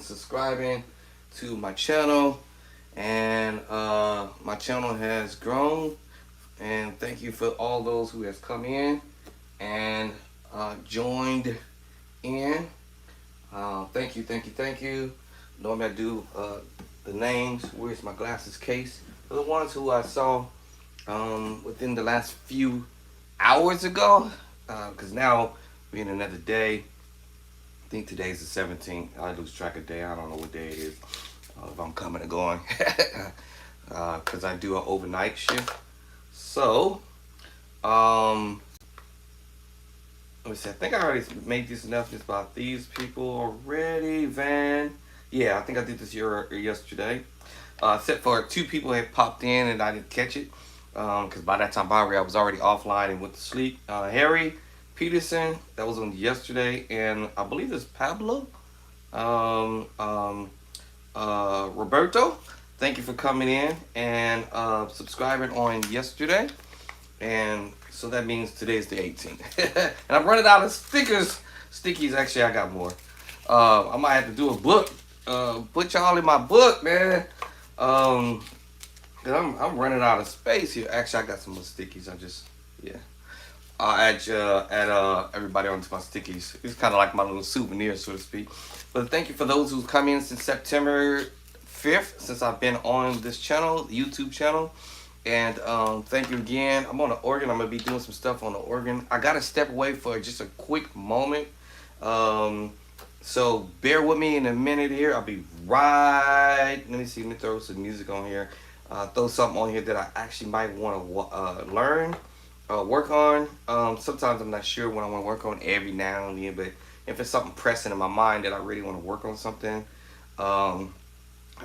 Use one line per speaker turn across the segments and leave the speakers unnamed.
subscribing to my channel. And my channel has grown. And thank you for all those who has come in and joined in. Thank you. Normally I do the names. Where's my glasses case? For the ones who I saw within the last few hours ago, because now we're in another day. I think today's the 17th. I lose track of day. I don't know what day it is. If I'm coming or going, because I do an overnight shift. So, let me see. I think I already made this announcement about these people already. Van, yeah, I think I did this yesterday. Except for 2 people had popped in and I didn't catch it. Because by that time, I was already offline and went to sleep. Harry Peterson, that was on yesterday, and I believe it's Pablo. Roberto, thank you for coming in and subscribing on yesterday. And so that means today's the 18th. And I'm running out of stickies. Actually, I got more. I might have to do a book. Put y'all in my book, man. Cause I'm running out of space here. Actually, I got some more stickies. I'll add everybody onto my stickies. It's kind of like my little souvenir, so to speak. But thank you for those who've come in since September 5th, since I've been on this channel, the YouTube channel. And thank you again. I'm on the organ. I'm going to be doing some stuff on the organ. I got to step away for just a quick moment. So bear with me in a minute here. I'll be right. Let me see. Let me throw some music on here. Throw something on here that I actually might want to learn, work on. Sometimes I'm not sure what I want to work on every now and then, but if it's something pressing in my mind that I really want to work on something, I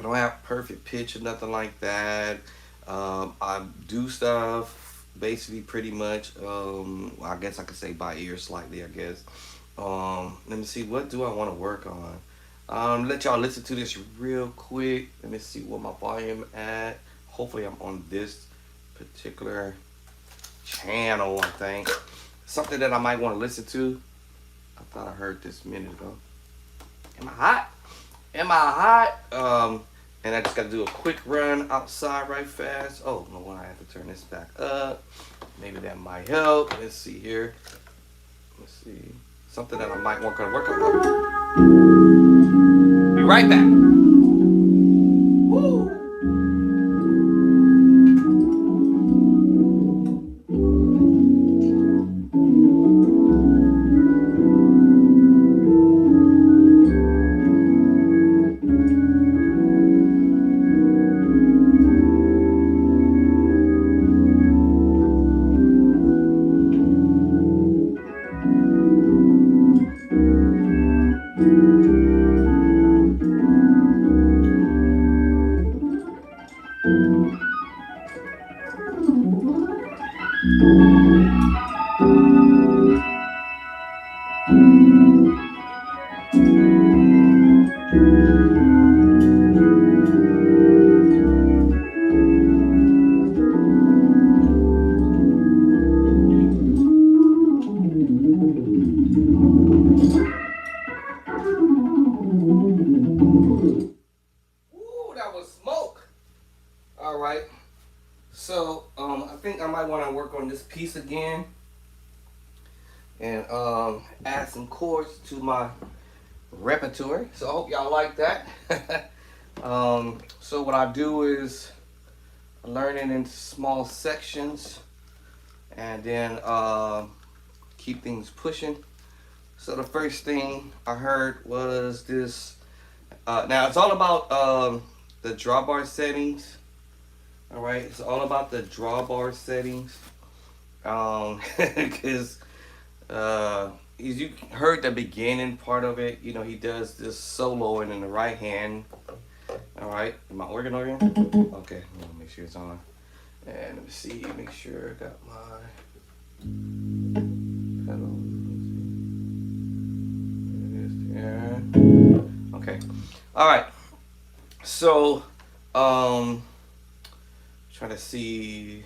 don't have perfect pitch or nothing like that. I do stuff basically pretty much, I guess I could say by ear slightly, I guess. Let me see, what do I want to work on? Let y'all listen to this real quick. Let me see what my volume at. Hopefully I'm on this particular channel, I think. Something that I might want to listen to. I thought I heard this a minute ago. Am I hot? And I just got to do a quick run outside right fast. Oh, no, I have to turn this back up. Maybe that might help. Let's see here. Let's see. Something that I might want to work on. Be right back. Woo! So I think I might want to work on this piece again and add some chords to my repertoire. So I hope y'all like that. So what I do is learn it into small sections and then keep things pushing. So the first thing I heard was this. Now it's all about the drawbar settings. All right, it's all about the drawbar settings. Because you heard the beginning part of it. You know, he does this soloing in the right hand. All right, am I organ? Okay, let me make sure it's on. And let me see, make sure I got my pedal. There. Okay. All right. So, trying to see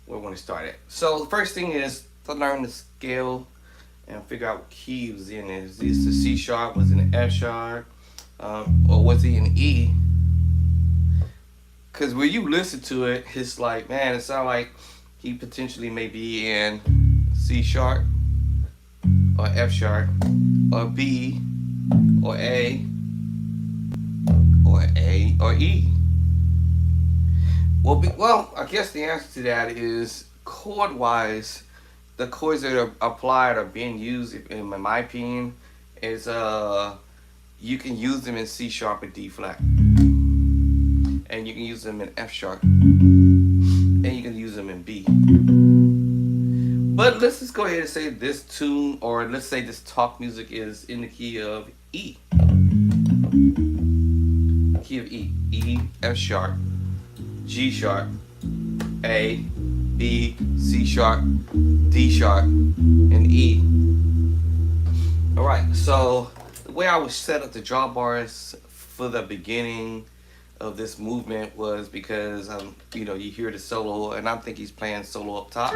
where I want to start at. So the first thing is to learn the scale and figure out what key was in it. Is this the C sharp? Was it an F sharp? or was he in E? Because when you listen to it, it's like, man, it sounds like he potentially may be in C sharp, or F sharp, or B, or A, or E. Well, I guess the answer to that is chord-wise, the chords that are applied or being used, in my opinion, is you can use them in C sharp and D flat, and you can use them in F sharp, and you can use them in B. But let's just go ahead and say this tune, or let's say this talk music, is in the key of E. Key of E. E, F sharp, G sharp, A, B, C sharp, D sharp, and E. Alright, so the way I would set up the draw bars for the beginning of this movement was because you know, you hear the solo, and I think he's playing solo up top.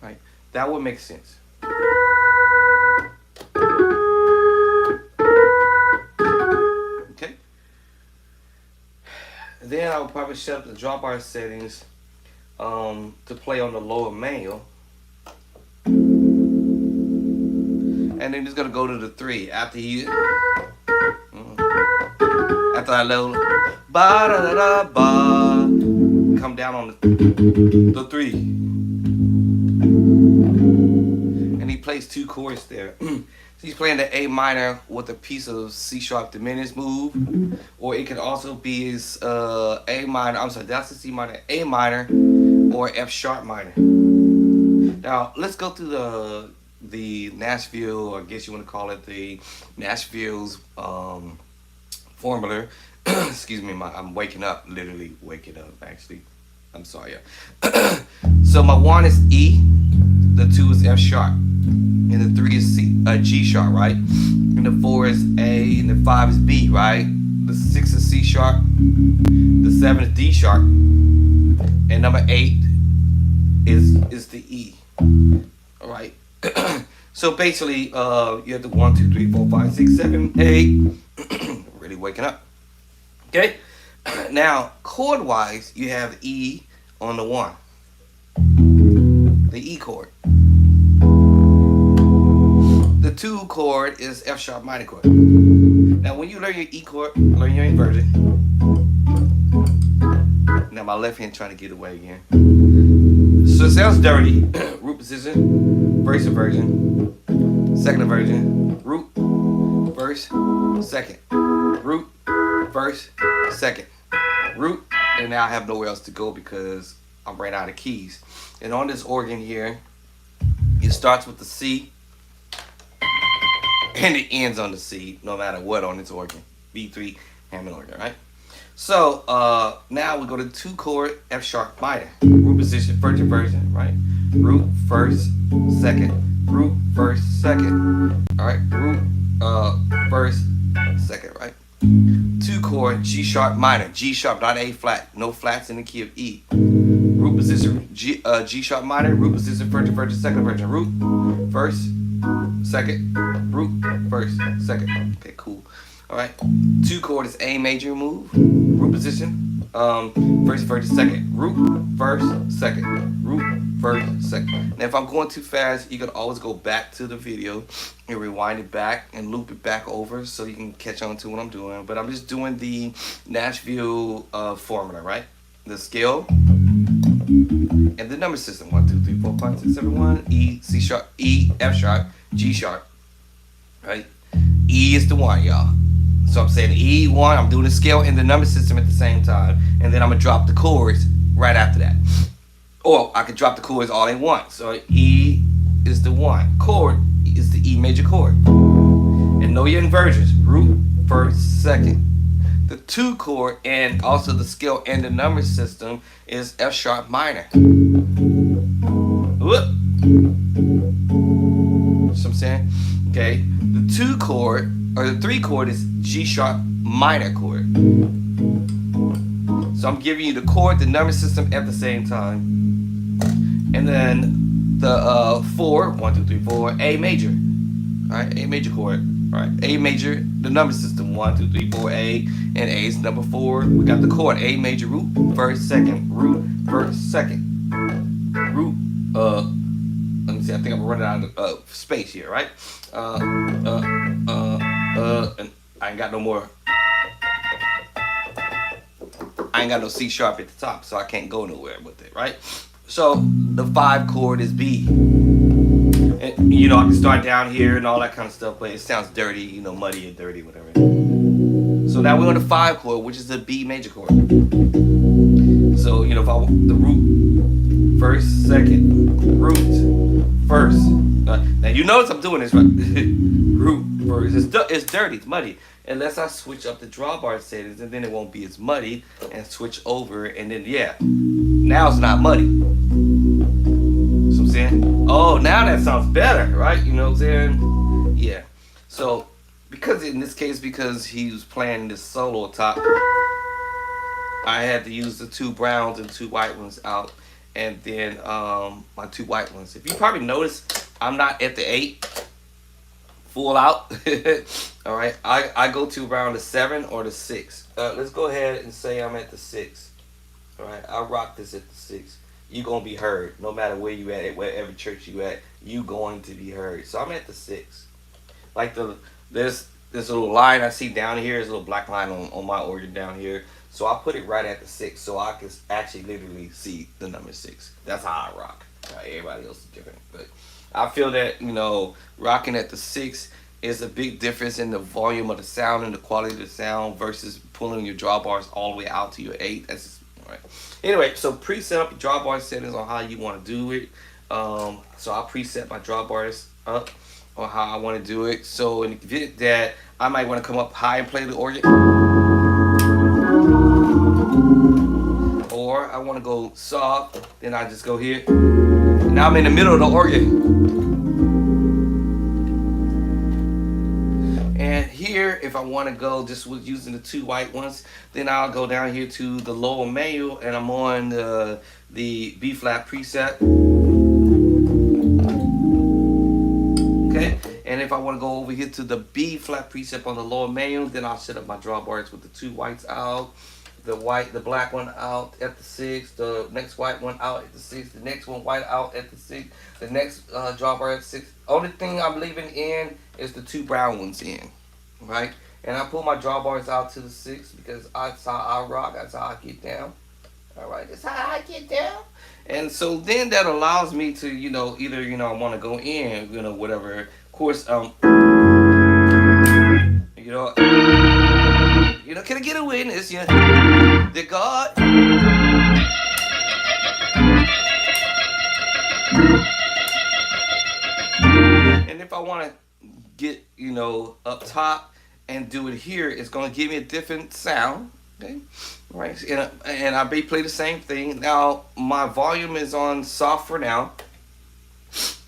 Right? That would make sense. Okay. Then I would probably set up the draw bar settings to play on the lower manual. And then he's gonna go to the 3 after I level ba da da da ba, come down on the 3, and he plays 2 chords there. So he's playing the A minor with a piece of C sharp diminished move, or it can also be his A minor. I'm sorry, that's the C minor, A minor, or F sharp minor. Now let's go through the Nashville, or I guess you want to call it the Nashville's formula. Excuse me, I'm waking up, literally waking up, actually. I'm sorry, yeah. So my 1 is E, the 2 is F sharp, and the 3 is G sharp, right? And the 4 is A, and the 5 is B, right? The 6 is C sharp, the 7 is D sharp, and number 8 is the E. All right. So basically, you have the 1, 2, 3, 4, 5, 6, 7, 8. Really waking up. Okay. Now, chord wise, you have E on the 1, the E chord. The 2 chord is F sharp minor chord. Now, when you learn your E chord, learn your inversion. Now, my left hand trying to get away again. So it sounds dirty. Root position, first inversion, second inversion, root, first, second, root, first, second, root, and now I have nowhere else to go because I'm ran out of keys. And on this organ here, it starts with the C and it ends on the C, no matter what on this organ. B3 Hammond organ, right? So now we go to 2 chord F sharp minor. Root position, first inversion, right? Root, first, second, root, first, second. Alright, root, first, second, right? 2 chord G sharp minor, G sharp, not A flat, no flats in the key of E. Root position G sharp minor, root position, first inversion, second inversion, root, first, second, root, first, second. Okay, cool. Alright, 2 chord is A major move, root position, first, first, second, root, first, second, root, first, second. Now if I'm going too fast, you can always go back to the video and rewind it back and loop it back over so you can catch on to what I'm doing. But I'm just doing the Nashville formula, right? The scale and the number system. 1, 2, 3, 4, 5, 6, 7, 1, E, C sharp, E, F sharp, G sharp, right? E is the 1, y'all. So I'm saying E1, I'm doing the scale and the number system at the same time. And then I'm going to drop the chords right after that. Or I could drop the chords all in one. So E is the 1. Chord is the E major chord. And know your inversions. Root, first, second. The 2 chord and also the scale and the number system is F sharp minor. Whoop. See what I'm saying? Okay. The 2 chord or the 3 chord is G sharp minor chord. So I'm giving you the chord, the number system at the same time. And then the 4, 1, 2, 3, 4, A major. Alright, A major chord. Right, A major, the number system 1, 2, 3, 4, A, and A is number 4. We got the chord A major, root, first, second, root, first, second, root. Let me see. I think I'm running out of space here, right? And I ain't got no more. I ain't got no C sharp at the top, so I can't go nowhere with it, right? So the 5 chord is B. And, you know, I can start down here and all that kind of stuff, but it sounds dirty, you know, muddy and dirty, whatever. So now we're on the 5 chord, which is the B major chord. So, you know, if I the root, first, second, root, first. Now you notice I'm doing this, right? Root, first. It's dirty, it's muddy. Unless I switch up the drawbar settings, and then it won't be as muddy, and switch over, and then, yeah, now it's not muddy. So I'm saying, oh, now that sounds better, right? You know what I'm saying? Yeah. So, because in this case, because he was playing this solo top, I had to use the 2 browns and 2 white ones out, and then my 2 white ones. If you probably noticed, I'm not at the 8 full out. All right, I go to around the 7 or the 6. Let's go ahead and say I'm at the 6. All right, I rock this at the 6. You gonna be heard no matter where you at, wherever church you at. You going to be heard. So I'm at the 6. Like there's this little line I see down here. There's a little black line on my organ down here. So I put it right at the 6, so I can actually literally see the number 6. That's how I rock. Everybody else is different, but I feel that, you know, rocking at the 6 is a big difference in the volume of the sound and the quality of the sound versus pulling your drawbars all the way out to your 8. That's just, all right. Anyway, so preset up your drawbar settings on how you want to do it. So I'll preset my drawbars up on how I want to do it. So in the event that I might want to come up high and play the organ, or I want to go soft, then I just go here. Now I'm in the middle of the organ. And here, if I want to go just with using the 2 white ones, then I'll go down here to the lower manual, and I'm on the B flat preset. Okay, and if I want to go over here to the B flat preset on the lower manual, then I'll set up my drawbars with the 2 whites out, the black one out at the 6, the next white one out at the 6, the next one white out at the 6, the next drawbar at 6. Only thing I'm leaving in is the 2 brown ones in, right? And I pull my drawbars out to the 6 because that's how I rock, that's how I get down. All right, that's how I get down. And so then that allows me to, you know, either, you know, I want to go in, you know, whatever. Of course, you know, can I get a witness? Yeah, the God. And if I want to get, you know, up top and do it here, it's going to give me a different sound. Okay, right, and I may play the same thing. Now my volume is on soft for now.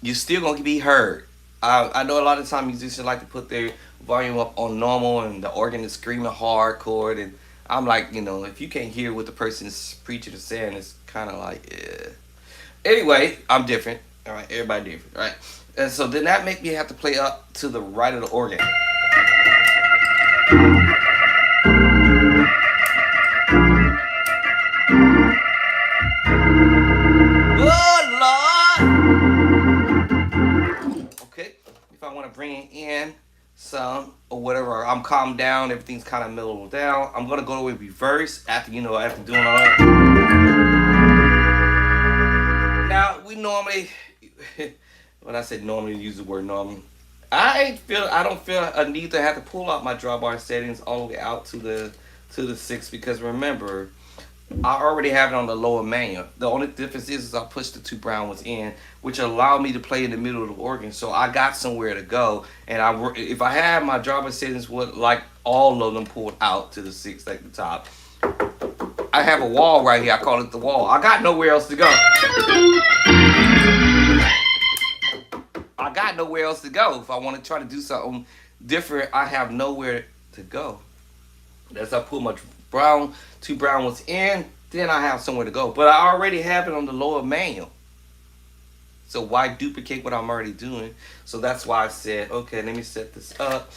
You're still going to be heard. I know a lot of times musicians like to put their volume up on normal and the organ is screaming hardcore, and I'm like, you know, if you can't hear what the person's preaching is saying, it's kind of like, yeah. Anyway, I'm different. All right, everybody different, right? And so then that make me have to play up to the right of the organ. Bring in some or whatever, I'm calmed down, everything's kind of mellowed down. I'm gonna go in reverse after doing all that. Now we normally, when I said normally, use the word normally, I don't feel a need to have to pull out my drawbar settings all the way out to the 6, because remember, I already have it on the lower manual. The only difference is I push the 2 brown ones in, which allow me to play in the middle of the organ. So I got somewhere to go. And if I had my drawbar settings with like all of them pulled out to the 6 at the top, I have a wall right here. I call it the wall. I got nowhere else to go. I got nowhere else to go. If I want to try to do something different, I have nowhere to go. That's I pull my 2 brown ones in, then I have somewhere to go. But I already have it on the lower manual. So why duplicate what I'm already doing? So that's why I said, okay, let me set this up.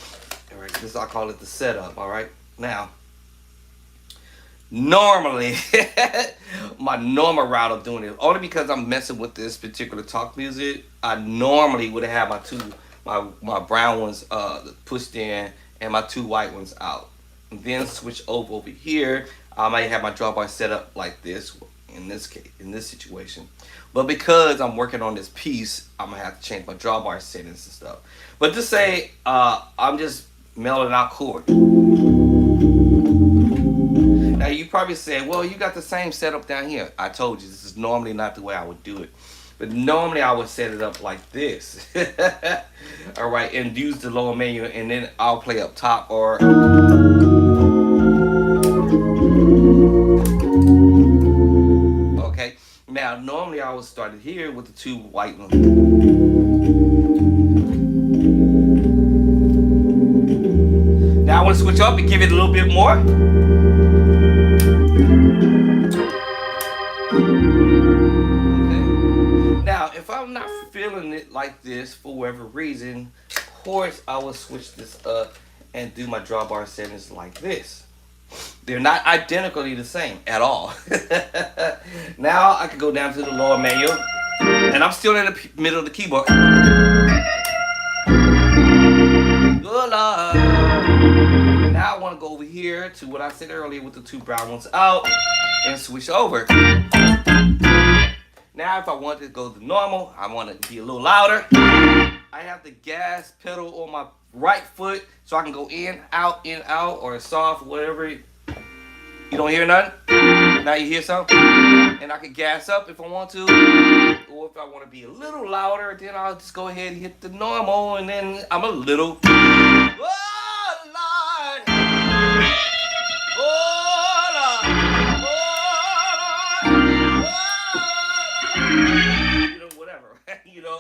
All right, this I call it the setup. All right, now normally my normal route of doing it, only because I'm messing with this particular talk music, I normally would have my brown ones pushed in and my two white ones out, and then switch over here. I might have my drawbar set up like this in this case, in this situation, but because I'm working on this piece, I'm gonna have to change my drawbar settings and stuff. But just say I'm just mellowing out chord. Now you probably say, well, you got the same setup down here. I told you this is normally not the way I would do it. But normally I would set it up like this. All right, and use the lower menu, and then I'll play up top or okay. Now normally I would start it here with the two white ones. Now I want to switch up and give it a little bit more. If I'm not feeling it like this for whatever reason, of course I will switch this up and do my drawbar settings like this. They're not identically the same at all. Now I can go down to the lower menu, and I'm still in the middle of the keyboard. Good Lord. Now I want to go over here to what I said earlier with the two brown ones out and switch over. Now if I want to go to normal, I want it to be a little louder. I have the gas pedal on my right foot so I can go in, out, or soft, whatever. You don't hear nothing? Now you hear something? And I can gas up if I want to. Or if I want to be a little louder, then I'll just go ahead and hit the normal, and then I'm a little... Oh, Lord! Oh, Lord! You know, whatever. You know,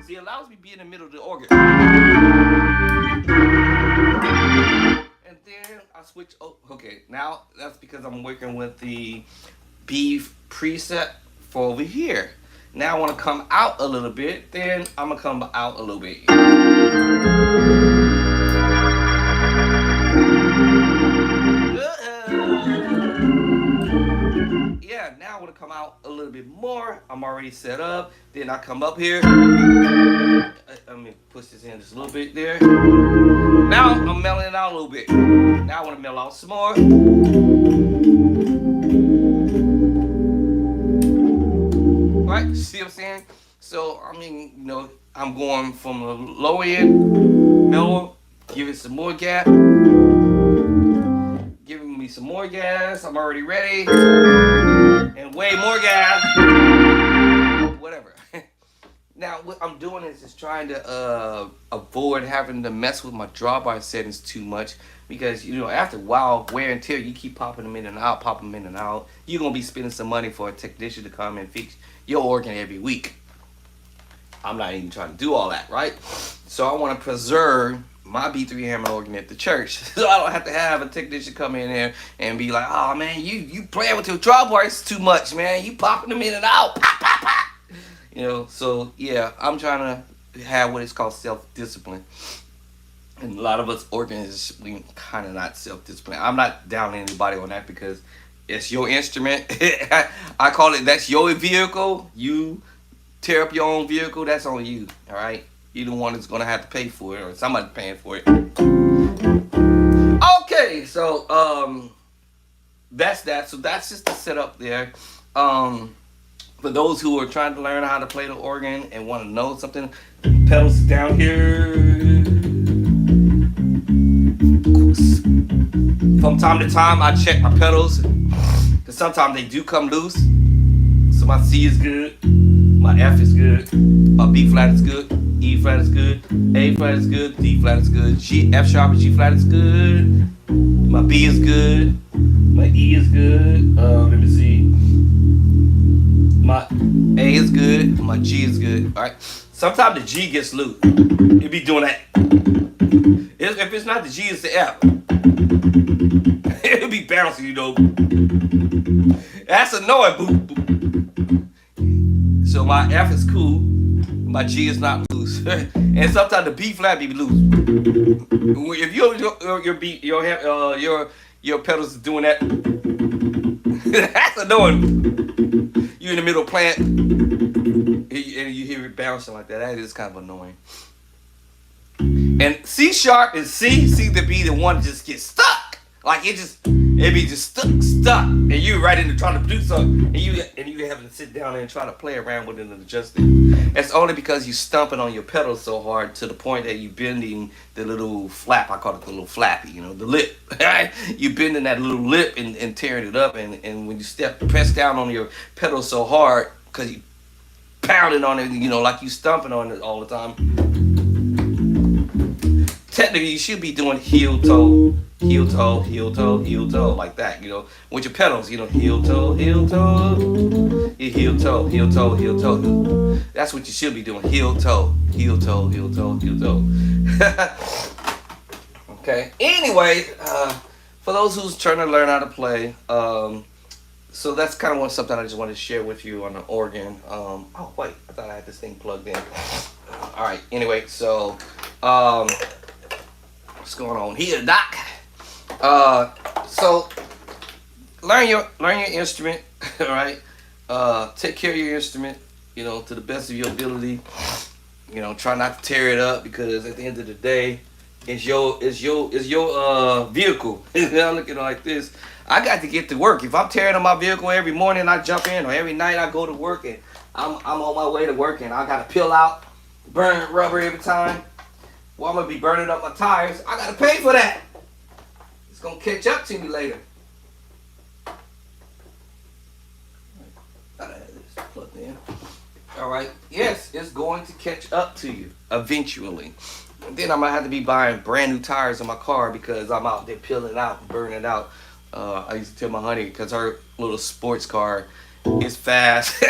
see, it allows me to be in the middle of the organ. And then I switch. Oh, okay. Now that's because I'm working with the B preset for over here. Now I want to come out a little bit. Then I'm gonna come out a little bit. Yeah, now I want to come out a little bit more. I'm already set up. Then I come up here. Let me push this in just a little bit there. Now I'm mellowing it out a little bit. Now I want to mellow out some more. Right? See what I'm saying? So, I mean, you know, I'm going from the low end, mellow, give it some more gas. Giving me some more gas. I'm already ready. And way more gas. Whatever. Now, what I'm doing is just trying to avoid having to mess with my drawbar settings too much, because, you know, after a while, wear and tear, you keep popping them in and out, you're going to be spending some money for a technician to come and fix your organ every week. I'm not even trying to do all that, right? So I want to preserve my B3 Hammond organ at the church, so I don't have to have a technician come in there and be like, oh man, you playing with your drawbars too much, man. You popping them in and out. Pop, pop, pop. You know, so yeah, I'm trying to have what is called self-discipline. And a lot of us organists, we kind of not self-disciplined. I'm not down on anybody on that, because it's your instrument. I call it, that's your vehicle. You tear up your own vehicle, that's on you, all right? You're the one that's going to have to pay for it, or somebody's paying for it. Okay, so that's that. So that's just the setup there. For those who are trying to learn how to play the organ and want to know something, pedals down here. From time to time, I check my pedals, because sometimes they do come loose. So my C is good, my F is good, my B flat is good, E flat is good, A flat is good, D flat is good, F sharp and G flat is good, my B is good, my E is good, let me see, my A is good, my G is good, alright? Sometimes the G gets loose, it be doing that. If it's not the G, it's the F. It'll be bouncing, you know. That's annoying, boo. So my F is cool, my G is not loose, and sometimes the B flat be loose. If your beat your pedals is doing that, that's annoying. You in the middle plant and you hear it bouncing like that. That is kind of annoying. And C sharp and C seem to be the one that just gets stuck. Like it be just stuck, and you right in there trying to do something, and you having to sit down there and try to play around with it and adjust it. That's only because you stomping on your pedals so hard to the point that you bending the little flap. I call it the little flappy, you know, the lip. You bending that little lip and tearing it up, and when you press down on your pedal so hard because you pounding on it, you know, like you stomping on it all the time. Technically, you should be doing heel toe, heel toe, heel toe, heel toe, like that, you know, with your pedals, you know, heel toe, heel toe, heel toe, heel toe, heel toe. That's what you should be doing, heel toe, heel toe, heel toe, heel toe. Okay. Anyway, for those who's trying to learn how to play, so that's kind of something I just wanted to share with you on the organ. Oh wait, I thought I had this thing plugged in. All right. Anyway, so. What's going on here, Doc? So learn your instrument, all right? Take care of your instrument, you know, to the best of your ability. You know, try not to tear it up because at the end of the day, it's your vehicle. I look at it like this. I got to get to work. If I'm tearing up my vehicle every morning, I jump in, or every night I go to work and I'm on my way to work and I got to peel out, burn rubber every time. Well, I'm going to be burning up my tires. I got to pay for that. It's going to catch up to me later. Plugged in. All right. Yes, it's going to catch up to you eventually. And then I'm going to have to be buying brand new tires on my car because I'm out there peeling out and burning out. I used to tell my honey because her little sports car is fast.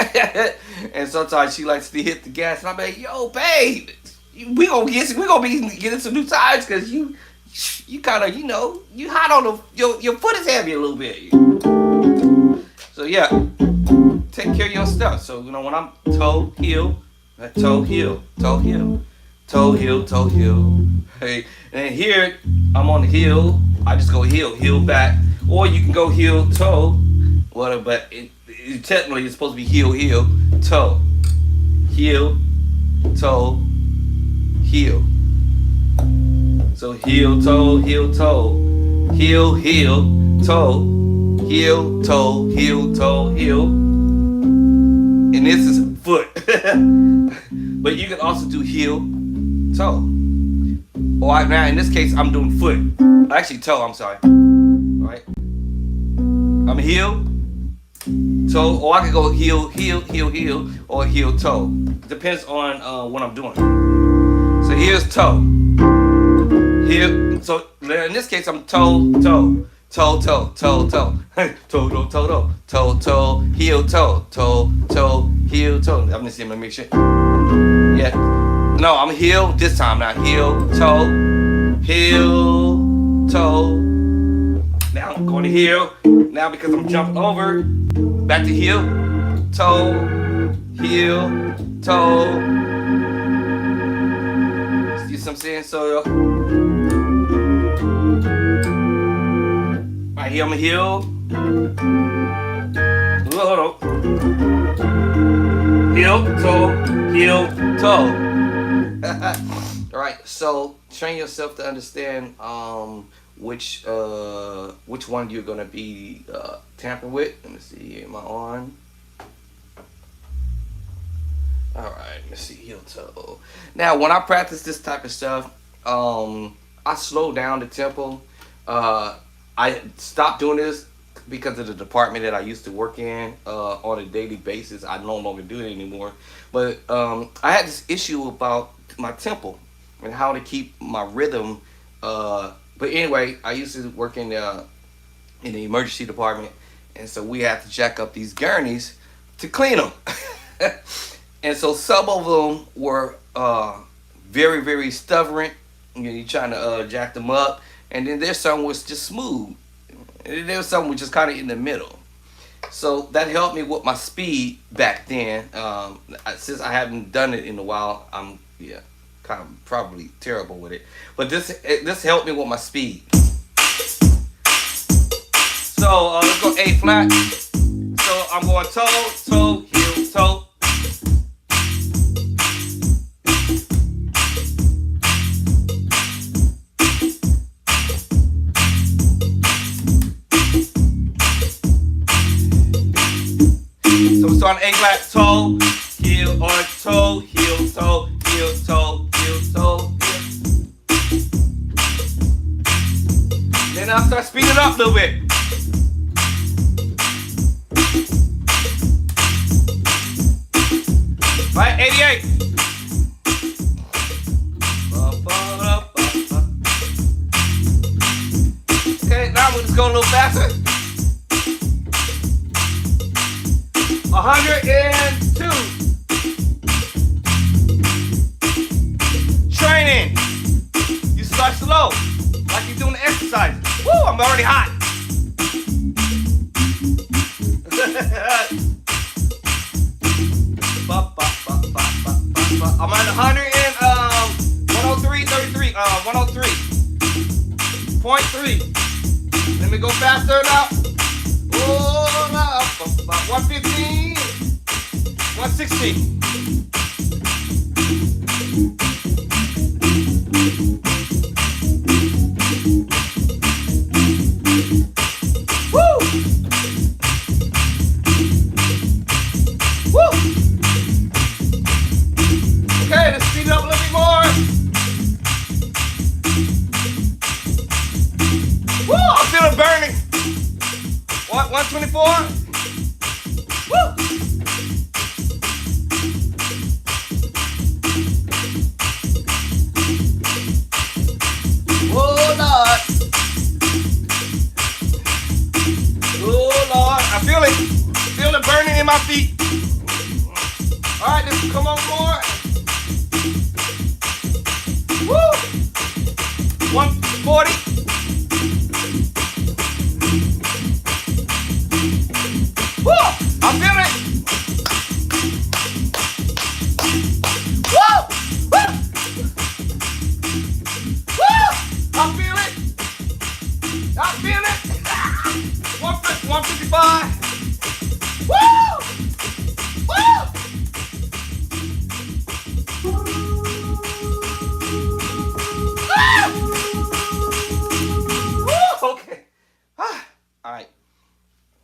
And sometimes she likes to hit the gas. And I'm like, yo, babe. We gonna be getting some new tires because you kind of, you know, you hot on your foot is heavy a little bit. So yeah, take care of your stuff. So you know when I'm toe heel, toe heel, toe heel, toe heel, toe heel. Hey, and here I'm on the heel. I just go heel back, or you can go heel toe. Whatever, but technically it's supposed to be heel toe, heel, toe. Heel. So heel, toe, heel, toe. Heel, toe. Heel, toe, heel. And this is foot. But you can also do heel, toe. Or now in this case, I'm doing foot. Actually, toe, I'm sorry. Alright. I'm heel, toe, or I can go heel, or heel, toe. Depends on what I'm doing. So here's toe. Here, so in this case I'm toe, toe, toe, toe, toe, toe, toe, toe, toe, toe, toe, heel, toe, toe, toe, heel, toe. I'm gonna see. I'm gonna make sure. Yeah. No, I'm heel this time now. Heel, toe, Now I'm going to heel. Now because I'm jumping over, back to heel, toe, toe. I'm saying? So right here I'm a heel. Hold on. Heel, toe. Alright, so train yourself to understand which one you're gonna be tampering with. Let me see here, my on. Alright, let's see, heel toe. Now, when I practice this type of stuff, I slow down the tempo. I stopped doing this because of the department that I used to work in on a daily basis. I no longer do it anymore. But I had this issue about my tempo and how to keep my rhythm. But anyway, I used to work in the emergency department, and so we had to jack up these gurneys to clean them. And so some of them were very, very stubborn. You know, you're trying to jack them up. And then there's some was just smooth. And then there's some was just kind of in the middle. So that helped me with my speed back then. Since I haven't done it in a while, I'm kind of probably terrible with it. But this helped me with my speed. So let's go A flat. So I'm going toe, toe, heel, toe. So we start on A flat, toe, heel, or toe, heel, toe, heel, toe, heel, toe, heel. Then I'll start speeding up a little bit. Right, 88. Okay, now we'll just go a little faster. 102. Training. You start slow, like you're doing the exercise. Woo, I'm already hot. I'm at 103.3. Let me go faster now. Oh, now, 115, 116. Woo! Woo! Okay, let's speed it up a little bit more. Woo! I'm feeling burning. 124. Woo! Oh Lord. Oh Lord. I feel it. Feel it burning in my feet. Alright, let's come on more. Woo! 140. Woo! I feel it! Woo! Woo! Woo! I feel it! I feel it! 155! Woo! Woo! Woo! Okay. Alright.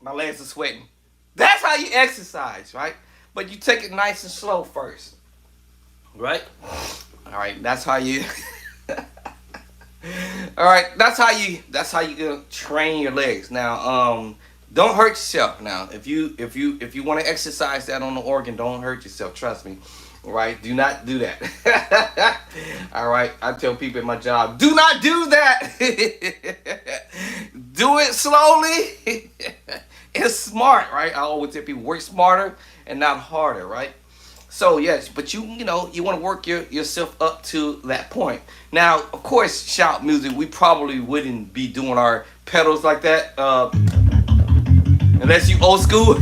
My legs are sweating. That's how you exercise, right? But you take it nice and slow first, right? All right, that's how you. All right, that's how you gonna train your legs. Now, don't hurt yourself. Now, if you want to exercise that on the organ, don't hurt yourself. Trust me. All right, do not do that. All right, I tell people at my job, do not do that. Do it slowly. It's smart, right? I always tell people work smarter and not harder, right? So yes, but you want to work yourself up to that point. Now, of course, shout music, we probably wouldn't be doing our pedals like that, unless you old school.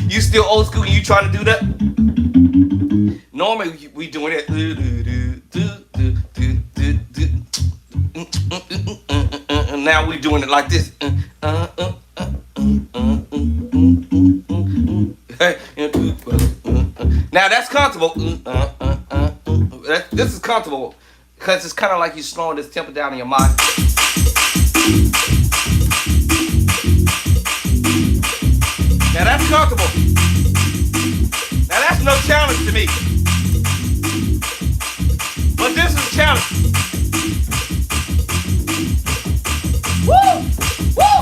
You still old school and you trying to do that? Normally we doing it. Now we doing it like this. Now that's comfortable. This is comfortable because it's kind of like you slowing this tempo down in your mind. Now that's comfortable. Now that's no challenge to me. But this is a challenge. Woo! Woo!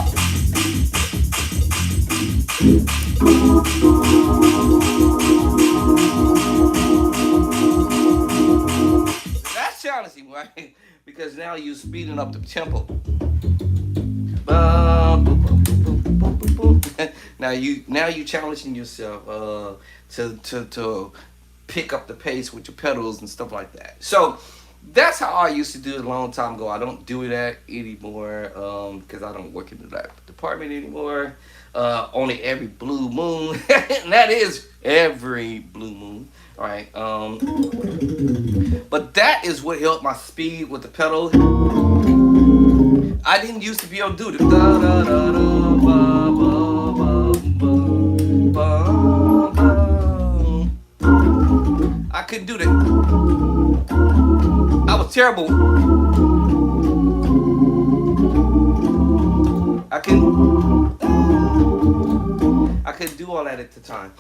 That's challenging, right? Because now you're speeding up the tempo. Now you challenging yourself to pick up the pace with your pedals and stuff like that. So that's how I used to do it a long time ago. I don't do that anymore because I don't work in that department anymore. Only every blue moon, and that is every blue moon, right? But that is what helped my speed with the pedal. I didn't used to be able to do the da da da da ba ba ba ba ba. I couldn't do that. I was terrible. I couldn't do all that at the time.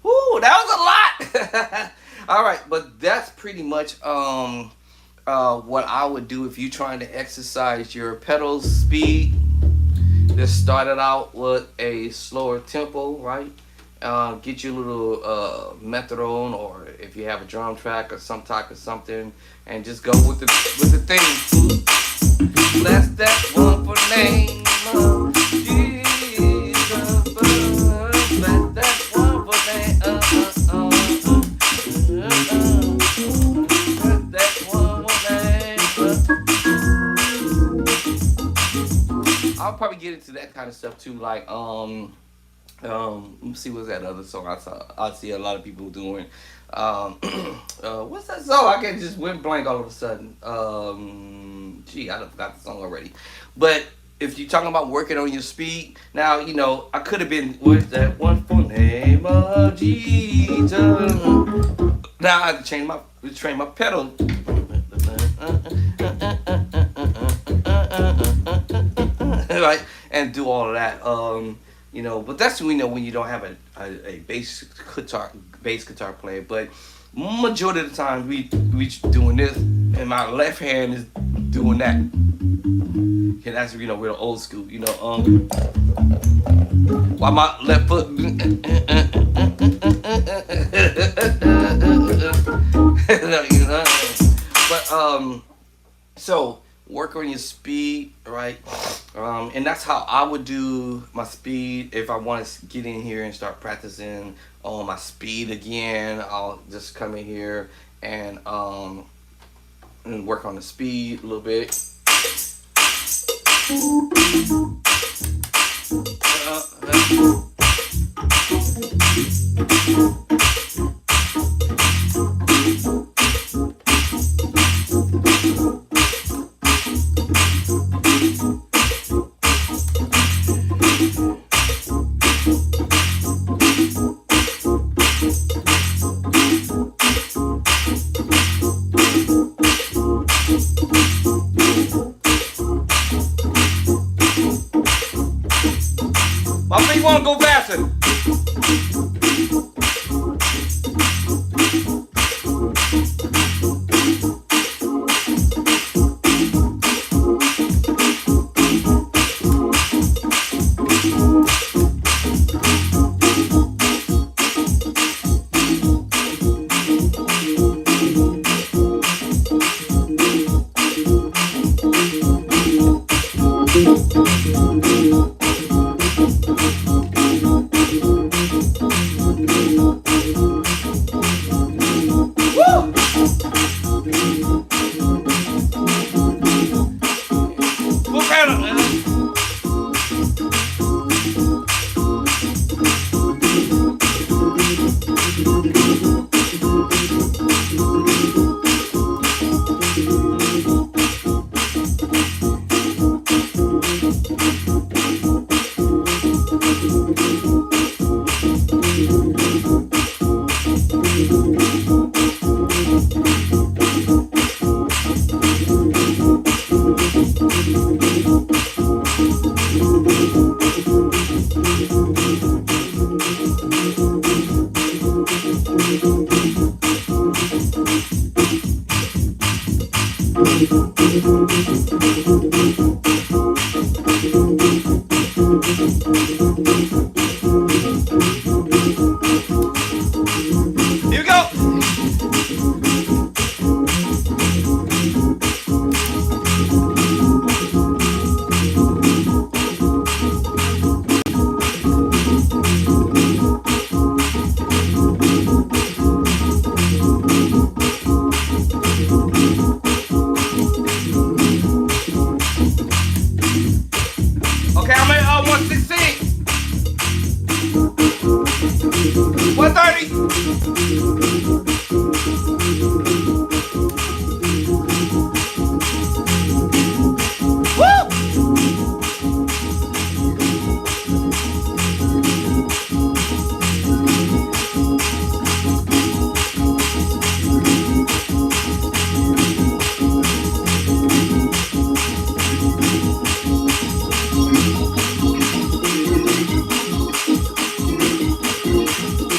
Woo, that was a lot. All right, but that's pretty much what I would do if you're trying to exercise your pedal speed. Just start it out with a slower tempo, right? Get you a little methadone, or if you have a drum track or some type of something, and just go with the thing. Bless that wonderful name of Jesus. Bless that wonderful name. Bless that wonderful name. I'll probably get into that kind of stuff too, like let me see what's that other song I see a lot of people doing. What's that song? I can just went blank all of a sudden. Gee, I forgot the song already. But if you're talking about working on your speed, now I could have been with that one for name of Jesus. Now I have to train my pedal. Right, and do all of that. But that's when you don't have a bass guitar player. But majority of the time we doing this, and my left hand is doing that. And that's we're the old school. While my left foot. But so work on your speed, right? And that's how I would do my speed. If I want to get in here and start practicing on my speed again, I'll just come in here and work on the speed a little bit. My feet want to go faster. Here we go.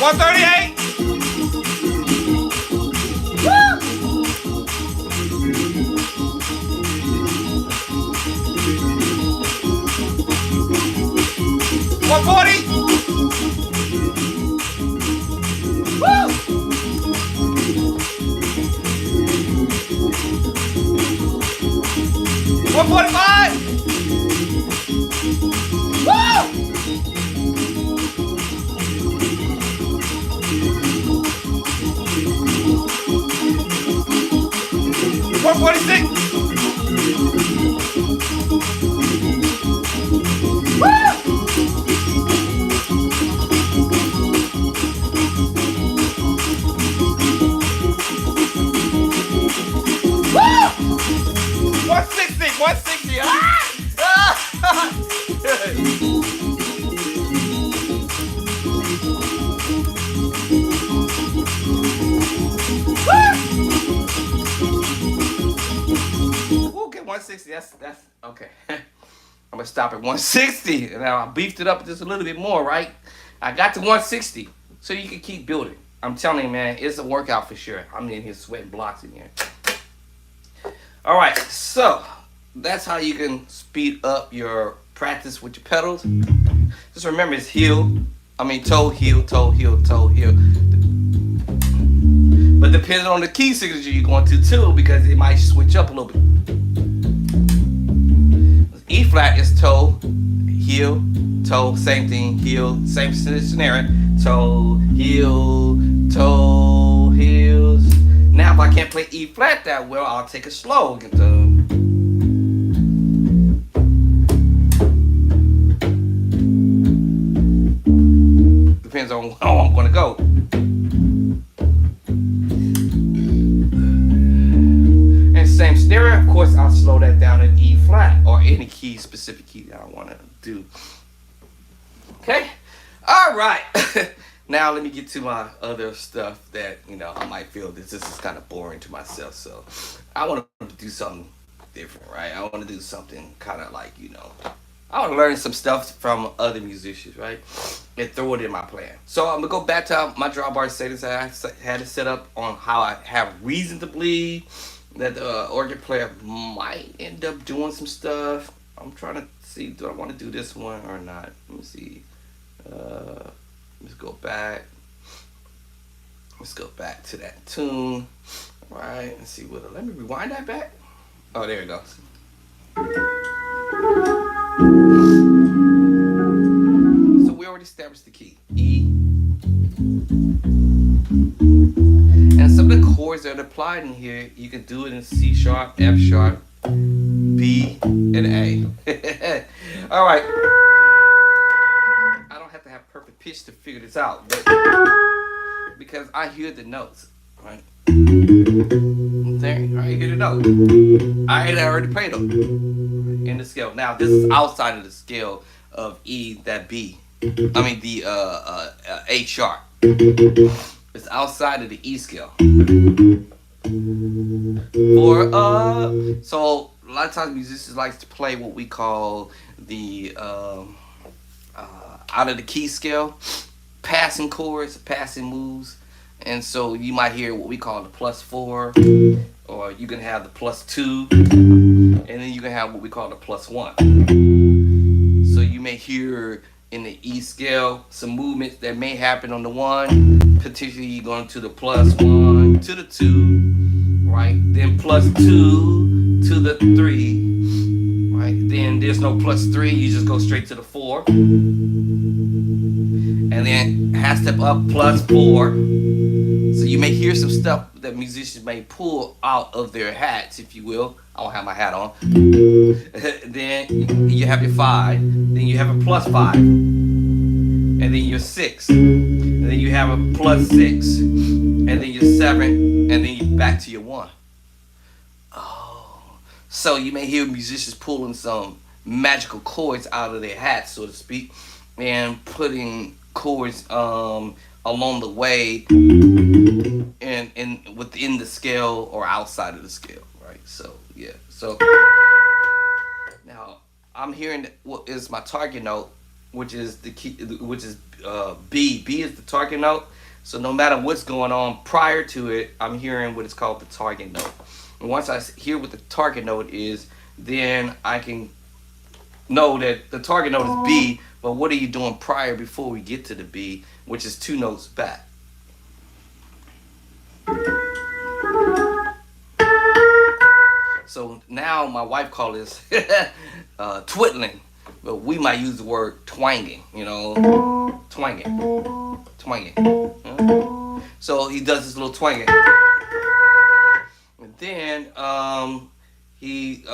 138. Woo! 140. Woo! 145. Woo! 146. Woo! 160. 160. Ah! Ah! Okay, 160. That's okay. I'm gonna stop at 160. Now I beefed it up just a little bit more, right? I got to 160, so you can keep building. I'm telling you, man, it's a workout for sure. I'm in here sweating blocks in here. All right, so that's how you can speed up your practice with your pedals. Just remember, it's toe, heel, toe, heel, toe, heel. But depending on the key signature you're going to too, because it might switch up a little bit. E flat is toe, heel, toe, same thing, heel, same scenario, toe, heel, heels. Now if I can't play E flat that well, I'll take it slow. Get the depends on how I'm gonna go. And same scenario, of course, I'll slow that down in E flat or any key, specific key that I want to do. Okay, all right. Now let me get to my other stuff that I might feel this is kind of boring to myself. So I want to do something different, right? I want to do something kind of like I want to learn some stuff from other musicians, right? And throw it in my plan. So I'm going to go back to my drawbar settings. I had it set up on how I have reason to believe that the organ player might end up doing some stuff. I'm trying to see, do I want to do this one or not? Let me see. Let's go back. Let's go back to that tune. All right, let's see what. Let me rewind that back. Oh, there it goes. So we already established the key, E. And some of the chords that are applied in here, you can do it in C sharp, F sharp, B, and A. All right. I don't have to have perfect pitch to figure this out, but because I hear the notes, right? There, I hear the note. I already played them in the scale. Now this is outside of the scale of E, that B. I mean the A sharp. It's outside of the E scale. So a lot of times musicians like to play what we call the out of the key scale, passing chords, passing moves. And so you might hear what we call the +4, or you can have the +2, and then you can have what we call the +1. So you may hear in the E scale some movements that may happen on the 1, potentially going to the +1 to the 2, right? Then +2 to the 3, right? Then there's no +3, you just go straight to the 4. And then half step up +4. So you may hear some stuff that musicians may pull out of their hats, if you will. I don't have my hat on. Then you have your 5. Then you have a +5. And then your 6. And then you have a +6. And then your 7. And then you back to your 1. Oh. So you may hear musicians pulling some magical chords out of their hats, so to speak, and putting chords along the way and within the scale or outside of the scale, right? So yeah. So now I'm hearing what is my target note which is the key, which is B. B is the target note. So no matter what's going on prior to it, I'm hearing what is called the target note. And once I hear what the target note is, then I can know that the target note is B, but what are you doing prior before we get to the B, which is 2 notes back. So now my wife calls this twiddling, but we might use the word twanging, you know, twanging. So he does this little twanging. And then he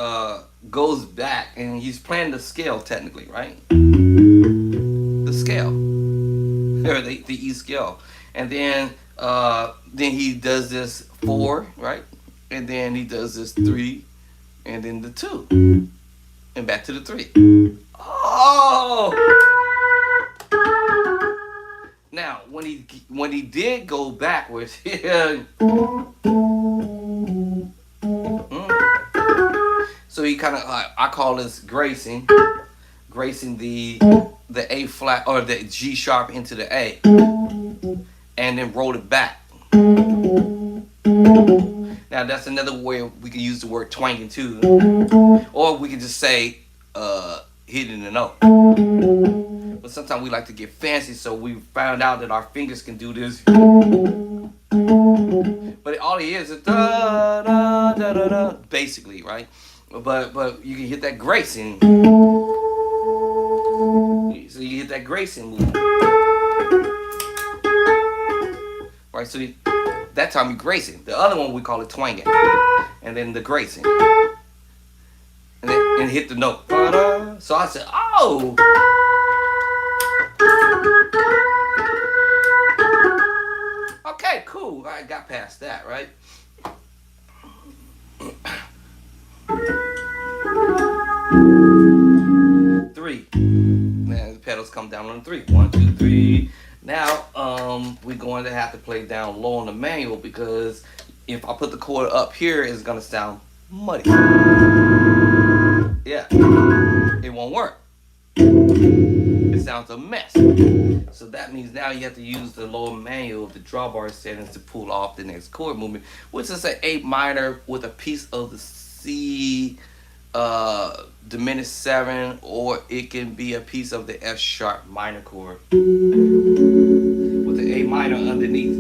goes back and he's playing the scale technically, right? The scale, or the E scale. And then he does this 4, right? And then he does this 3, and then the 2, and back to the 3. Oh! Now, when he did go backwards, so he kind of I call this gracing the A flat or the G sharp into the A, and then roll it back. Now that's another way we can use the word twanging too, or we can just say hitting the note. But sometimes we like to get fancy, so we found out that our fingers can do this. But all it is da da da da da, basically, right? But you can hit that gracing. So you hit that gracing move, right? So that time you gracing. The other one we call it twanging, and then the gracing, and hit the note. So I said, oh. Okay, cool. I got past that, right? Three. Now the pedals come down on 3. 1, 2, 3. Now we're going to have to play down low on the manual, because if I put the chord up here, it's gonna sound muddy. Yeah, it won't work. It sounds a mess. So that means now you have to use the lower manual of the drawbar settings to pull off the next chord movement, which is an A minor with a piece of the C diminished 7, or it can be a piece of the F sharp minor chord with the A minor underneath.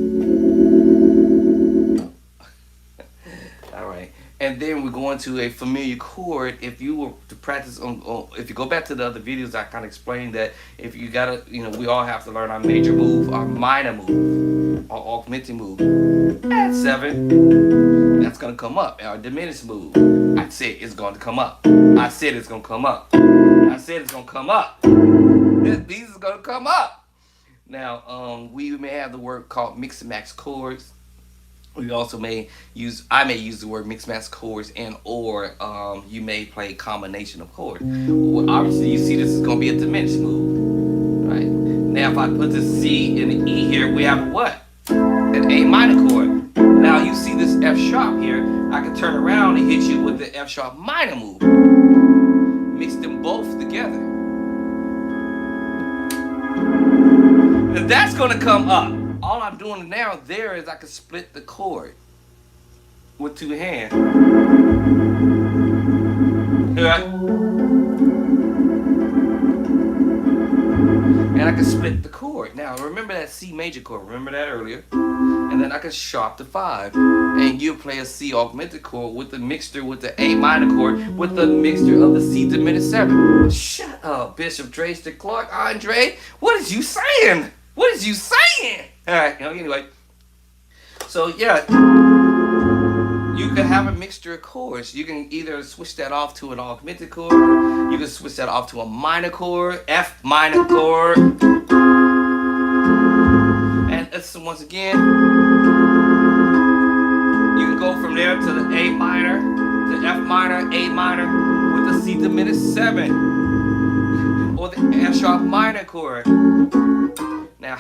All right. And then we're going to a familiar chord. If you were to practice if you go back to the other videos, I kind of explained that if you gotta, we all have to learn our major move, our minor move, our augmenting move at 7. That's gonna come up. Our diminished move, I said it's going to come up. I said it's gonna come up. I said it's gonna come up. These is gonna come up. Now, we may have the word called mix and match chords. We also I may use the word mix match chords, and or you may play a combination of chords. Well, obviously you see this is gonna be a diminished move, right? Now if I put the C and the E here, we have what? An A minor chord. Now you see this F sharp here, I can turn around and hit you with the F sharp minor move. Mix them both together. And that's gonna come up. All I'm doing now there is I can split the chord with 2 hands. Right? And I can split the chord. Now remember that C major chord, remember that earlier? And then I can sharp the 5. And you play a C augmented chord with the mixture with the A minor chord with the mixture of the C diminished 7. Shut up, Bishop Drayster Clark, Andre. What is you saying? What is you saying? Alright, anyway. So yeah, you can have a mixture of chords. You can either switch that off to an augmented chord, you can switch that off to a minor chord, F minor chord. And once again, you can go from there to the A minor, to F minor, A minor with the C diminished 7, or the F sharp minor chord. Now,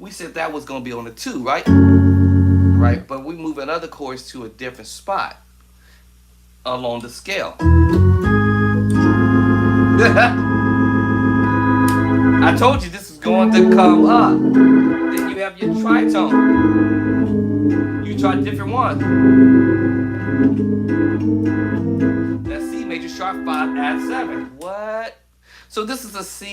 we said that was going to be on the 2, right? Right, but we moving other chords to a different spot along the scale. I told you this is going to come up. Then you have your tritone. You try different ones. That's C major sharp 5 add 7. What? So this is a C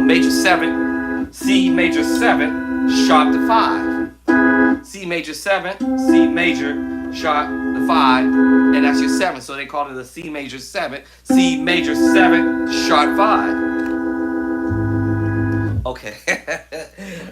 major 7, C major 7 sharp to 5. C major 7, C major sharp to 5, and that's your 7. So they call it a C major 7, C major 7 sharp 5. Okay.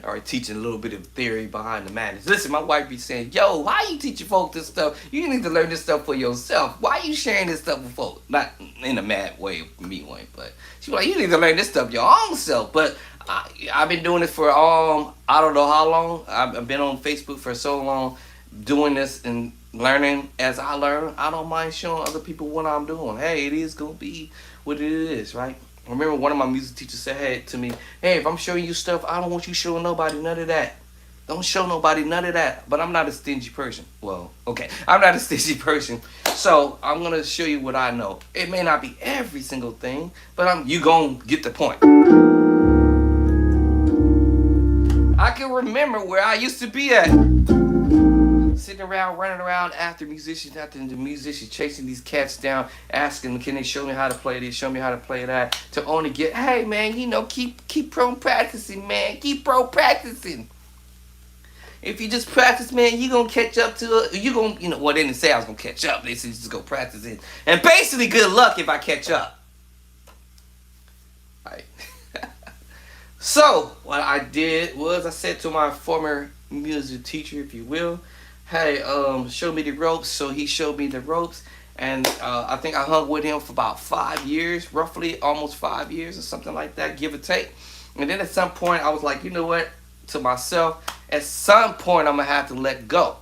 All right, teaching a little bit of theory behind the madness. Listen, my wife be saying, yo, why you teaching folk this stuff? You need to learn this stuff for yourself. Why you sharing this stuff with folk? Not in a mad way, mean way, but she was like, you need to learn this stuff your own self. But I've been doing it for I don't know how long. I've been on Facebook for so long doing this and learning as I learn. I don't mind showing other people what I'm doing. Hey, it is going to be what it is, right? I remember one of my music teachers said to me, hey, if I'm showing you stuff, I don't want you showing nobody none of that. Don't show nobody none of that. But I'm not a stingy person. Well, okay, I'm not a stingy person. So I'm going to show you what I know. It may not be every single thing, but you going to get the point. I can remember where I used to be at. Sitting around, running around after the musicians chasing these cats down, asking them, can they show me how to play this, show me how to play that, to only get, hey man, keep practicing, man, keep practicing. If you just practice, man, you gonna catch up to it. You gonna, well, they didn't say I was gonna catch up. They said just go practice it, and basically, good luck if I catch up. Right. So what I did was I said to my former music teacher, if you will, hey, show me the ropes. So he showed me the ropes, and I think I hung with him for about 5 years, roughly almost 5 years or something like that, give or take. And then at some point I was like, you know what, to myself, at some point I'm gonna have to let go,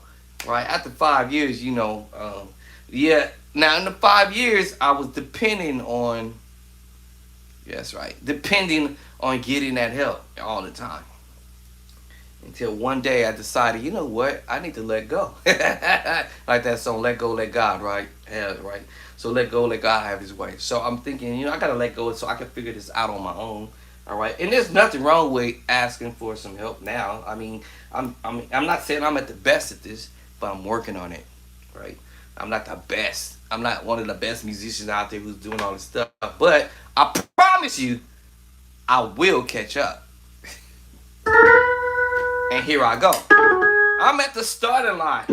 right? After 5 years, yeah. Now in the 5 years I was depending on, yes, right, depending on getting that help all the time. Until one day I decided, you know what, I need to let go. Like that song, Let Go, Let God, right? Yeah, right. So let go, let God have his way. So I'm thinking, I gotta let go so I can figure this out on my own. All right. And there's nothing wrong with asking for some help now. I mean, I'm not saying I'm at the best at this, but I'm working on it. Right? I'm not the best. I'm not one of the best musicians out there who's doing all this stuff. But I promise you, I will catch up. And here I go. I'm at the starting line.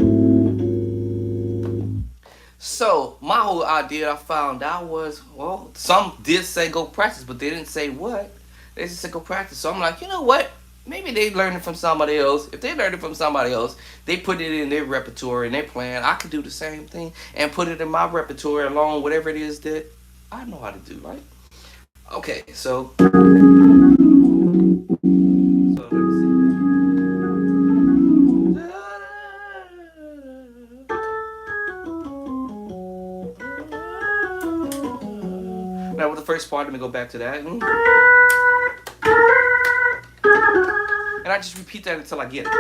So my whole idea I found out was, well, some did say go practice, but they didn't say what. They just said go practice. So I'm like, you know what? Maybe they learned it from somebody else. If they learned it from somebody else, they put it in their repertoire and their plan. I could do the same thing and put it in my repertoire along with whatever it is that I know how to do, right? Okay, so let me see. Now with the first part, let me go back to that. And I just repeat that until I get it.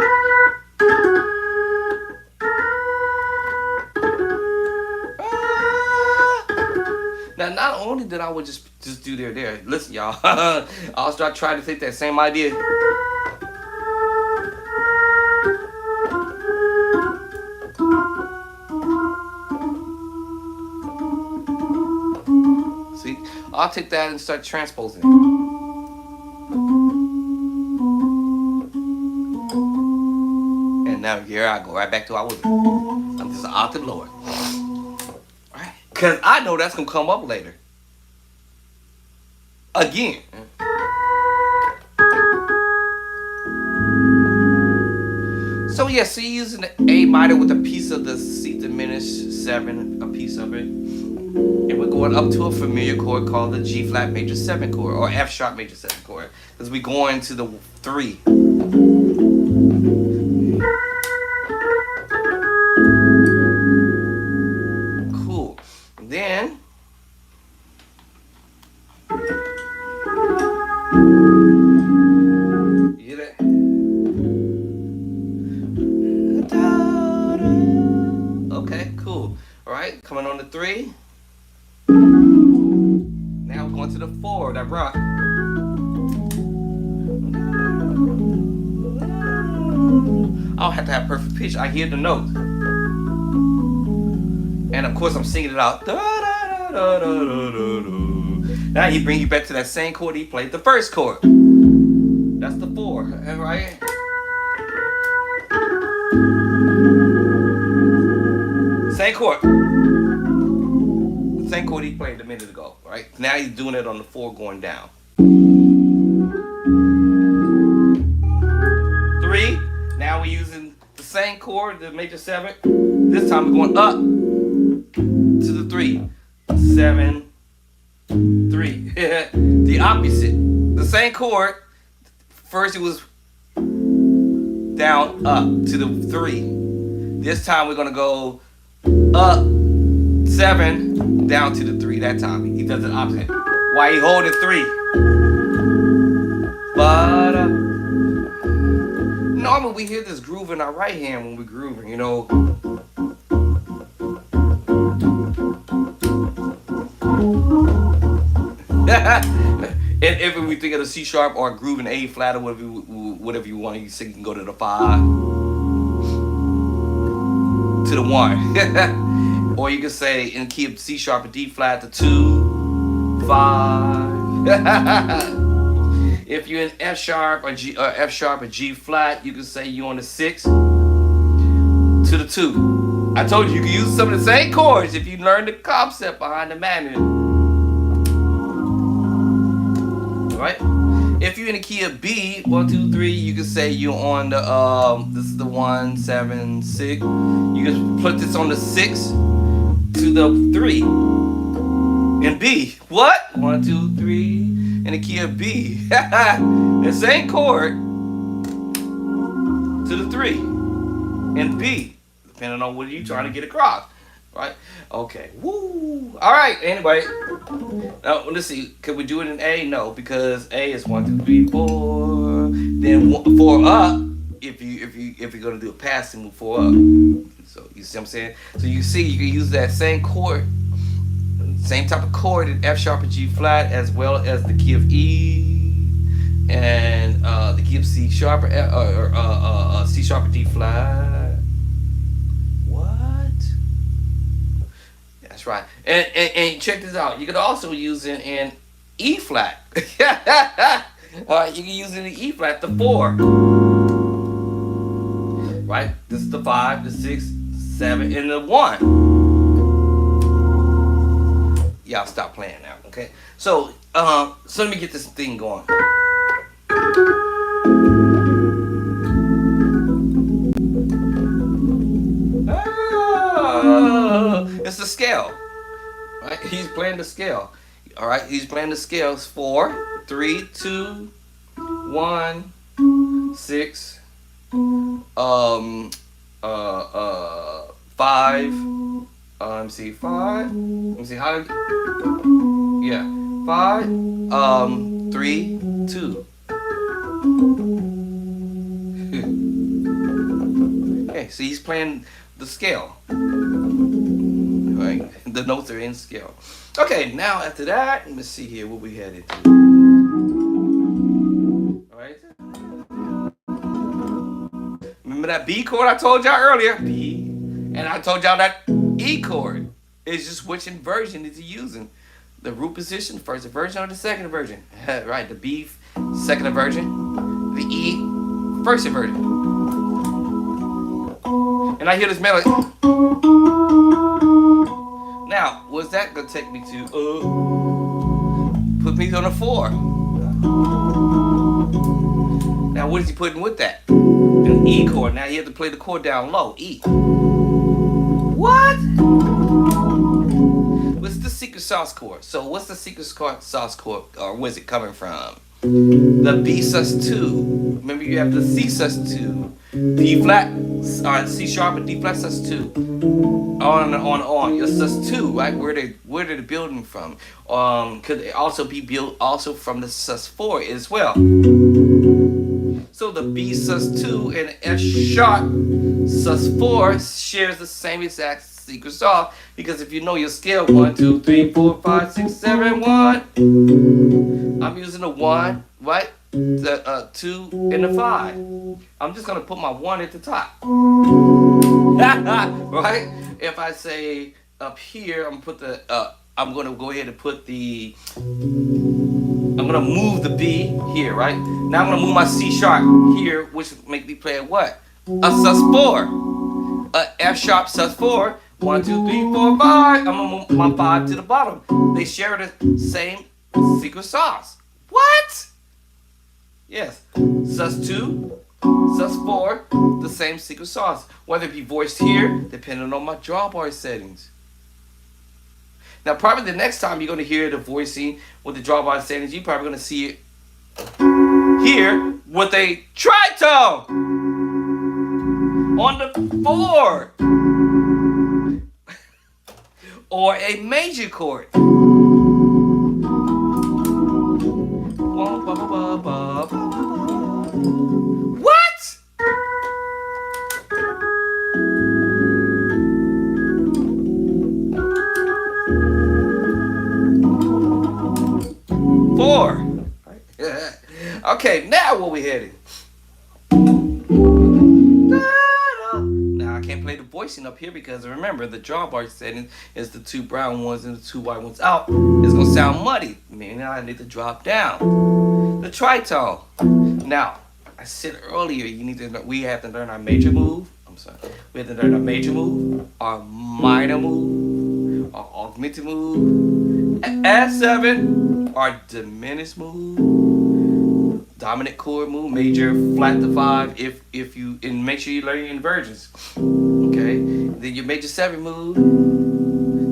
Now, not only did I would just do there. Listen, y'all. I'll start trying to take that same idea. See, I'll take that and start transposing it. And now here I go right back to I was. I'm just an octave lower. Right? Because I know that's going to come up later. Again. So yeah, so you're using the A minor with a piece of the C diminished 7, a piece of it. And we're going up to a familiar chord called the G flat major 7 chord, or F sharp major 7 chord. Because we're going to the 3. Cool. Then you hear that? Okay, cool. Alright, coming on the 3. Now we're going to the 4, that rock. I don't have to have perfect pitch. I hear the notes. And of course I'm singing it out. Now he bring you back to that same chord he played the first chord. That's the 4, right? Same chord. The same chord he played a minute ago, right? Now he's doing it on the 4 going down. 3. Now we're using the same chord, the major 7. This time we're going up to the 3. 7, 3. The opposite. The same chord. First it was down up to the 3. This time we're gonna go up 7 down to the 3. That time he does the opposite. Why he holding 3? But normally we hear this groove in our right hand when we're grooving, you know. And if we think of the C sharp or a groove in A flat or whatever you want, you can go to the 5, to the 1, or you can say in the key of C sharp and D flat, the 2, 5. If you're in F sharp or F sharp or G flat, you can say you're on the 6 to the 2. I told you can use some of the same chords if you learn the concept behind the manual. Right? If you're in the key of B, 1, 2, 3, you can say you're on the this is the 1, 7, 6. You can put this on the 6 to the 3 in B. What? 1, 2, 3 in the key of B. The same chord to the 3 in B, depending on what you're trying to get across. Right? Okay. Woo. All right. Anyway, now let's see. Can we do it in A? No, because A is 1, 2, 3, 4. Then 4 up. If you're gonna do a pass and move 4 up. So you see what I'm saying? So you see, you can use that same chord, same type of chord in F sharp and G flat, as well as the key of E and the key of C sharp or C sharp and D flat. That's right. And check this out. You could also use it in E flat. Alright, you can use it in E flat, the 4. Right? This is the 5, the 6, 7, and the 1. Y'all stop playing now, okay? So let me get this thing going. It's the scale, right? He's playing the scale. All right, he's playing the scales: 4, 3, 2, 1, 6, 5. Let me see, 5. Let me see how. Yeah, 5, 3, 2. Okay, so he's playing the scale. Right? The notes are in scale. Okay, now after that, let me see here what we headed to. Alright. Remember that B chord I told y'all earlier? B. And I told y'all that E chord is just which inversion is he using. The root position, first inversion or the second inversion. Right, the B, second inversion. The E, first inversion. And I hear this melody. Now, what's that gonna take me to? Put me on a 4. Now, what is he putting with that? An E chord. Now you have to play the chord down low. E. What? What's the secret sauce chord? So, what's the secret sauce chord, or where's it coming from? The B sus2. Remember, you have the C sus2, D flat, C sharp and D flat sus2. On and on. Your sus2, right? Where they building from? Could they also be built also from the sus4 as well? So the B sus2 and F sharp sus4 shares the same exact secret sauce, because if you know your scale, 1, 2, 3, 4, 5, 6, 7, 1. I'm using a 1, right? the 2, and the 5. I'm just gonna put my 1 at the top. Right? If I say up here, I'm gonna put the I'm gonna go ahead and put the I'm gonna move the B here, right? Now I'm gonna move my C sharp here, which make me play a what? A sus4. A F sharp sus4. 1, 2, 3, 4, 5. I'm gonna move my 5 to the bottom. They share the same secret sauce. What? Yes. Sus2, sus4, the same secret sauce. Whether it be voiced here, depending on my drawbar settings. Now, probably the next time you're going to hear the voicing with the drawbar settings, you're probably going to see it here with a tritone on the 4 or a major chord. What? Four. Okay, now where we headed? Now I can't play the voicing up here because remember the drawbar setting is the 2 brown ones and the 2 white ones out. It's gonna sound muddy. Meaning I need to drop down. The tritone. Now I said earlier we have to learn our major move. I'm sorry. We have to learn our major move, our minor move, our augmented move, S7, our diminished move, dominant chord move, major flat to 5. If you and make sure you learn your inversions. Okay. Then your major 7 move,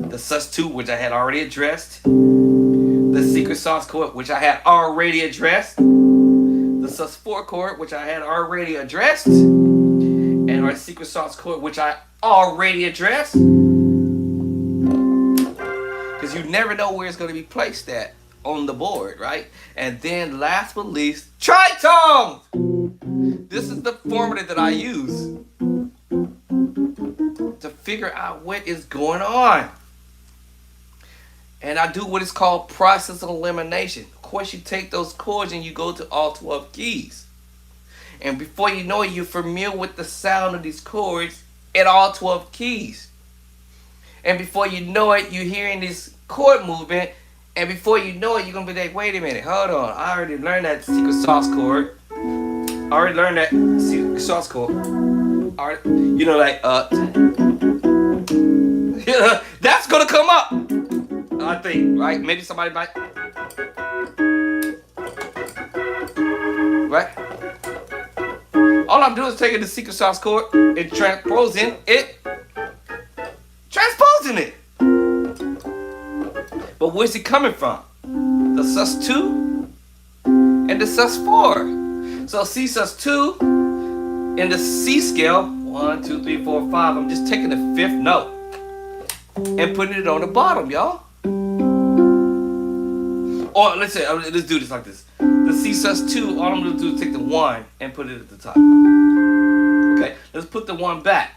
the sus2, which I had already addressed, the secret sauce chord, which I had already addressed, the sus4 chord, which I had already addressed, and our secret sauce chord, which I already addressed. Because you never know where it's going to be placed at on the board, right? And then last but least, tritone! This is the formula that I use to figure out what is going on. And I do what is called process of elimination. Of course, you take those chords and you go to all 12 keys. And before you know it, you're familiar with the sound of these chords at all 12 keys. And before you know it, you're hearing this chord movement. And before you know it, you're going to be like, wait a minute, hold on. I already learned that secret sauce chord. I already learned that secret sauce chord. Alright, you know, like, that's going to come up. I think, right? Maybe somebody might. Right? All I'm doing is taking the secret sauce chord and transposing it. Transposing it. But where's it coming from? The sus2 and the sus4. So C sus2 in the C scale, 1, 2, 3, 4, 5. I'm just taking the 5th note and putting it on the bottom, y'all. Or let's do this like this. The C sus2, all I'm gonna do is take the 1 and put it at the top. Okay, let's put the 1 back.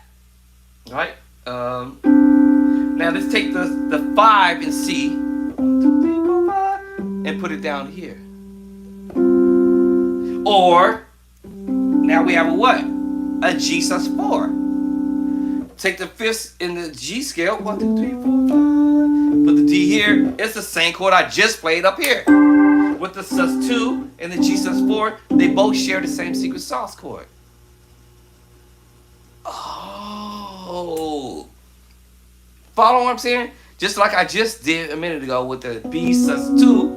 Alright? Now let's take the 5 in C, 1, 2, 3, 4, 5, and put it down here. Or now we have a what? A G sus4. Take the 5th in the G scale, 1, 2, 3, 4, 5. Put the D here. It's the same chord I just played up here. With the sus2 and the G sus4, they both share the same secret sauce chord. Oh. Follow what I'm saying? Just like I just did a minute ago with the B sus2.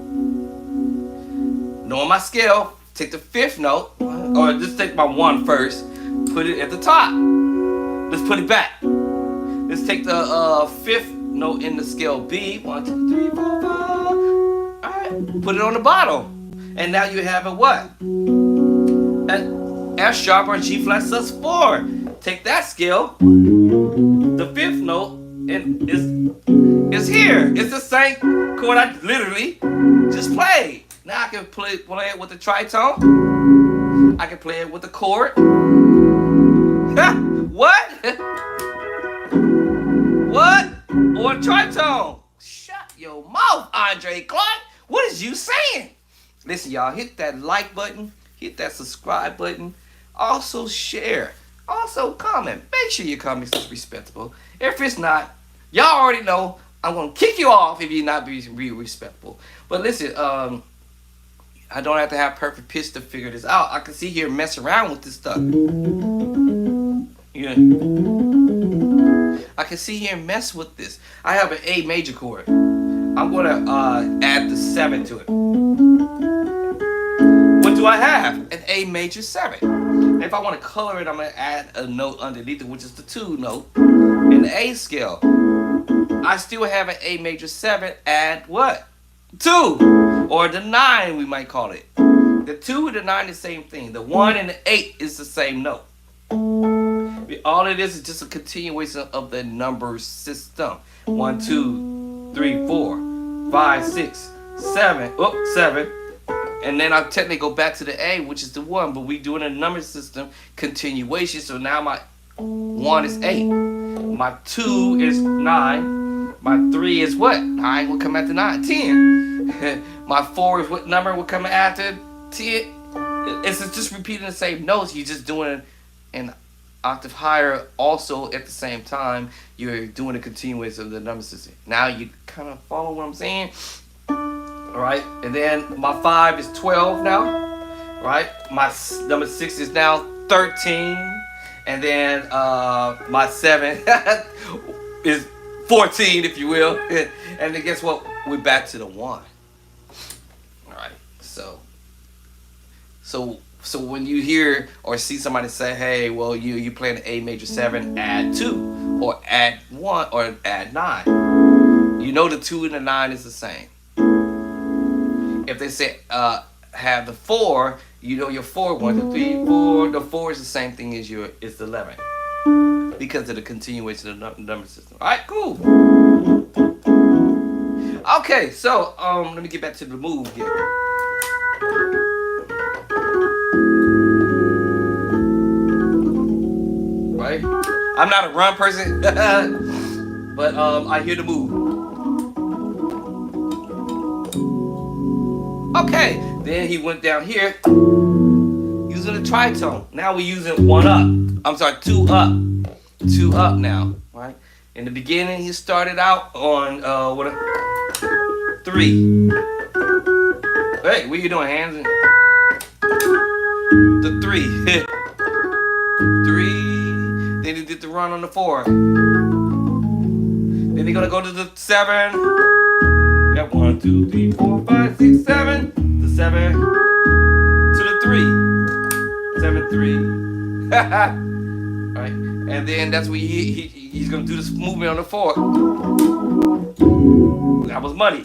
Knowing my scale, take the 5th note, or just take my 1 first, put it at the top. Let's put it back. Let's take the 5th note in the scale B. 1, 2, 3, 4, 5. Alright, put it on the bottom. And now you have a what? An F sharp or G flat sus4. Take that scale, the 5th note, and it's here. It's the same chord I literally just played. Now I can play it with the tritone. I can play it with the chord. What? What? Or tritone? Shut your mouth, Andre Clark. What is you saying? Listen, y'all, hit that like button, hit that subscribe button, also share, also comment. Make sure your comments is respectable. If it's not, y'all already know I'm gonna kick you off if you're not being respectful. But listen, I don't have to have perfect pitch to figure this out. I can sit here and mess around with this stuff. Yeah. I can sit here and mess with this. I have an A major chord. I'm gonna add the 7 to it. What do I have? An A major 7. If I want to color it, I'm gonna add a note underneath it, which is the 2 note in the A scale. I still have an A major 7. Add what? 2, or the 9, we might call it. The 2 and the 9 is the same thing. The 1 and the 8 is the same note. All it is just a continuation of the number system. 1, 2, 3, 4, 5, 6, 7. Oh, 7. And then I'll technically go back to the A, which is the 1. But we doing a number system continuation. So now my 1 is 8. My 2 is 9. My 3 is what? 9 will come after 9. 10. My 4 is what number will come after 10? It's just repeating the same notes. You're just doing an octave higher. Also, at the same time, you're doing a continuation of the number system. Now you kind of follow what I'm saying? Alright, and then my 5 is 12 now. Right? My number 6 is now 13. And then my 7 is 14, if you will. And then guess what? We're back to the 1. Alright, so when you hear or see somebody say, hey, well, you playing an A major 7, add 2, or add 1, or add 9. You know the 2 and the 9 is the same. If they say have the 4, you know your 4, 1, 2, 3, 4. The 4 is the same thing as it's the 11. Because of the continuation of the number system. Alright, cool. Okay, so let me get back to the move here. Right? I'm not a run person, but I hear the move. Okay, then he went down here using a tritone. Now we're using 1 up. I'm sorry, 2 up. 2 up now, right? In the beginning, he started out on 3. Hey, what you doing, hands? The 3. 3. Then he did the run on the 4. Then he's gonna go to the 7. Got 1, 2, 3, 4, 5, 6, 7. The 7 to the 3. 7, 3. Right, and then that's what he's gonna do this movement on the 4. That was muddy.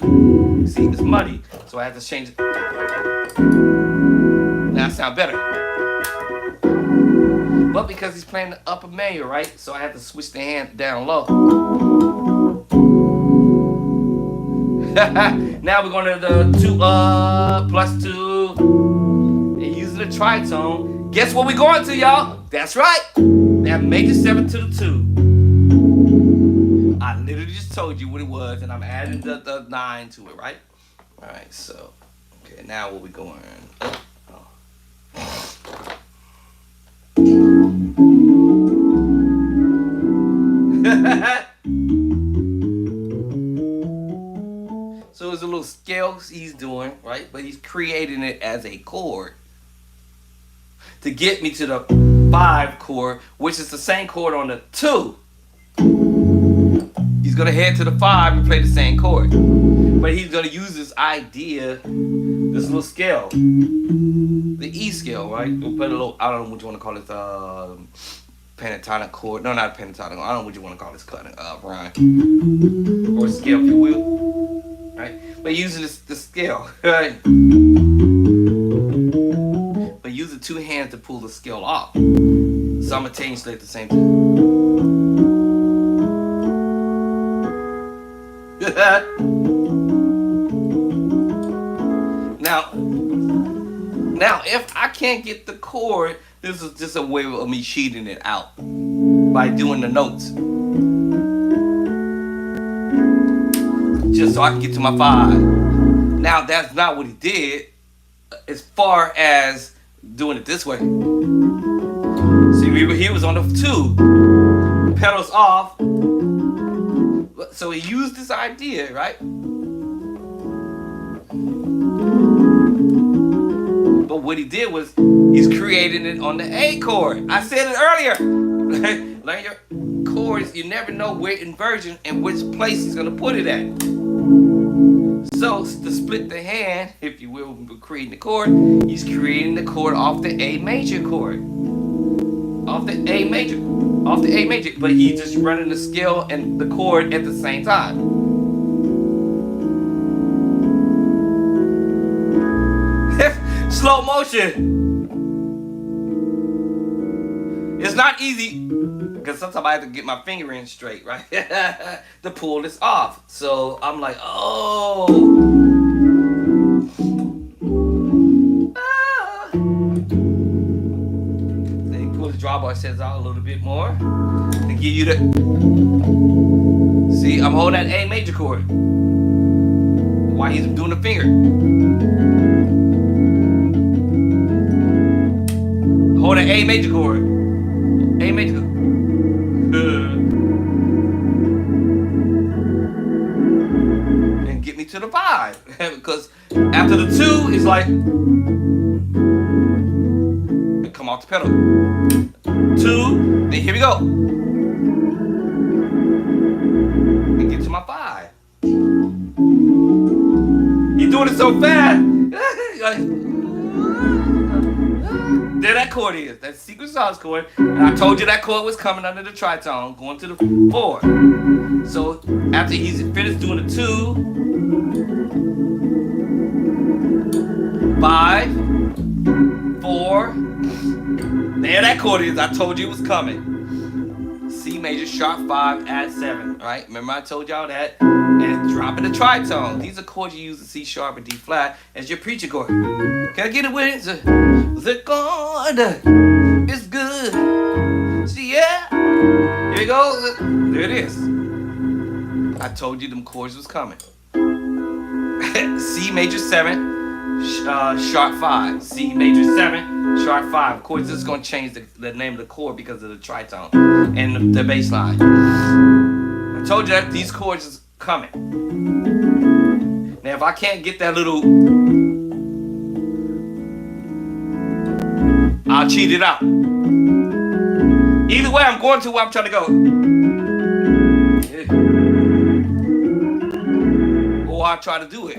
See, it's muddy, so I have to change it. Now it sounds better. But because he's playing the upper major, right? So I have to switch the hand down low. Now we're going to the 2 up plus 2. And using the tritone. Guess what we're going to, y'all? That's right. That major 7 to the 2. I literally just told you what it was, and I'm adding the 9 to it, right? All right, so, okay, now what we going? So it's a little scale he's doing, right? But he's creating it as a chord to get me to the 5 chord, which is the same chord on the 2. He's gonna head to the 5 and play the same chord, but he's gonna use this idea, this little scale, the E scale, right? We'll put a little, I don't know what you want to call it, pentatonic chord. No, not pentatonic. I don't know what you want to call this cutting rhyme or scale, if you will, right? But using the scale, right? But using 2 hands to pull the scale off simultaneously at the same time. Now, if I can't get the chord, this is just a way of me cheating it out by doing the notes, just so I can get to my 5. Now, that's not what he did. as far as doing it this way. See, he was on the 2, pedals off. So he used this idea, right? But what he did was he's creating it on the A chord. I said it earlier. Learn your chords. You never know where inversion and which place he's gonna put it at. So to split the hand, if you will, creating the chord, he's creating the chord off the A major chord. Off the A major. Off the A major. But he's just running the scale and the chord at the same time. Slow motion. It's not easy because sometimes I have to get my finger in straight, right? To pull this off. So I'm like, oh. Then you pull the drawbar sets out a little bit more to give you the. See, I'm holding that A major chord while he's doing the finger. Hold an A major chord. A major chord. And get me to the 5. Because after the 2, it's like. Come off the pedal. 2, then here we go. And get to my 5. You're doing it so fast. There that chord is. That secret sauce chord. And I told you that chord was coming under the tritone, going to the 4. So after he's finished doing the 2, 5, 4. There that chord is. I told you it was coming. C major, sharp 5, add 7. Right? Remember I told y'all that? And dropping the tritone. These are chords you use in C sharp and D flat as your preacher chord. Can I get it with it? The chord is good. See, yeah. Here you go. There it is. I told you them chords was coming. C major 7, sharp 5. C major 7, sharp 5. Of course, this is going to change the name of the chord because of the tritone and the bass line. I told you that these chords is coming. Now, if I can't get that little, I'll cheat it out. Either way, I'm going to where I'm trying to go. Or I'll try to do it.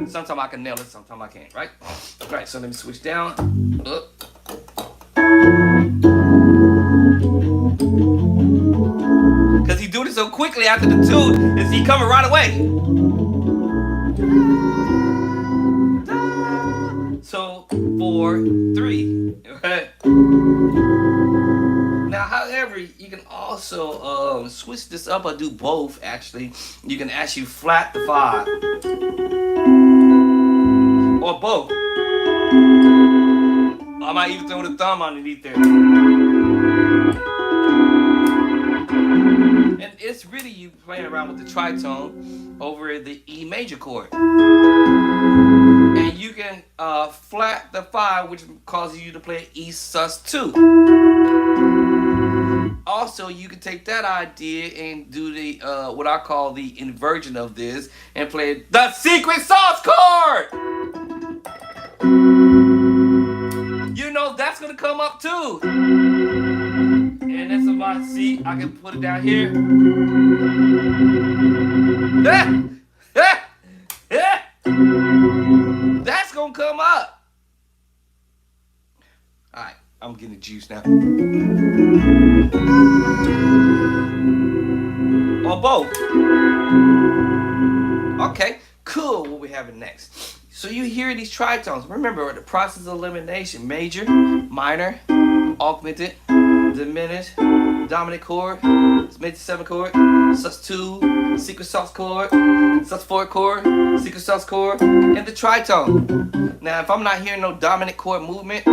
Sometimes I can nail it, sometimes I can't, right? Alright, so let me switch down. Because he do it so quickly after the 2, is he coming right away? So 4, 3. Now, however, you can also switch this up or do both. Actually, you can actually flat the 5 or both. I might even throw the thumb underneath there. And it's really you playing around with the tritone over the E major chord. And you can flat the 5, which causes you to play E sus2. Also, you can take that idea and do the what I call the inversion of this and play the secret sauce chord. You know that's gonna come up too. And that's about, see, I can put it down here. That's gonna come up. Alright, I'm getting the juice now. Or both. Okay, cool. What we having next? So you hear these tritones. Remember the process of elimination: major, minor, augmented, diminished, dominant chord, major 7 chord, sus2, secret sauce chord, sus4 chord, secret sauce chord, and the tritone. Now, if I'm not hearing no dominant chord movement,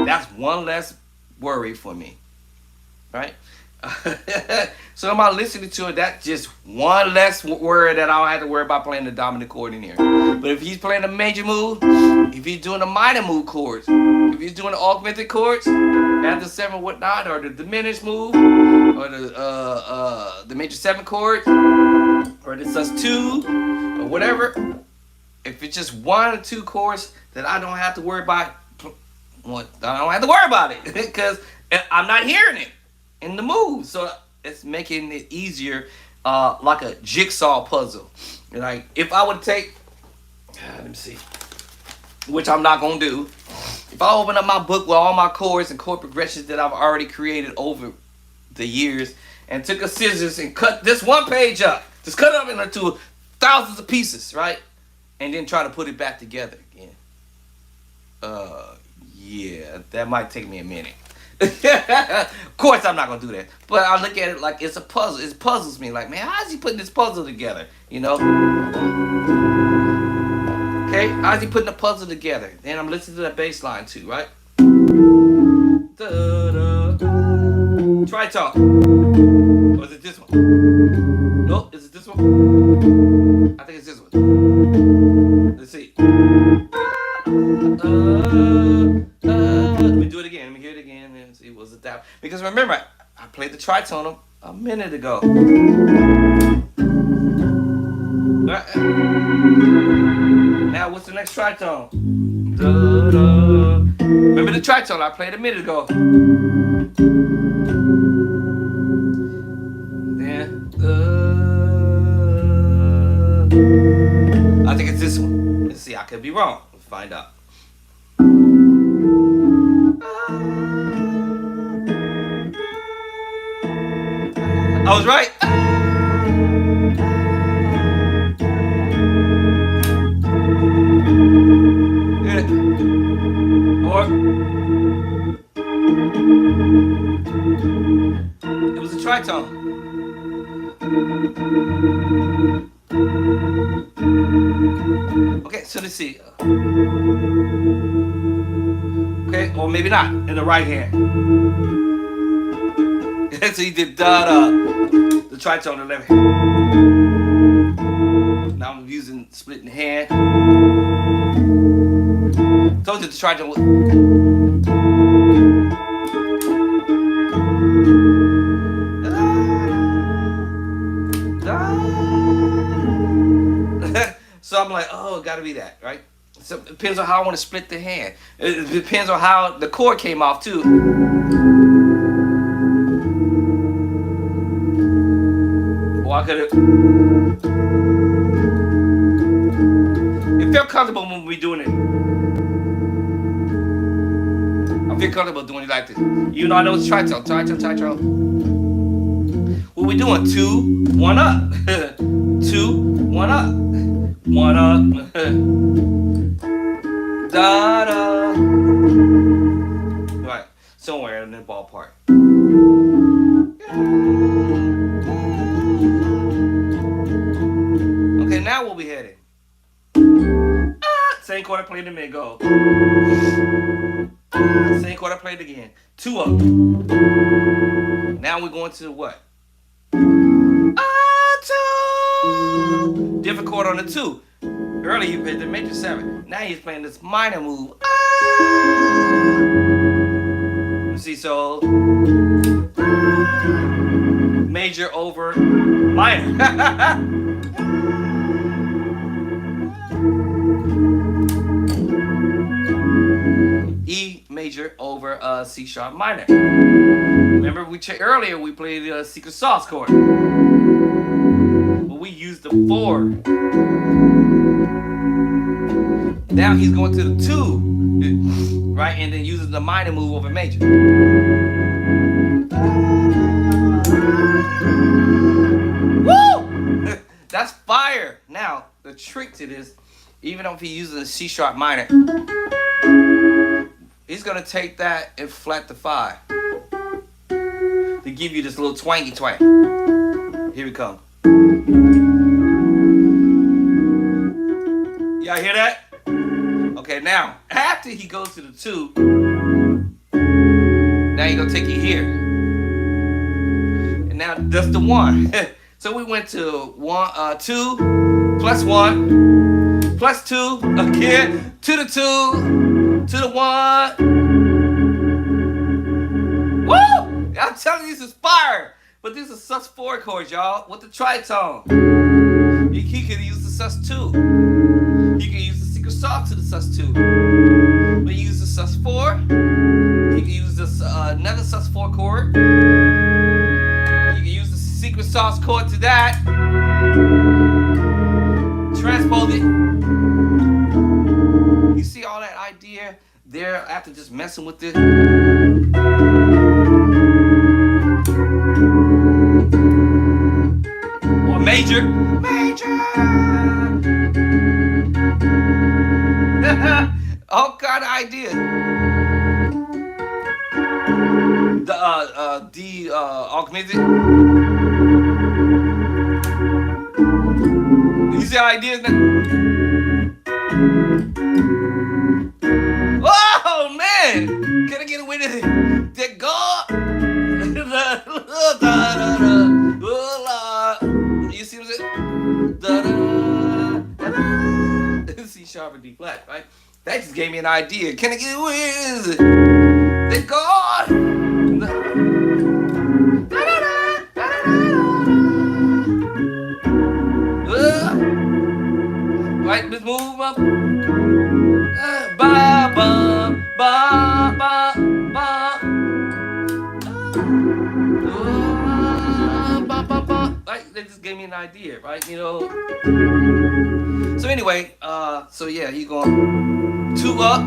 that's one less worry for me, right? So am I listening to it? That's just one less word that I don't have to worry about playing the dominant chord in here. But if he's playing a major move, if he's doing the minor move chords, if he's doing the augmented chords, add the 7 whatnot, or the diminished move, or the major 7 chord, or the sus2, or whatever. If it's just 1 or 2 chords that I don't have to worry about, I don't have to worry about it because I'm not hearing it in the move. So it's making it easier, like a jigsaw puzzle. Like if I would take, let me see, which I'm not gonna do. If I open up my book with all my chords and chord progressions that I've already created over the years, and took a scissors and cut this one page up, just cut it up into thousands of pieces, right? And then try to put it back together again. Yeah, that might take me a minute. Of course, I'm not gonna do that. But I look at it like it's a puzzle. It puzzles me. Like, man, how's he putting this puzzle together? You know? Okay, how's he putting the puzzle together? Then I'm listening to that bass line too, right? Try talk. Or is it this one? Nope, is it this one? I think it's this one. Let's see. Let me do it again. Let me hear it again and see was it that. Because remember, I played the tritone a minute ago. Now what's the next tritone? Remember the tritone I played a minute ago. Then I think it's this one. Let's see, I could be wrong. Let's find out. I was right. Or it was a tritone. Okay, so let's see. Okay, or maybe not in the right hand. So he did the tritone in the left hand. Now I'm using splitting hand. Told you the tritone. So I'm like, oh, it gotta be that, right? So it depends on how I want to split the hand. It depends on how the chord came off too. Or I could have. It felt comfortable when we doing it. I feel comfortable doing it like this. You know I know it's tritone. What we doing? 2, 1 up. 2, 1 up. 1 up. Da da. Right, somewhere in the ballpark. Okay, now where we headed? Same chord I played a minute ago. Same chord I played again. 2 up. Now we're going to what? 2. Different chord on the 2. Earlier you played the major 7. Now he's playing this minor move. You see, so major over minor. E major over C sharp minor. Remember earlier we played the secret sauce chord. But we used the 4. Now he's going to the 2, right? And then uses the minor move over major. Woo! That's fire. Now, the trick to this, even if he uses a C sharp minor, he's going to take that and flat the 5 to give you this little twangy twang. Here we come. Y'all hear that? Okay, now, after he goes to the 2, now you're going to take it here. now that's the 1. So we went to 2 plus 1 plus 2 again to the 2 to the 1. Woo! I'm telling you, this is fire. But this is sus4 chords, y'all, with the tritone. He could use the sus2. You can use the secret sauce to the sus2. But you use the sus4. You can use this another sus4 chord. You can use the secret sauce chord to that. Transpose it. You see all that idea there after just messing with it? Or major. All kind of ideas. The augmented. You see ideas now? Oh man! Can I get away with it? That God. You see what I'm saying? C sharp and D flat, right? That just gave me an idea. Can I get away with it? That God. Right, let's move up. Ba ba ba ba ba. Right, that just gave me an idea, right? You know. So anyway, so yeah, you going 2 up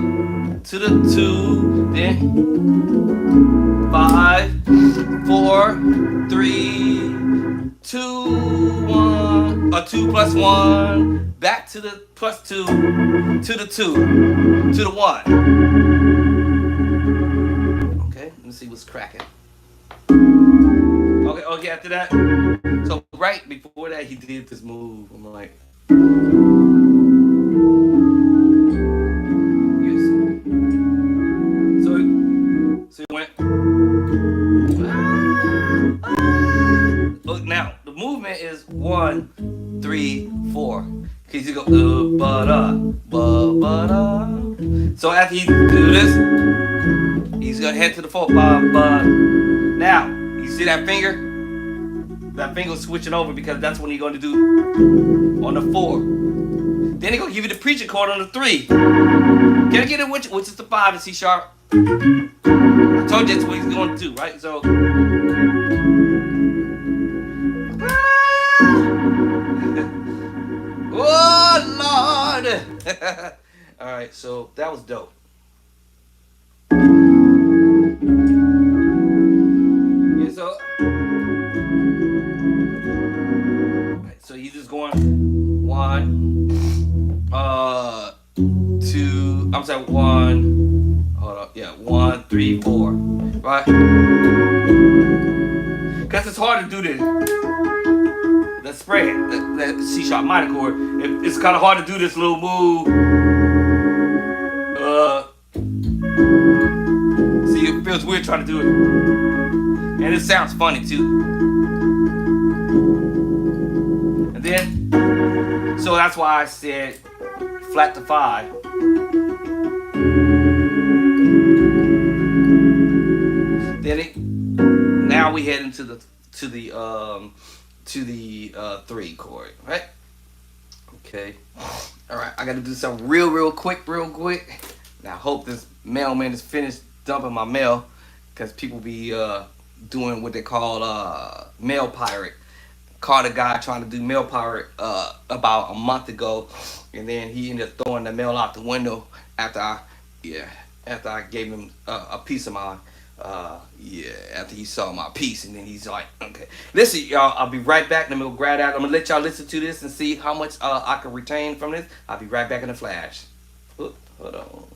to the 2, then 5, 4, 3, 2, 1, or 2 plus 1, back to the plus 2, to the 2, to the 1. Okay, let me see what's cracking. Okay, after that. So right before that, he did this move. I'm like, so he went. Look now, the movement is 1, 3, 4. Cause you go ba da. So after he do this, he's gonna head to the 4 ba. Now you see that finger? That finger switching over because that's what he's gonna do on the 4. Then he's gonna give you the preaching chord on the 3. Can I get it which is the 5 in C sharp? I told you that's what he's going to do, right? So oh Lord! All right, so that was dope. Yeah, so he's just going 1, 2. I'm sorry, 1. Hold up, yeah, 1, 3, 4, right? Cause it's hard to do this. The spread, that C sharp minor chord. It's kind of hard to do this little move. See, it feels weird trying to do it, and it sounds funny too. And then, so that's why I said flat to 5. Then now we head into the 3 chord, right? Okay. All right, I got to do something real quick. Now I hope this mailman is finished dumping my mail, because people be doing what they call mail pirate. Caught a guy trying to do mail pirate about a month ago, and then he ended up throwing the mail out the window after I gave him a piece of my after he saw my piece, and then he's like, okay, listen, y'all, I'll be right back. Let me go grab that. I'm gonna let y'all listen to this and see how much I can retain from this. I'll be right back in a flash. Hold on.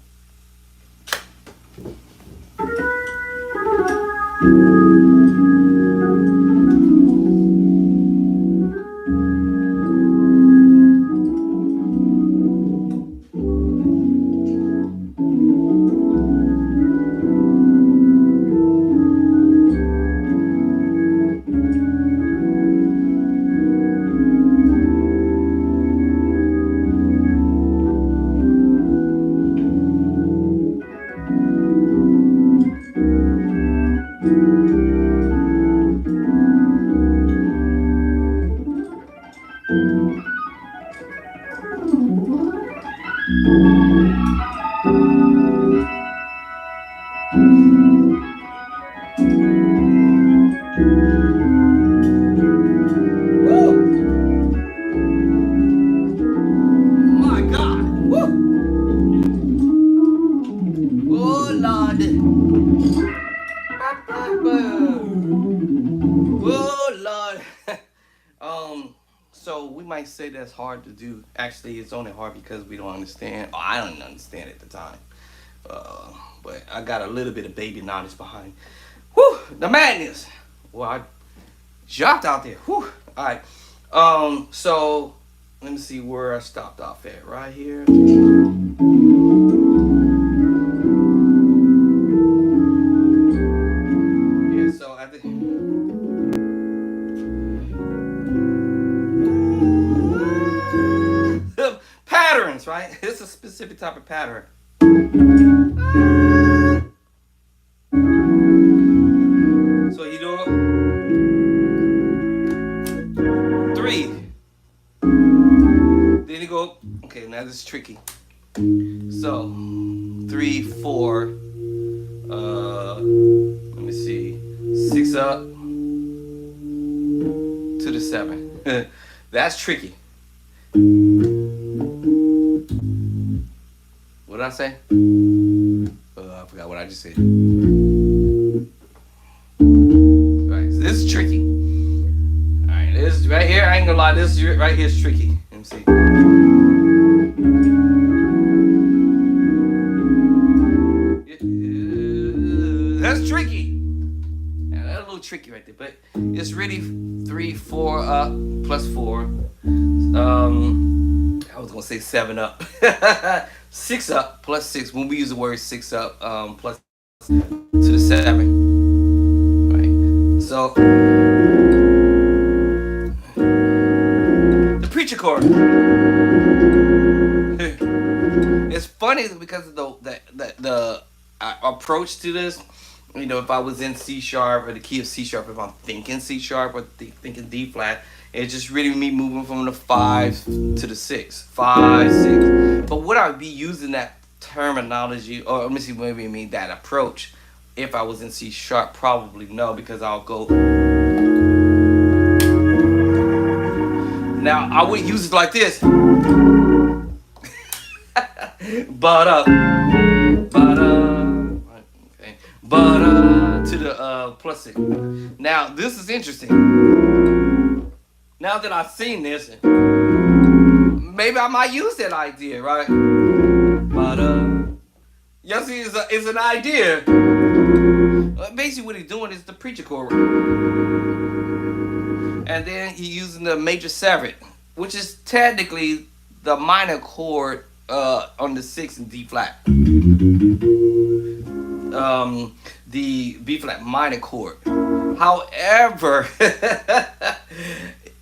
So we might say that's hard to do. Actually, it's only hard because we don't understand. Oh, I don't understand at the time. Uh, but I got a little bit of baby knowledge behind. Whew, the madness. Well, I dropped out there. Whew. All right. So let me see where I stopped off at. Right here. Yeah. So at the patterns, right? It's a specific type of pattern. So you do three. Then you go. Okay, now this is tricky. So 3, 4. Let me see. 6 up to the 7. That's tricky. What did I say? I forgot what I just said. Alright, so this is tricky. Alright, this right here, I ain't gonna lie, this right here is tricky. Let me see. That's tricky. Yeah, that's a little tricky right there, but it's really 3, 4 up plus 4. I was gonna say 7 up. 6 up plus 6. When we use the word 6 up, plus to the 7. Right. So the preacher chord. It's funny because of the approach to this. You know, if I was in C sharp or the key of C sharp, if I'm thinking C sharp or thinking D flat, it's just really me moving from the 5 to the 6, 5, 6. But would I be using that terminology, or let me see, maybe I mean that approach, if I was in C sharp? Probably no, because I'll go. Now I would use it like this, but to the plus 6. Now this is interesting. Now that I've seen this, maybe I might use that idea, right? But you see, it's an idea. Basically, what he's doing is the preacher chord, and then he's using the major 7, which is technically the minor chord on the 6 in D flat. The B flat minor chord. However,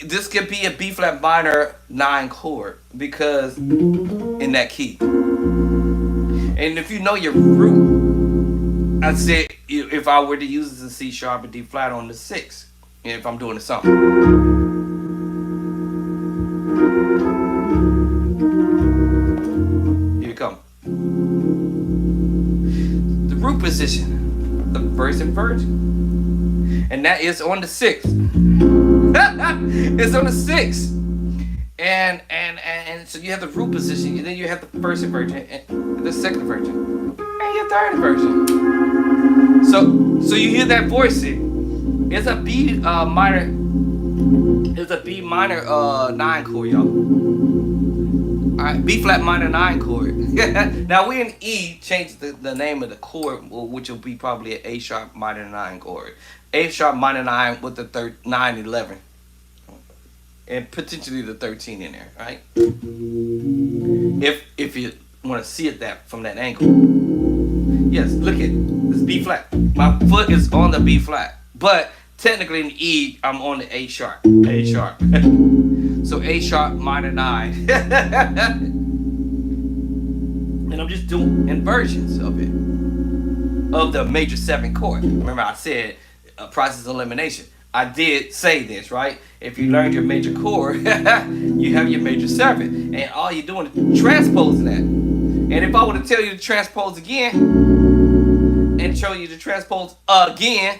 this could be a B flat minor 9 chord because in that key. And if you know your root, I'd say if I were to use this in C sharp and D flat on the 6, if I'm doing the song. Here we come. The root position, the first inversion. And that is on the 6th. It's on the 6th. And so you have the root position, and then you have the first inversion, and the second inversion, and your third inversion. So you hear that voicing. It's a B minor. It's a B minor 9 chord, y'all. Alright, B flat minor 9 chord. Now we in E changed the name of the chord, which will be probably an A sharp minor 9 chord. A sharp minor 9 with the 9, 11. And potentially the 13 in there, right? If you want to see it from that angle. Yes, look at this B flat. My foot is on the B flat, but technically in E I'm on the A sharp. A sharp. So A sharp minor 9. And I'm just doing inversions of it, of the major 7 chord. Remember I said process of elimination. I did say this, right? If you learned your major chord, you have your major 7. And all you're doing is transposing that. And if I were to tell you to transpose again, and show you to transpose again,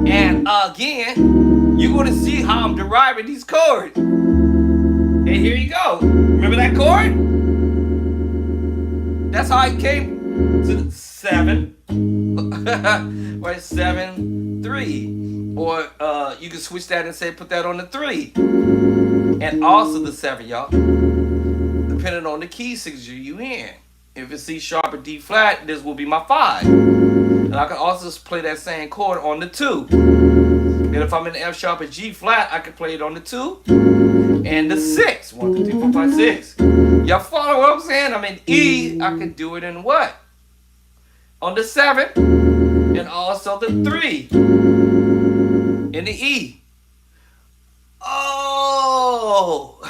and again, you're going to see how I'm deriving these chords. And here you go. Remember that chord? That's how I came to the 7. Right, 7, 3. Or you can switch that and say put that on the 3. and also the 7, y'all, depending on the key signature you in. If it's C sharp or D flat, this will be my 5. And I can also play that same chord on the 2. And if I'm in the F sharp or G flat, I can play it on the 2 and the 6. 1, 2, 3, 4, 5, 6. Y'all follow what I'm saying? I'm in E, I can do it in what? On the 7 and also the 3 in the E. Oh!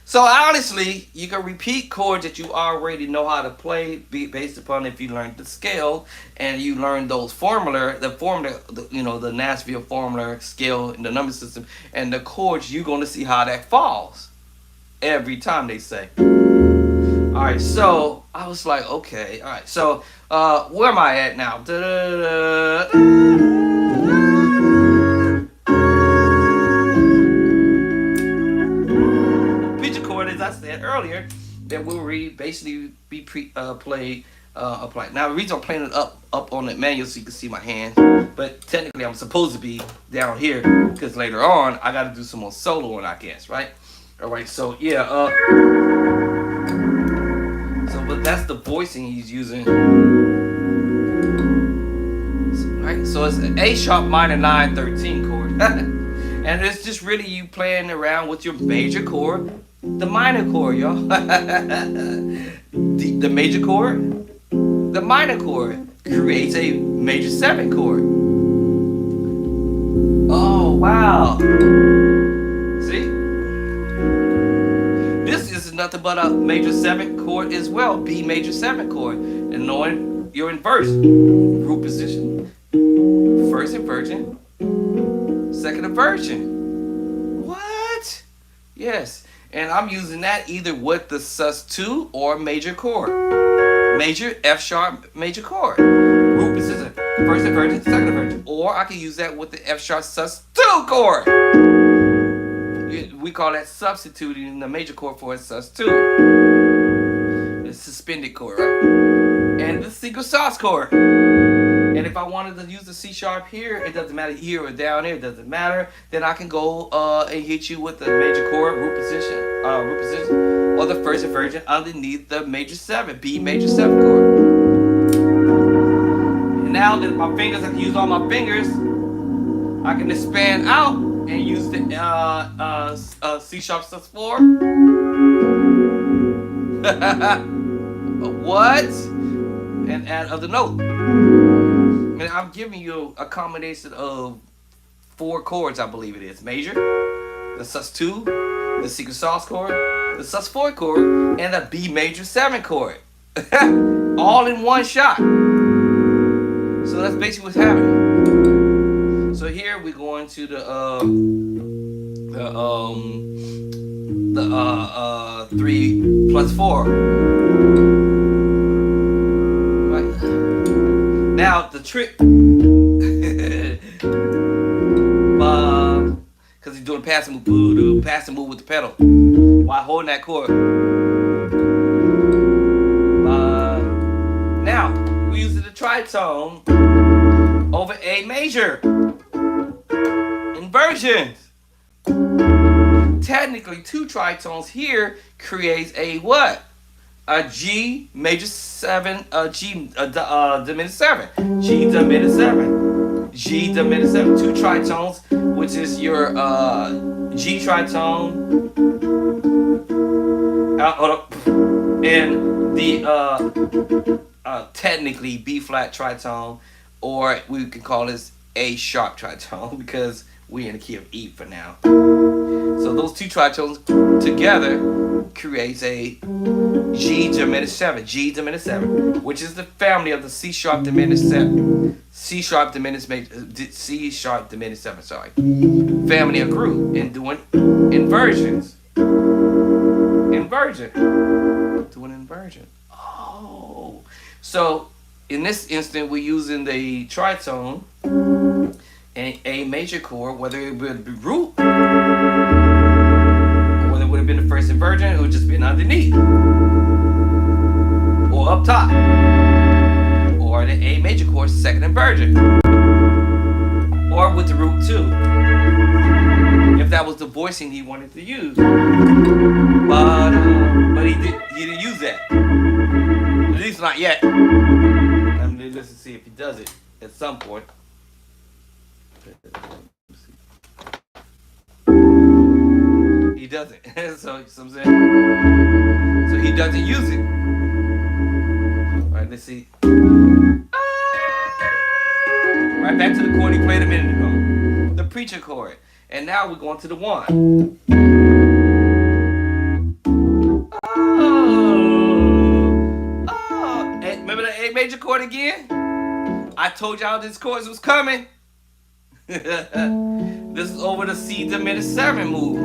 So honestly, you can repeat chords that you already know how to play based upon if you learned the scale and you learned those the Nashville formula scale in the number system and the chords, you're going to see how that falls every time, they say. All right, so I was like, okay, all right. So where am I at now? As I said earlier, that will basically be applied. Now the reason I'm playing it up on the manual so you can see my hand, but technically I'm supposed to be down here because later on I got to do some more soloing, I guess, right? All right, so yeah, but that's the voicing he's using. Right, so it's an A sharp minor 9 13 chord, and it's just really you playing around with your major chord. The minor chord, y'all. the major chord, the minor chord creates a major 7 chord. Oh, wow. See? This is nothing but a major 7 chord as well. B major 7 chord. And knowing your inverse. Root position. First inversion. Second inversion. What? Yes. And I'm using that either with the sus2 or major chord. Major F sharp major chord. Root position, first inversion, second inversion. Or I can use that with the F sharp sus2 chord. We call that substituting the major chord for a sus2. The suspended chord, right? And the single sus chord. And if I wanted to use the C sharp here, it doesn't matter here or down here, it doesn't matter. Then I can go and hit you with the major chord, root position, or the first inversion underneath the major 7, B major 7 chord. And now that my fingers, I can use all my fingers, I can expand out and use the C sharp sus4. What? And add other note. And I'm giving you a combination of 4 chords, I believe it is. Major, the sus2, the secret sauce chord, the sus4 chord, and the B major 7 chord. All in one shot. So that's basically what's happening. So here we're going to the 3 plus 4. Now the trick, because he's doing passing move, passing move with the pedal while holding that chord. Now we're using the tritone over A major inversions. Technically, 2 tritones here creates a what? A G major 7, G diminished 7, G diminished 7, G diminished 7. 2 tritones, which is your G tritone, and the technically B flat tritone, or we can call this A sharp tritone because we're in the key of E for now. So those 2 tritones together creates a G diminished 7, G diminished 7, which is the family of the C sharp diminished 7, C sharp diminished 7, sorry. Family of group and doing inversions. Doing inversion. Oh. So in this instant, we're using the tritone and A major chord, whether it would be root, or whether it would have been the first inversion, it would just been underneath, or up top, or the A major chord, second inversion, or with the root 2. If if that was the voicing he wanted to use. But he didn't use that. At least not yet. Let's see if he does it at some point. He doesn't. So I'm saying. So he doesn't use it. All right, let's see. Right back to the chord he played a minute ago. The preacher chord. And now we're going to the 1. Remember the A major chord again? I told y'all this chorus was coming. This is over the C diminished 7 move.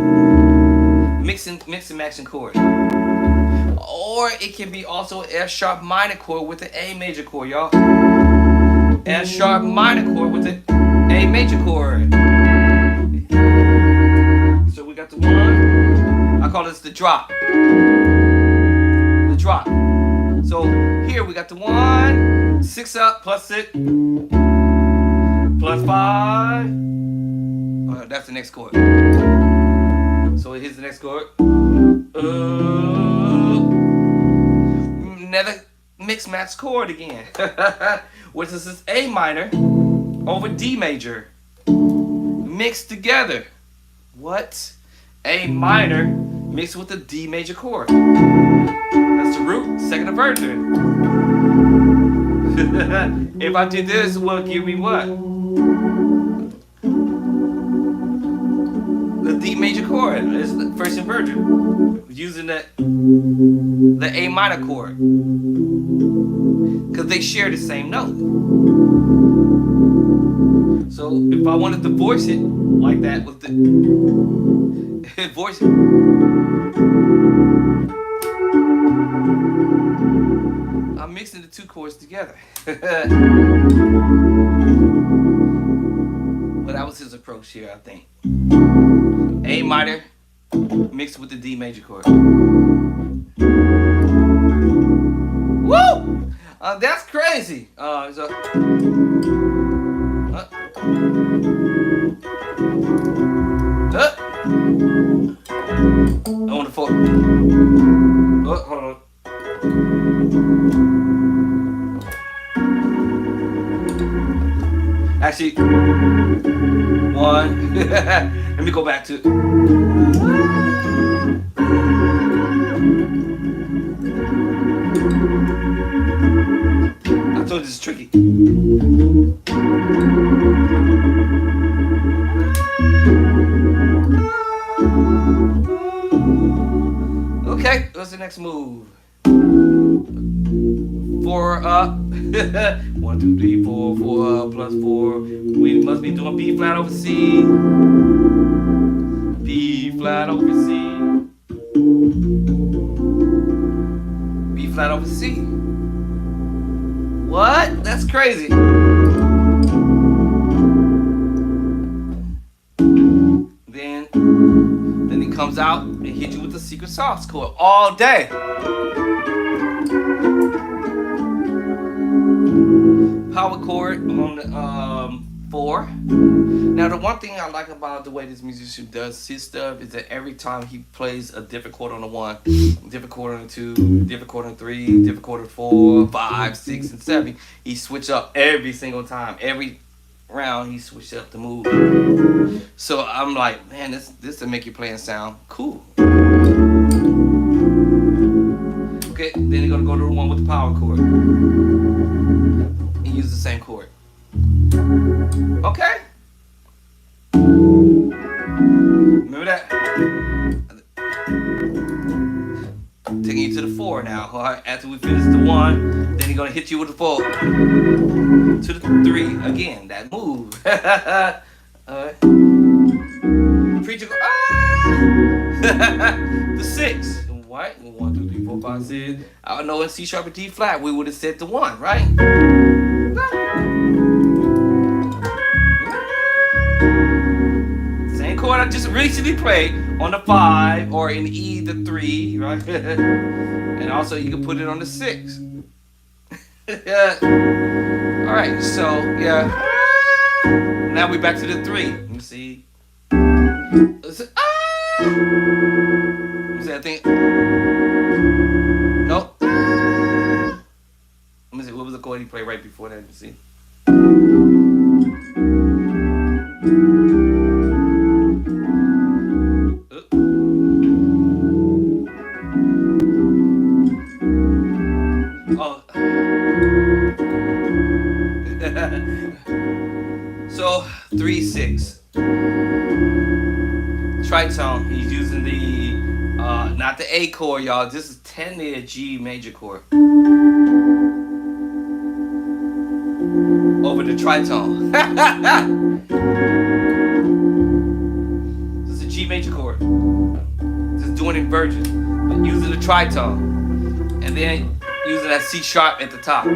Mix and matching chord. Or it can be also F sharp minor chord with the A major chord, y'all. F sharp minor chord with the A major chord. So we got the 1. I call this the drop. The drop. So here we got the 1, 6 up plus 6 plus 5. Oh, that's the next chord. So here's the next chord. Another mixed match chord again, which is this A minor over D major mixed together. What? A minor mixed with the D major chord. That's the root, second inversion. If I did this, it will give me what? The D major chord is the first inversion. Using the A minor chord. Because they share the same note. So if I wanted to voice it like that with the voice it. I'm mixing the 2 chords together. Well, that was his approach here, I think. A minor mixed with the D major chord. Woo! That's crazy. On the 4. Oh, hold on. Actually, 1. Let me go back to. I told you this is tricky. Okay, what's the next move? 4 up. 1, 2, 3, 4, 4 up plus 4. We must be doing B flat over C. B flat over C. B flat over C. What? That's crazy. Then he comes out and hits you with the secret sauce chord all day. Power chord on the 4. Now the one thing I like about the way this musician does his stuff is that every time he plays a different chord on the 1, different chord on the 2, different chord on the 3, different chord on the 4, 5, 6, and 7, he switch up every single time. Every round he switched up the move. So I'm like, man, this will make your playing sound cool. Okay, then you're gonna go to the one with the power chord. Use the same chord. Okay. Remember that? Taking you to the 4 now. Alright, after we finish the 1, then he's gonna hit you with the 4. To the 3 again. That move. Alright. Preacher go. The 6. Right? 1, 2, 3, 4, 5, 6. I don't know in C sharp or D flat we would have said the 1, right? Same chord I just recently played on the 5 or in E the 3, right? And also you can put it on the 6. Alright, so yeah. Now we're back to the 3. Let me see. Ah! Let me see, I think. Nope. Ah! Let me see, what was the chord he played right before that? Let me see. Oh. So 3/6 tritone. He's using the not the A chord, y'all. This is 10 to G major chord over the tritone. This is a G major chord. Just doing inversion, but using the tritone, and then using that C sharp at the top.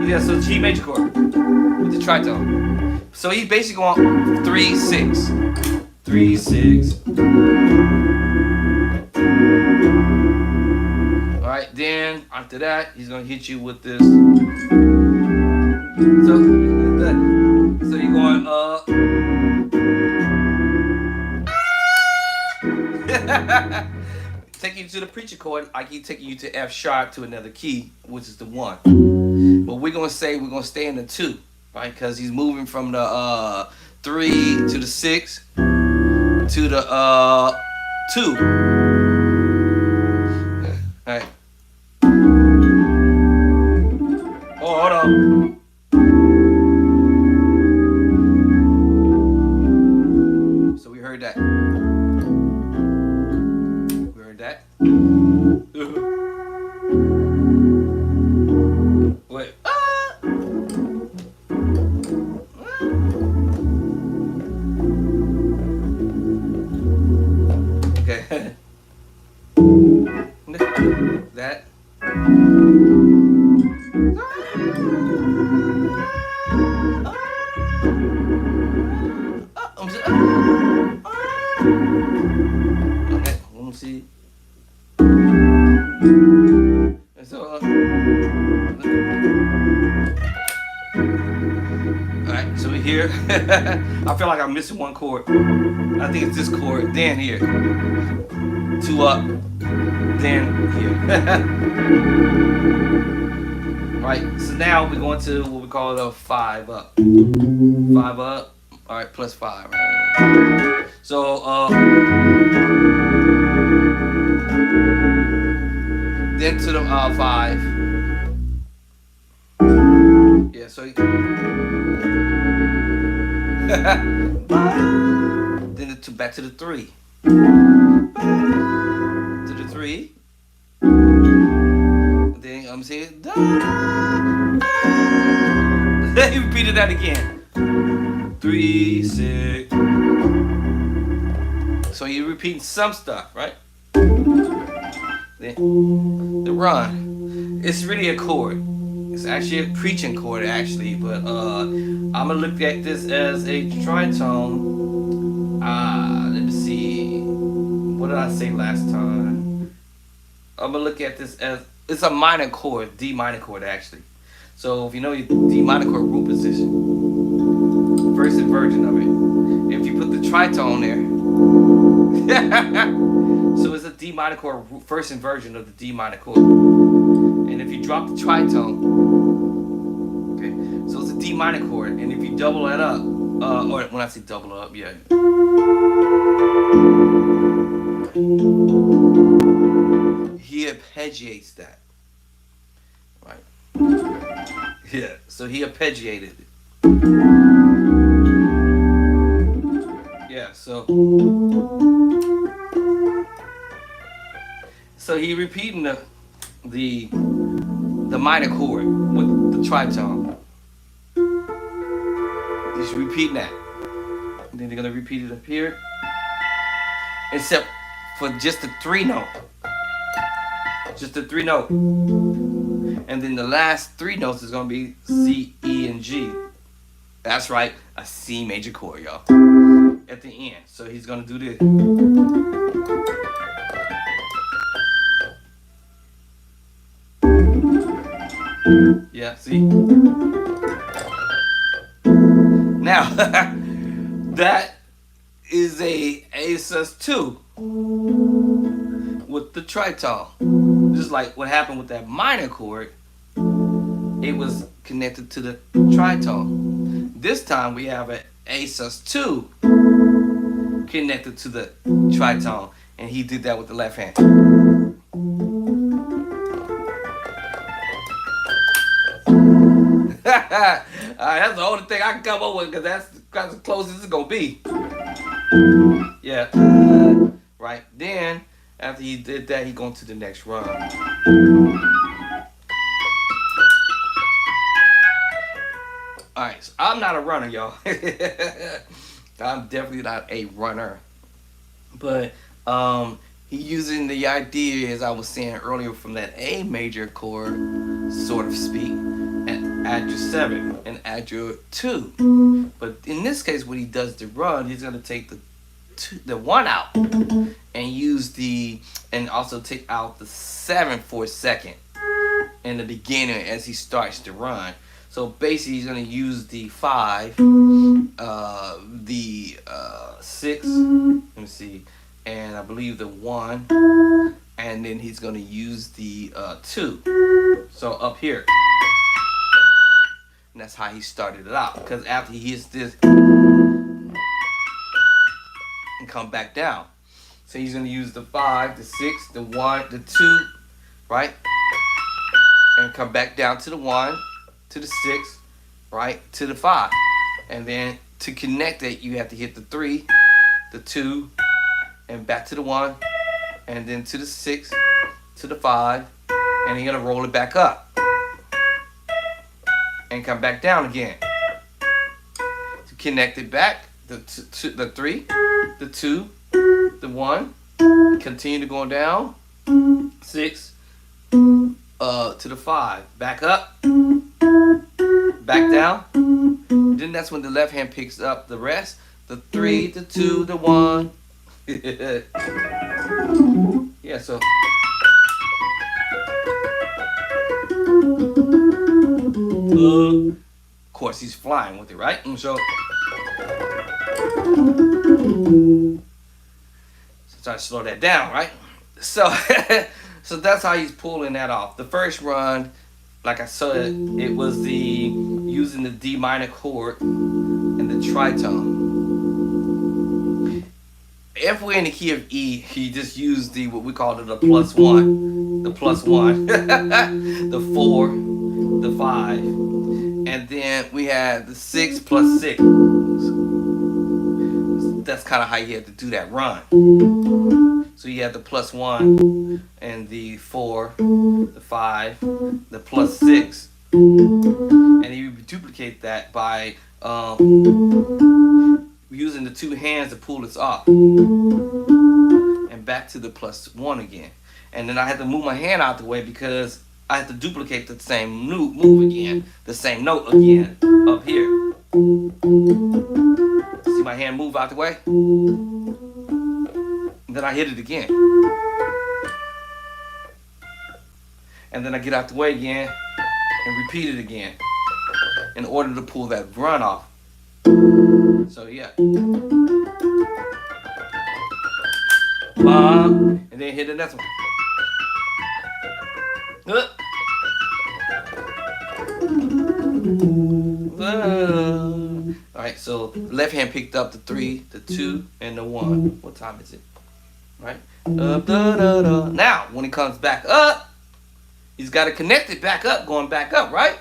Yeah, so G major chord with the tritone. So he's basically going 3/6, 3/6. All right, then after that, he's gonna hit you with this. So you're going taking you to the preacher chord, like he's taking you to F sharp to another key, which is the 1. But we're gonna stay in the 2, right? Because he's moving from the 3 to the 6 to the 2. All right. Oh, hold on. So we heard that. We heard that. Wait. Okay. That. Okay, let me see. So, alright, so we here. I feel like I'm missing one chord. I think it's this chord, then here. 2 up, then here. Right, so now we're going to what we call a 5 up. 5 up, alright, plus 5. Right? So, then to the 5. Yeah, so then back to the 3. To the 3. Then I'm saying he repeated that again. 3/6. So you're repeating some stuff, right? Then the run. It's really a chord. It's actually a preaching chord, actually, but I'm gonna look at this as a tritone. Let me see. What did I say last time? I'm gonna look at this as it's a minor chord, D minor chord, actually. So if you know your D minor chord root position, first inversion of it. If you put the tritone there, so it's a D minor chord first inversion of the D minor chord. And if you drop the tritone, okay, so it's a D minor chord, and if you double that up, or when I say double up, yeah. He arpeggiates that, right? Yeah, so he arpeggiated it. Yeah, so he repeating the minor chord with the tritone. He's repeating that. And then they're gonna repeat it up here. Except for just the 3 note. Just the 3 note. And then the last 3 notes is gonna be C, E, and G. That's right, a C major chord, y'all. At the end. So he's gonna do this. Yeah, see? Now, that is a sus2 with the tritone. Just like what happened with that minor chord, it was connected to the tritone. This time we have an sus2 connected to the tritone, and he did that with the left hand. Alright, that's the only thing I can come up with, because that's as close as it's gonna be. Yeah. Right. Then after he did that, he going to the next run. Alright, so I'm not a runner, y'all. I'm definitely not a runner. But he using the idea, as I was saying earlier, from that A major chord, sort of speak, and add your 7 and add your 2. But in this case, when he does the run, he's gonna take the 1 out and use and also take out the 7 for a second in the beginning as he starts to run. So basically, he's gonna use the 5, the 6. Let me see, and I believe the 1, and then he's gonna use the 2. So up here, and that's how he started it out. Because after he hits this and come back down, so he's gonna use the 5, the 6, the 1, the 2, right, and come back down to the 1. To the 6, right, to the 5, and then to connect it, you have to hit the 3, the 2, and back to the 1, and then to the 6, to the 5, and you're gonna roll it back up and come back down again to connect it back. The 3, the 2, the 1, continue to go down, 6, to the 5, back up, back down. Then that's when the left hand picks up the rest. The 3, the 2, the 1. Yeah, so. Of course, he's flying with it, right? And so try to slow that down, right? So, so that's how he's pulling that off. The first run, like I said, it was using the D minor chord and the tritone. If we're in the key of E, he just used what we call it the +1, the +1, the 4, the 5, and then we had the 6 + 6. That's kind of how you had to do that run. So you had the +1 and the 4, the 5, the +6, and you duplicate that by using the 2 hands to pull this off, and back to the +1 again. And then I had to move my hand out the way because I had to duplicate the same move again, the same note again up here. See my hand move out the way? And then I hit it again. And then I get out the way again and repeat it again in order to pull that run off. So yeah. And then hit the next one. Alright, so the left hand picked up the 3, the 2, and the 1. What time is it? Right? Now, when he comes back up, he's got to connect it back up, going back up, right?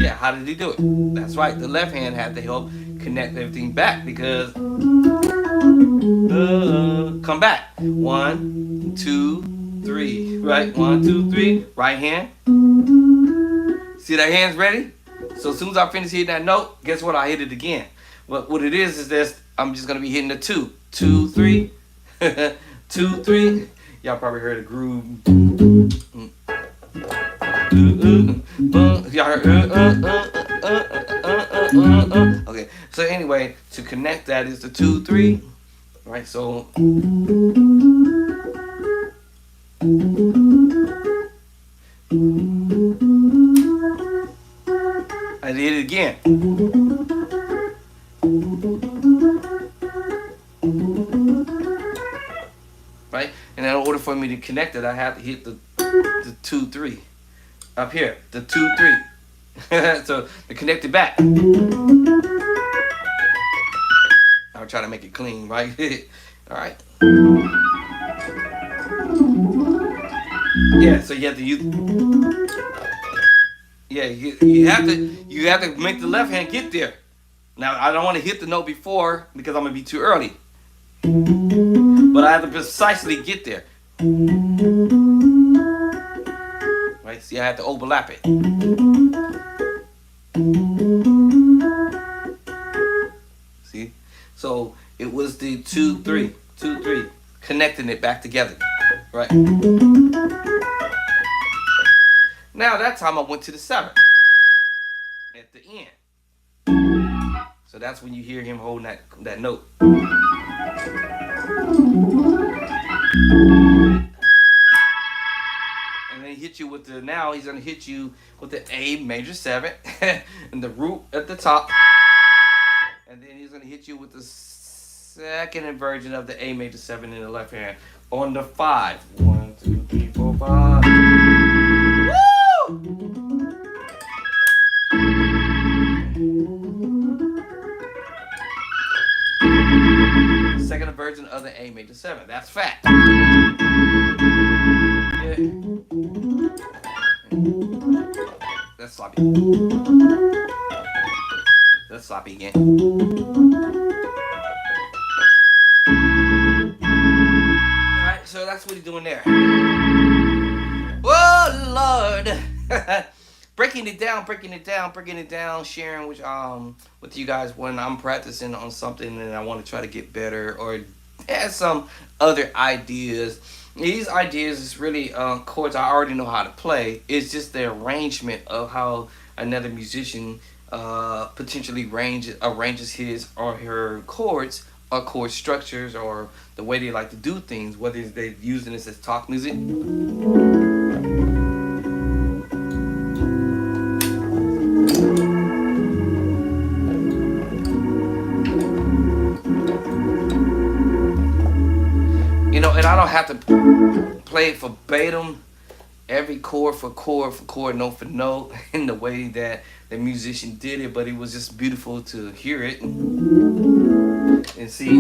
Yeah, how did he do it? That's right, the left hand had to help connect everything back because come back. 1, 2, 3, right? 1, 2, 3, right hand. See that hand's ready? So as soon as I finish hitting that note, guess what? I hit it again. What it is this, I'm just gonna be hitting the 2, 2, 3, 2, 3. Y'all probably heard a groove. Y'all heard okay, so anyway, to connect that is the 2, 3, right? So I did it again. Right? And in order for me to connect it, I have to hit the 2-3 up here. The 2-3. So to connect it back. I'll try to make it clean, right? All right. Yeah. So you have to use. Yeah. You have to make the left hand get there. Now I don't want to hit the note before because I'm gonna be too early. But I have to precisely get there. Right? See, I have to overlap it. See? So it was the 2-3, 2-3, connecting it back together. Right? Now that time I went to the 7 at the end. So that's when you hear him holding that note. And then hit you with the, now he's gonna hit you with the A major 7 and the root at the top. And then he's gonna hit you with the second inversion of the A major 7 in the left hand on the 5. 1, 2, 3, 4, 5. Woo! Second version of the A major 7. That's fat. Yeah. That's sloppy. That's sloppy again. Alright, so that's what he's doing there. Whoa, Lord. breaking it down, sharing with you guys when I'm practicing on something and I want to try to get better or add some other ideas. These ideas is really chords I already know how to play. It's just the arrangement of how another musician potentially arranges his or her chords or chord structures or the way they like to do things, whether they're using this as talk music. You know, and I don't have to play it verbatim, every chord for chord, note for note, in the way that the musician did it, but it was just beautiful to hear it and see.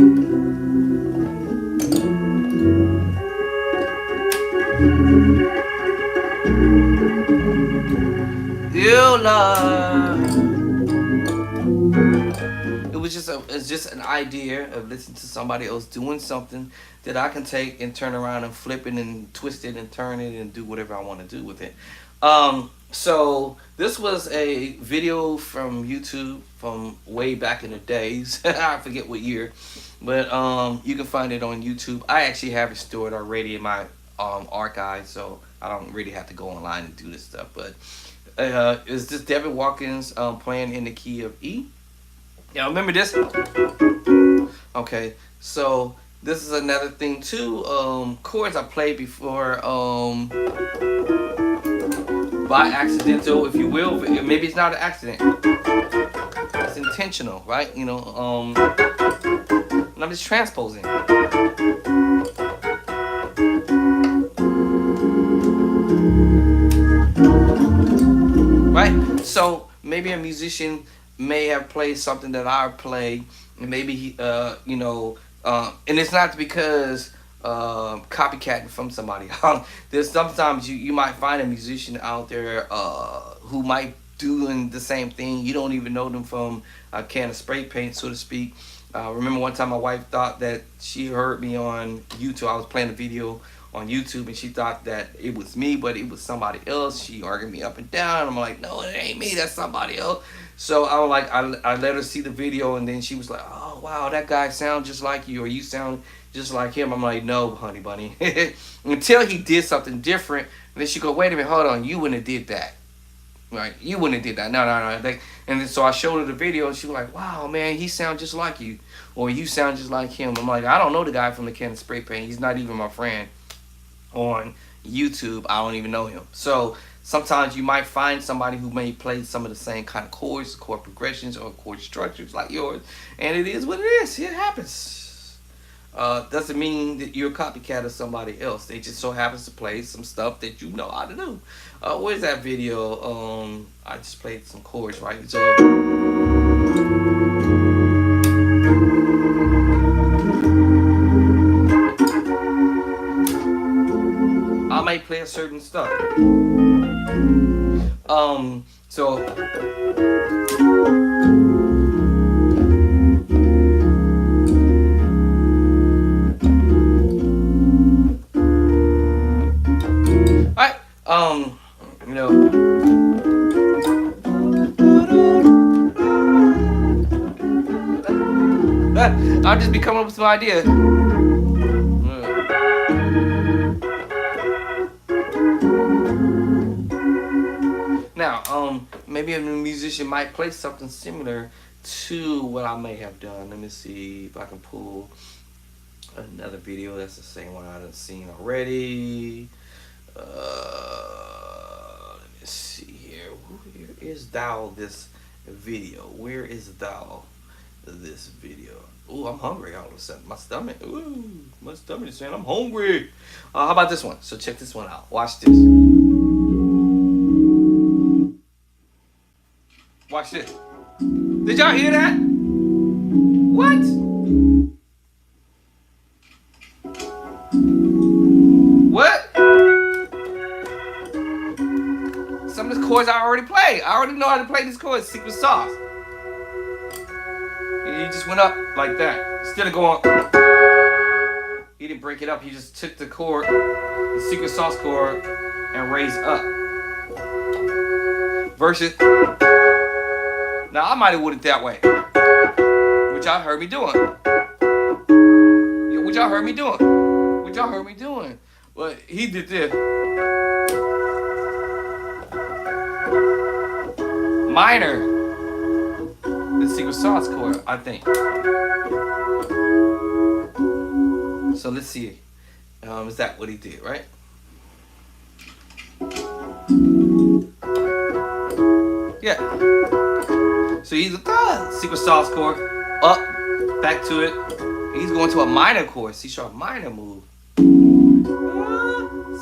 You Lord. It's just an idea of listening to somebody else doing something that I can take and turn around and flip it and twist it and turn it and do whatever I want to do with it. So this was a video from YouTube from way back in the days. I forget what year, but you can find it on YouTube. I actually have it stored already in my archive, so I don't really have to go online and do this stuff. But it's just David Watkins playing in the key of E. Yeah, remember this? Okay, so this is another thing too. Chords I played before by accidental, if you will. Maybe it's not an accident. It's intentional, right? You know, and I'm just transposing. Right? So maybe a musician may have played something that I play, and maybe he, you know, and it's not because copycatting from somebody. There's sometimes you might find a musician out there who might doing the same thing. You don't even know them from a can of spray paint, so to speak. Remember one time my wife thought that she heard me on YouTube. I was playing a video on YouTube and she thought that it was me, but it was somebody else. She argued me up and down. I'm like, no, it ain't me, that's somebody else. So I was like, I let her see the video, and then she was like, oh wow, that guy sounds just like you, or you sound just like him. I'm like, no, honey bunny. Until he did something different, and then she go, wait a minute, hold on, you wouldn't have did that. Right, you wouldn't have did that. No. And then so I showed her the video, and she was like, wow, man, he sounds just like you, or you sound just like him. I'm like, I don't know the guy from the can of spray paint. He's not even my friend on YouTube. I don't even know him. So Sometimes you might find somebody who may play some of the same kind of chords, chord progressions, or chord structures like yours, and it is what it is. It happens. Doesn't mean that you're a copycat of somebody else. They just so happens to play some stuff that you know how to do. Where's that video? I just played some chords, right? So I might play a certain stuff. So alright, you know, I'll just be coming up with some ideas. Now, maybe a musician might play something similar to what I may have done. Let me see if I can pull another video that's the same one I've seen already. Let me see here. Where is thou this video? Where is thou this video? Ooh, I'm hungry all of a sudden. My stomach is saying I'm hungry. How about this one? So check this one out. Watch this. Watch this. Did y'all hear that? What? What? Some of the chords I already played. I already know how to play these chords. Secret sauce. He just went up like that. Instead of going, he didn't break it up. He just took the chord, the secret sauce chord, and raised up. Versus, now I might have would it that way, which y'all heard me doing. Yeah, which y'all heard me doing. Which y'all heard me doing. But he did this. Minor. The secret sauce chord, I think. So let's see. Is that what he did, right? Yeah. So he's secret sauce chord, up, back to it. He's going to a minor chord, C sharp minor move.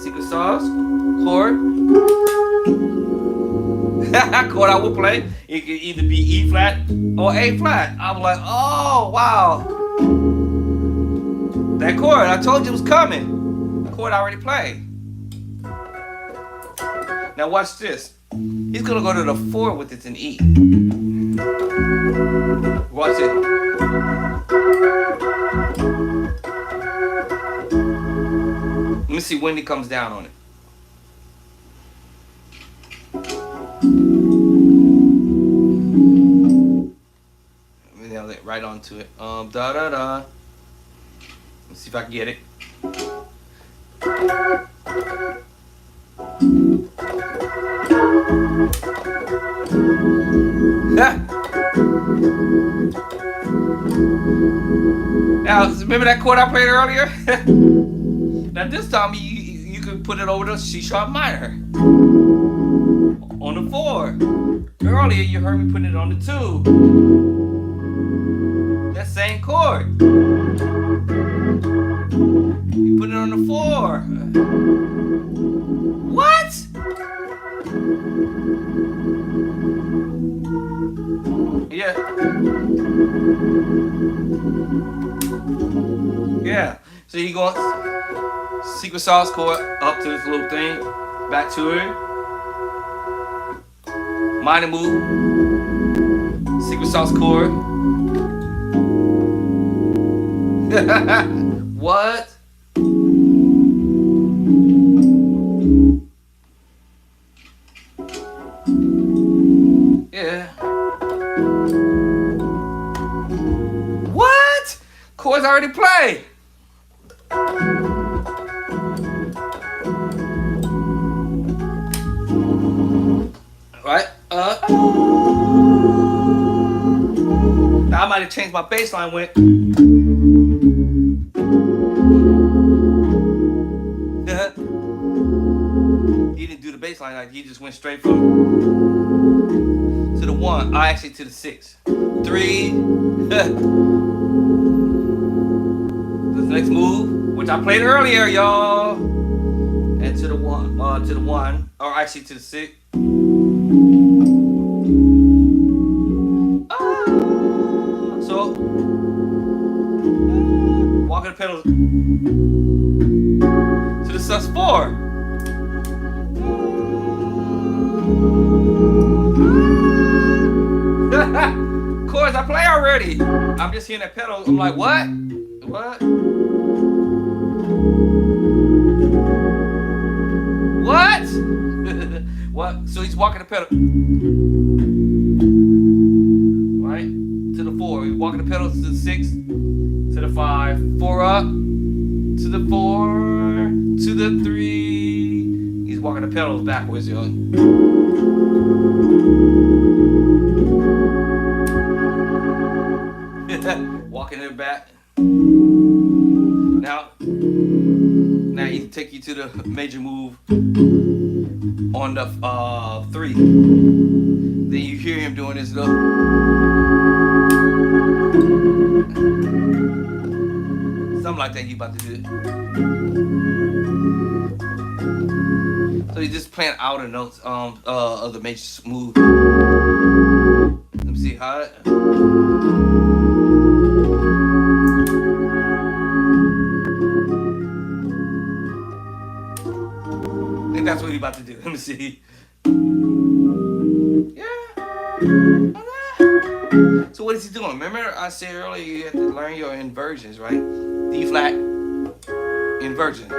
Secret sauce chord. Chord I will play. It could either be E flat or A flat. I was like, oh wow. That chord, I told you it was coming. The chord I already played. Now watch this. He's gonna go to the 4 with it in E. Watch it. Let me see when he comes down on it. Nail it right onto it. Da da da. Let's see if I can get it. Now, remember that chord I played earlier? Now this time you can put it over the C sharp minor on the 4. Earlier you heard me putting it on the 2. That same chord. You put it on the 4. What? Yeah. Yeah. So you go secret sauce chord up to this little thing, back to it. Minor move. Secret sauce chord. What? Yeah. What? Chords already played. Right? Now I might have changed my bass line with. He didn't do the bass line. like you just went straight from to the 1. Actually to the 6. 3. This next move, which I played earlier, y'all. And to the 1, or actually to the 6. So walking the pedals to the sus4. Chords I play already. I'm just hearing that pedal. I'm like, what? What? What? What? So he's walking the pedal. Right? To the 4. He's walking the pedals to the 6. To the 5. 4 up. To the 4. To the 3. He's walking the pedals backwards, yo. Walking it back. Now he take you to the major move on the 3. Then you hear him doing this little. Something like that you about to do. So he's just playing outer notes of the major move. Let me see how. I think that's what he's about to do. Let me see. Yeah. So what is he doing? Remember I said earlier you have to learn your inversions, right? D flat inversion.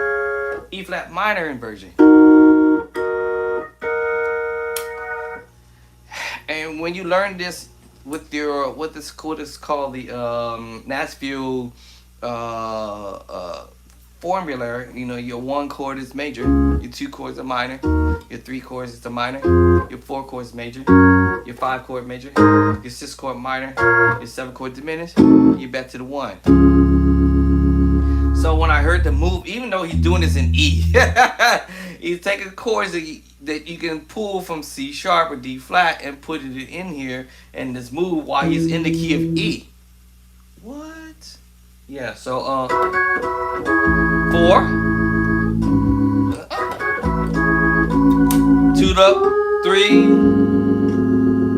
E flat minor inversion. And when you learn this with your what this chord is called the Nashville formula, you know, your 1 chord is major, your 2 chords are minor, your 3 chords is the minor, your 4 chords major, your 5 chord major, your 6 chord minor, your 7 chord diminished, you're back to the 1. So when I heard the move, even though he's doing this in E, he's taking chords that you can pull from C sharp or D flat and put it in here and this move while he's in the key of E. What? Yeah, so 4 to the 3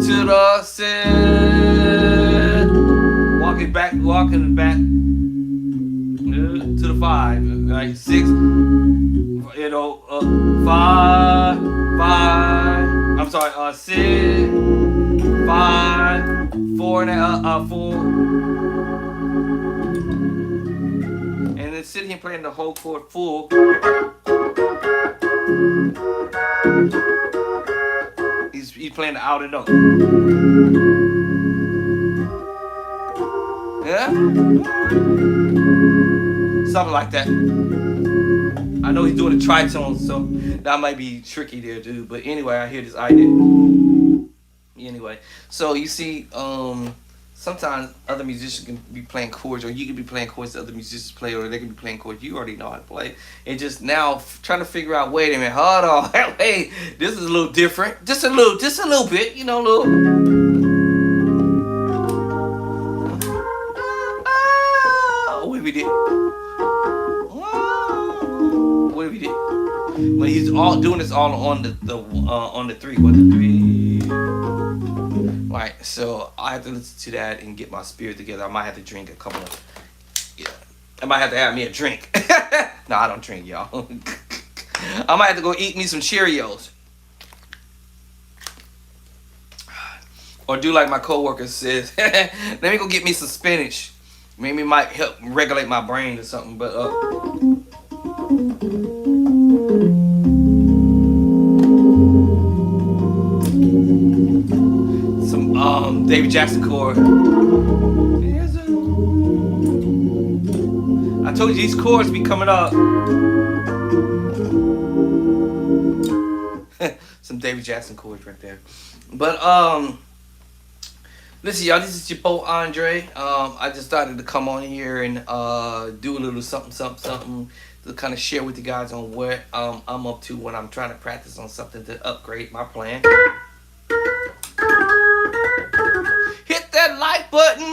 to the 6, walking back to the 5, like 6, you know, 5, I'm sorry, 6, 5, 4 and 4. And then sitting here playing the whole chord full. He's playing the outer note. Yeah? Something like that. I know he's doing a tritone, so that might be tricky there too. But anyway, I hear this idea. Anyway, so you see, sometimes other musicians can be playing chords, or you can be playing chords that other musicians play, or they can be playing chords you already know how to play. And just now trying to figure out, wait a minute, hold on, hey, this is a little different, just a little bit, you know, a little. What if we did? What if we did? But he's all doing this all on the 3. What, the 3? Right, so I have to listen to that and get my spirit together. I might have to drink a couple of, I might have to have me a drink. No, I don't drink, y'all. I might have to go eat me some Cheerios. Or do like my coworker says, let me go get me some spinach. Maybe it might help regulate my brain or something, but David Jackson chord. I told you these chords be coming up. Some David Jackson chords right there. But listen, y'all, this is your boy Andre. I just started to come on here and do a little something to kind of share with you guys on what I'm up to when I'm trying to practice on something to upgrade my playing. Hit that like button.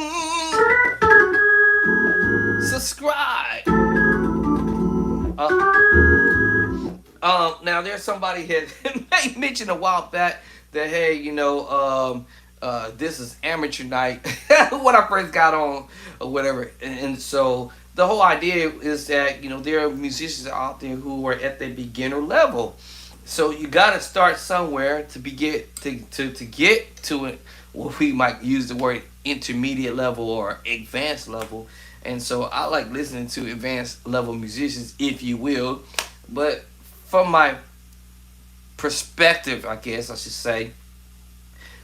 Subscribe. Now there's somebody had mentioned a while back that, hey, this is amateur night when I first got on or whatever, and so the whole idea is that there are musicians out there who are at the beginner level, so you got to start somewhere to get to it. Well, we might use the word intermediate level or advanced level, and so I like listening to advanced level musicians, if you will, but from my perspective, I guess I should say,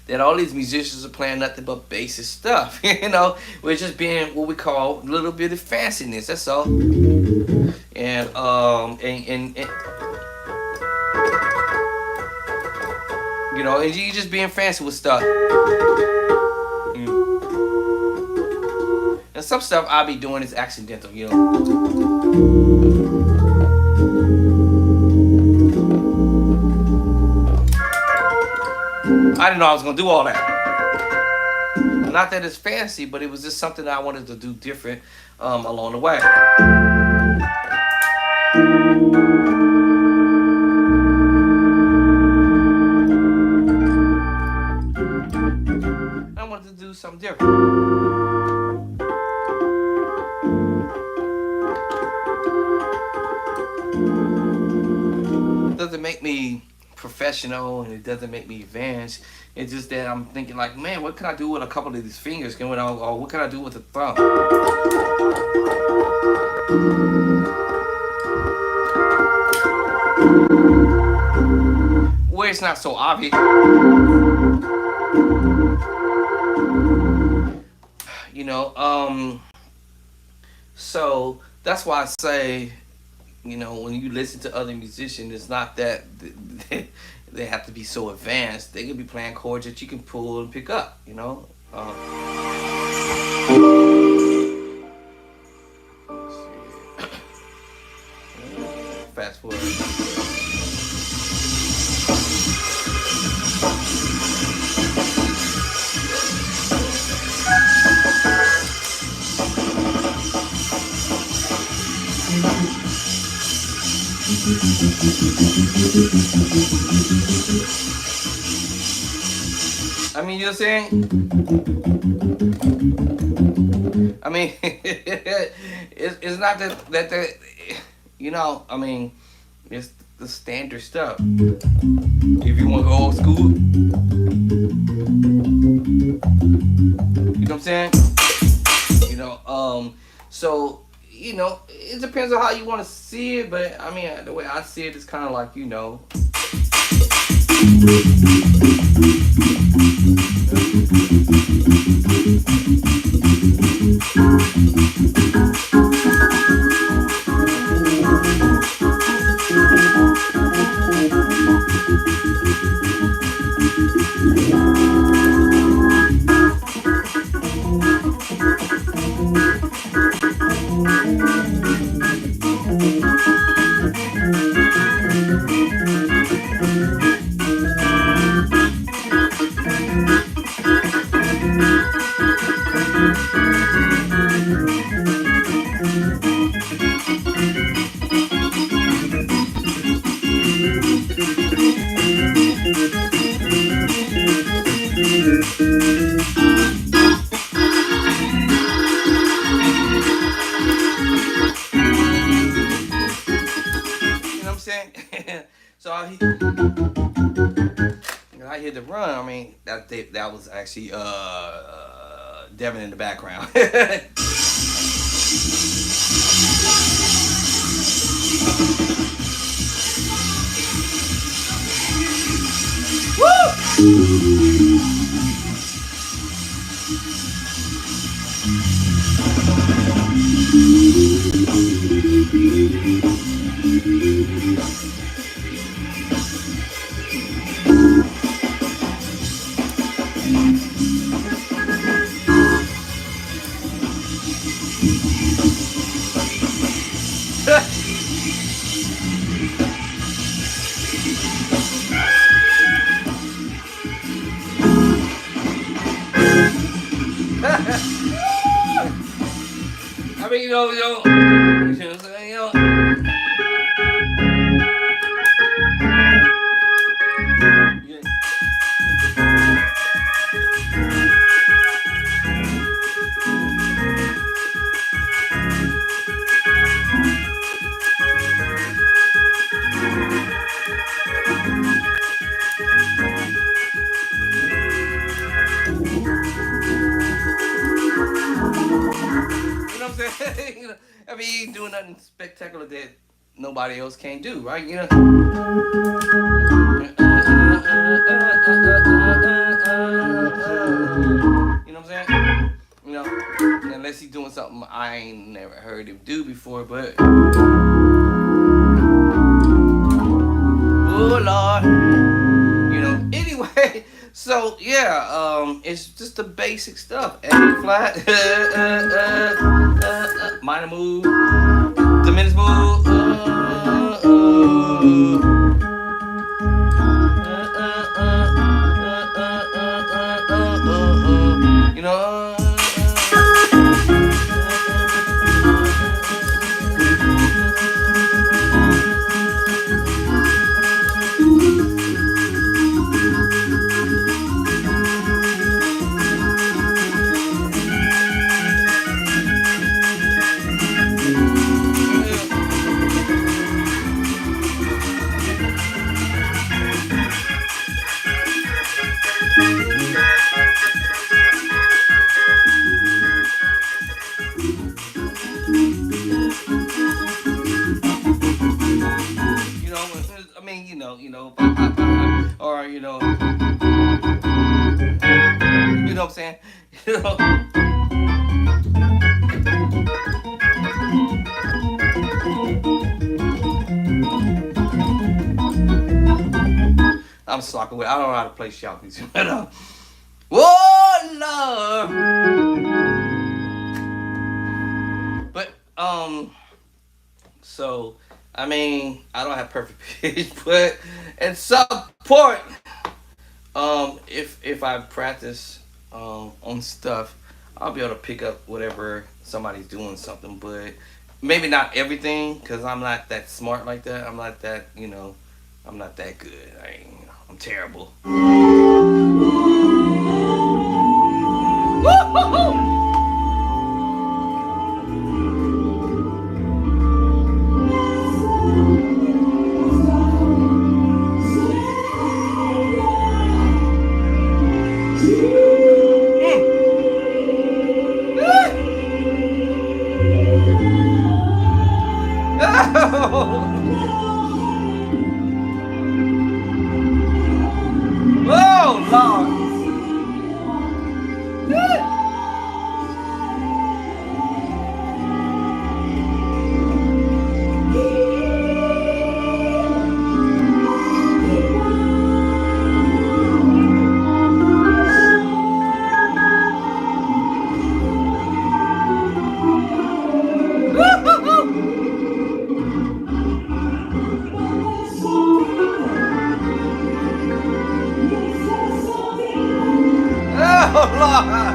that all these musicians are playing nothing but basic stuff. We're just being what we call a little bit of fanciness. That's all. And and you just being fancy with stuff. And some stuff I'll be doing is accidental. I didn't know I was gonna do all that. Not that it's fancy, but it was just something that I wanted to do different along the way. I wanted to do something different. It doesn't make me professional, and it doesn't make me advanced. It's just that I'm thinking like, man, what can I do with a couple of these fingers? Or what can I do with a thumb? Where it's not so obvious. So that's why I say, when you listen to other musicians, it's not that they have to be so advanced. They can be playing chords that you can pull and pick up, Fast forward. I mean, you know what I'm saying? I mean, it's not that I mean, it's the standard stuff. If you want to go old school, you know what I'm saying? So, it depends on how you want to see it, but I mean, the way I see it is kind of like, So I hit the run. I mean, that was actually Devin in the background. Woo! mean, you know what I'm saying, yeah. You know what I'm saying? I mean, he ain't doing nothing spectacular that nobody else can't do, right? You know what I'm saying? You know, unless he's doing something I ain't never heard him do before, but oh Lord, anyway, so yeah, it's just the basic stuff. A flat, minor move, diminished move, you know. I mean, or you know what I'm saying? You know, I'm slacking with. I don't know how to play shout music, but whoa, Lord. But so I mean, I don't have perfect pitch, but at some point, if I practice on stuff, I'll be able to pick up whatever somebody's doing something, but maybe not everything because I'm not that smart like that. I'm not that I'm not that good. I'm terrible. Woo-hoo-hoo! Oh Lord! Oh Lord!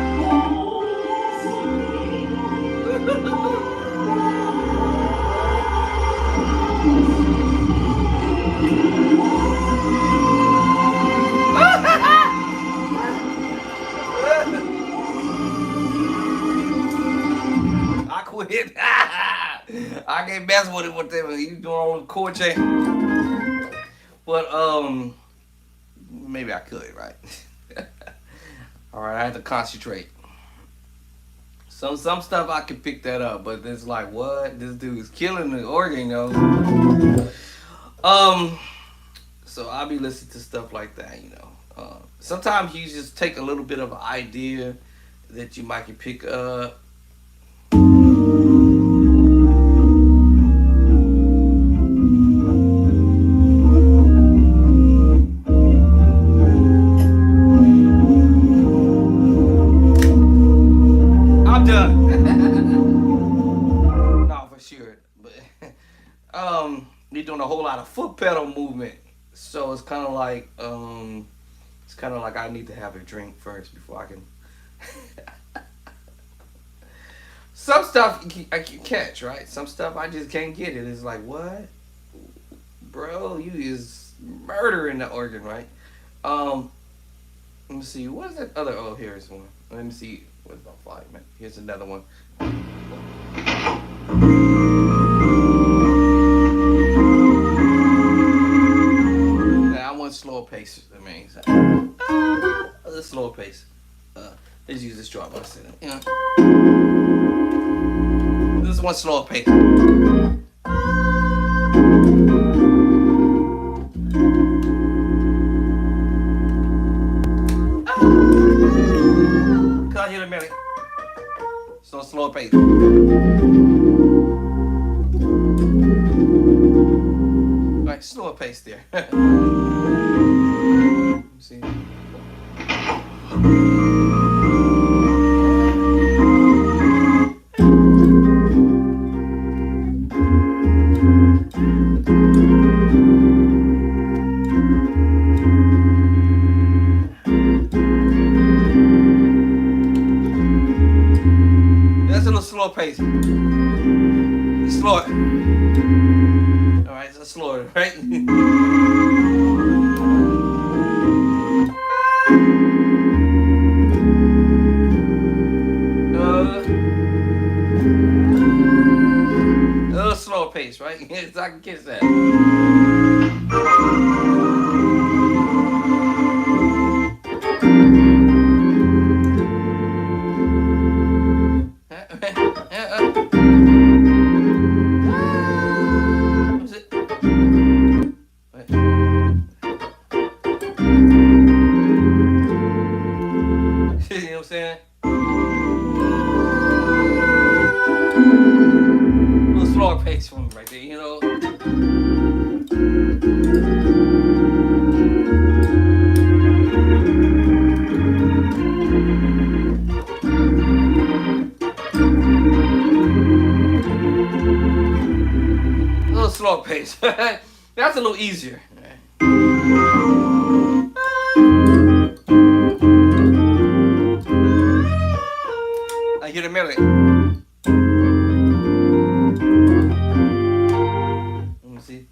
I quit. I can't mess with it with them. You doing all the chord change. But maybe I could, right? All right, I have to concentrate. Some stuff I can pick that up, but it's like what this dude is killing the organ, Um, so I'll be listening to stuff like that. Sometimes you just take a little bit of an idea that you might can pick up. I'm done. No, for sure. But you're doing a whole lot of foot pedal movement, so it's kind of like I need to have a drink first before I can. some stuff I can catch, right? Some stuff I just can't get it. It's like, what, bro? You is murdering the organ, right? Um, Let me see. What's that other? Oh, here's one. Let me see. What's my fly, man? Here's another one. Now I want slower pace. I mean, a little slower pace. Let's use this drop. You know, this is one slower pace. Can't hear the melody. So slower pace. Right, slower pace there. Let me see. That's a little slower pace. Slower. Alright, so slower, right? A little slower pace, right? So I can catch that. You know what I'm saying? A little slower pace for me right there, you know? A little slower pace. That's a little easier. I hear the melody. Let me see.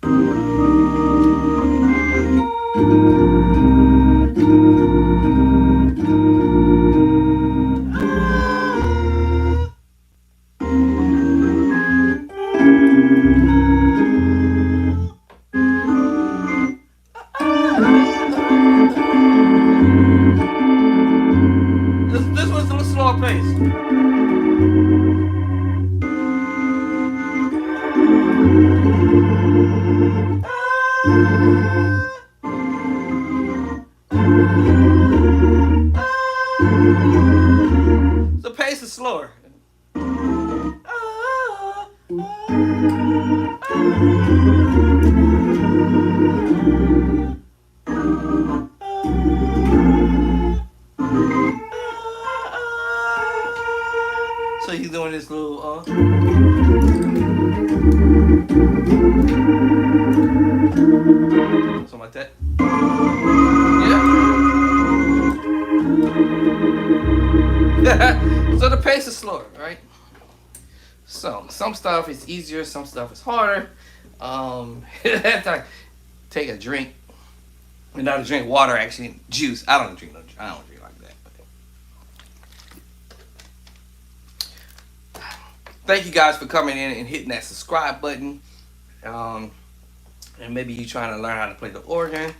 This one's a little slower pace. The pace is slower. So he's doing this little something like that. Yeah. So the pace is slower, right? So some stuff is easier, some stuff is harder. Take a drink. And not to drink water, actually juice. I don't drink like that. Thank you guys for coming in and hitting that subscribe button. And maybe you're trying to learn how to play the organ.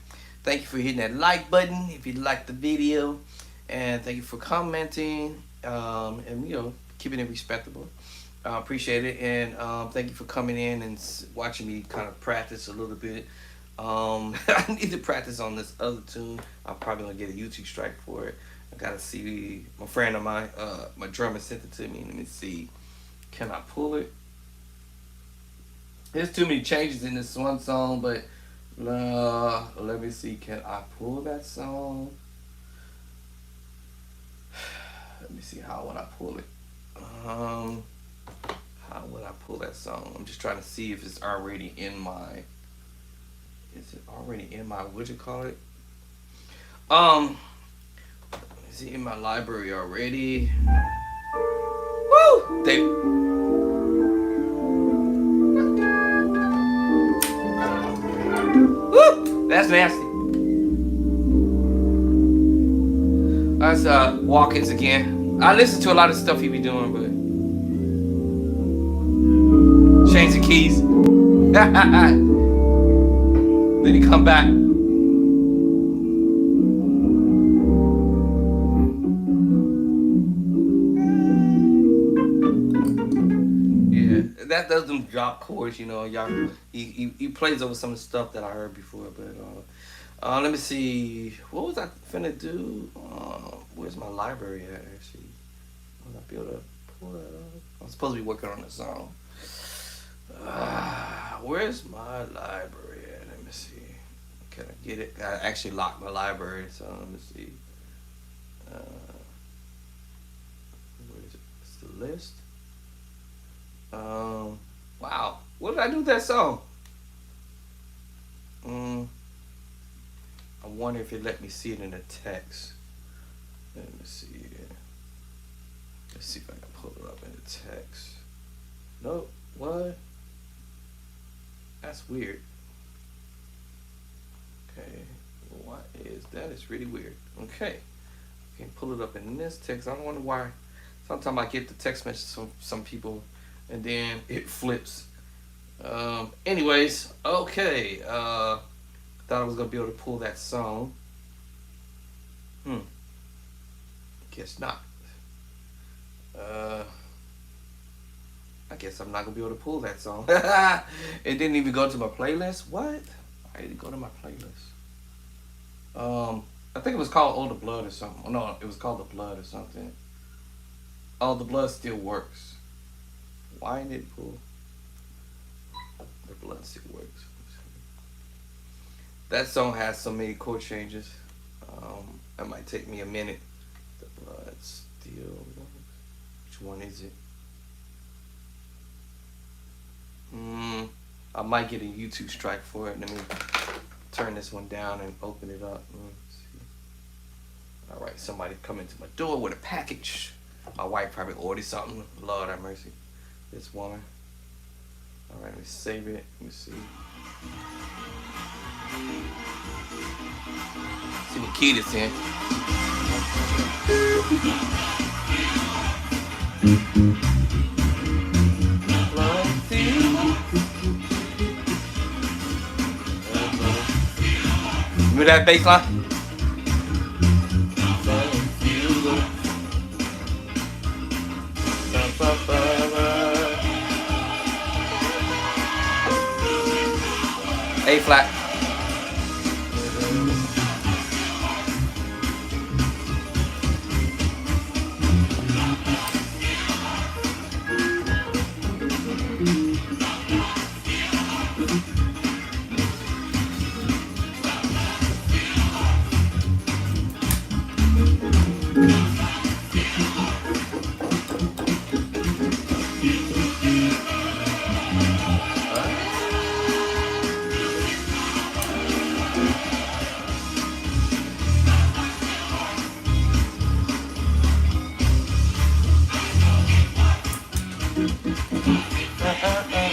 Thank you for hitting that like button if you liked the video. And thank you for commenting. And you know, keeping it respectable. I appreciate it. And thank you for coming in and watching me kind of practice a little bit. I need to practice on this other tune. I'm probably gonna get a YouTube strike for it. I gotta see. My friend of mine, my drummer sent it to me. Let me see. Can I pull it? There's too many changes in this one song, but let me see. Can I pull that song? Let me see. How would I pull it? How would I pull that song? I'm just trying to see if it's already in my. Is it already in my, what'd you call it? Is it in my library already? Woo! They. Woo! That's nasty. That's Watkins again. I listen to a lot of stuff he be doing, but change the keys. Then he come back. Yeah, that does them drop chords, you know. Y'all, he plays over some of the stuff that I heard before, but let me see. What was I finna do? Where's my library at? Actually, was I be able to pull that up? I'm supposed to be working on a song. Where's my library at? Let me see. Can I get it? I actually locked my library, so let me see. Where is it? It's the list. Wow. What did I do with that song? I wonder if it let me see it in the text. Let me see. Let's see if I can pull it up in the text. Nope. What? That's weird. Okay. What is that? Is really weird. Okay. I can pull it up in this text. I don't wonder why. Sometimes I get the text message from some people and then it flips. Anyways, okay. Thought I was gonna be able to pull that song. Guess not. I guess I'm not gonna be able to pull that song. It didn't even go to my playlist. What? I didn't go to my playlist. I think it was called Oh the Blood or something. Oh, no, it was called The Blood or something. Oh, The Blood Still Works. Why didn't it pull? The Blood Still Works. That song has so many chord changes. It might take me a minute. The Blood Still Works. Which one is it? I might get a YouTube strike for it. Let me turn this one down and open it up. Let's see. All right, somebody come into my door with a package. My wife probably ordered something. Lord have mercy. This woman. All right, let me save it. Let me see. See what key this in. Remember that bass line? A flat.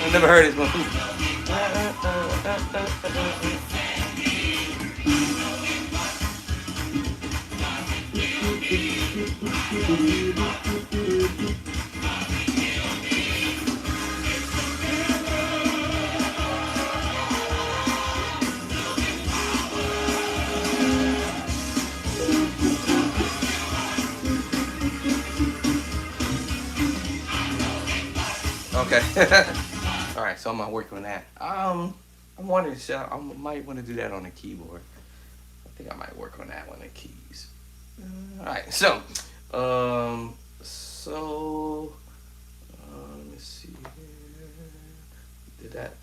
I never heard it before. Okay. All right, so I'm gonna work on that. I'm wondering, I might want to do that on the keyboard. I think I might work on that one, the keys. All right, so, let me see here. Did that?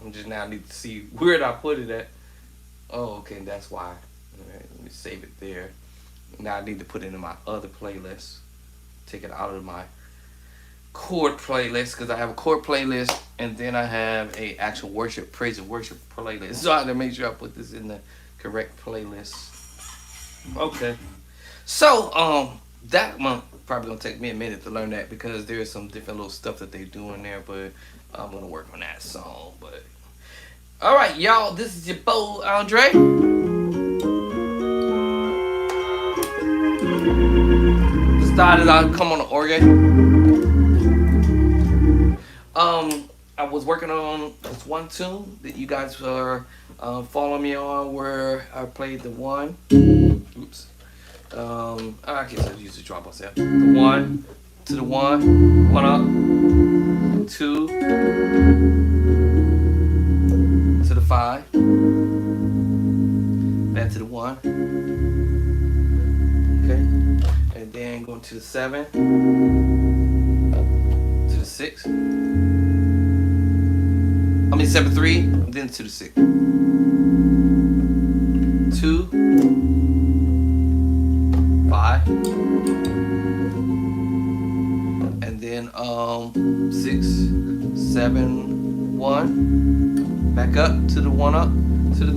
I'm just now need to see where did I put it at. Oh, okay, that's why. All right, let me save it there. Now I need to put it in my other playlist. Take it out of my chord playlist because I have a chord playlist and then I have a actual worship, praise and worship playlist. So I have to make sure I put this in the correct playlist. Okay. So that one probably gonna take me a minute to learn that because there's some different little stuff that they do in there, but I'm gonna work on that song. But all right, y'all, this is your boy Andre. The style that I come on the organ. I was working on this one tune that you guys were following me on, where I played the one. Oops. I guess I'll use the drop myself. The one to the one up, two to the five, back to the one, okay, and then going to the seven, to the six. I mean 7-3, then to the six, two, 5, and then 6, 7, 1, back up to the one up, to the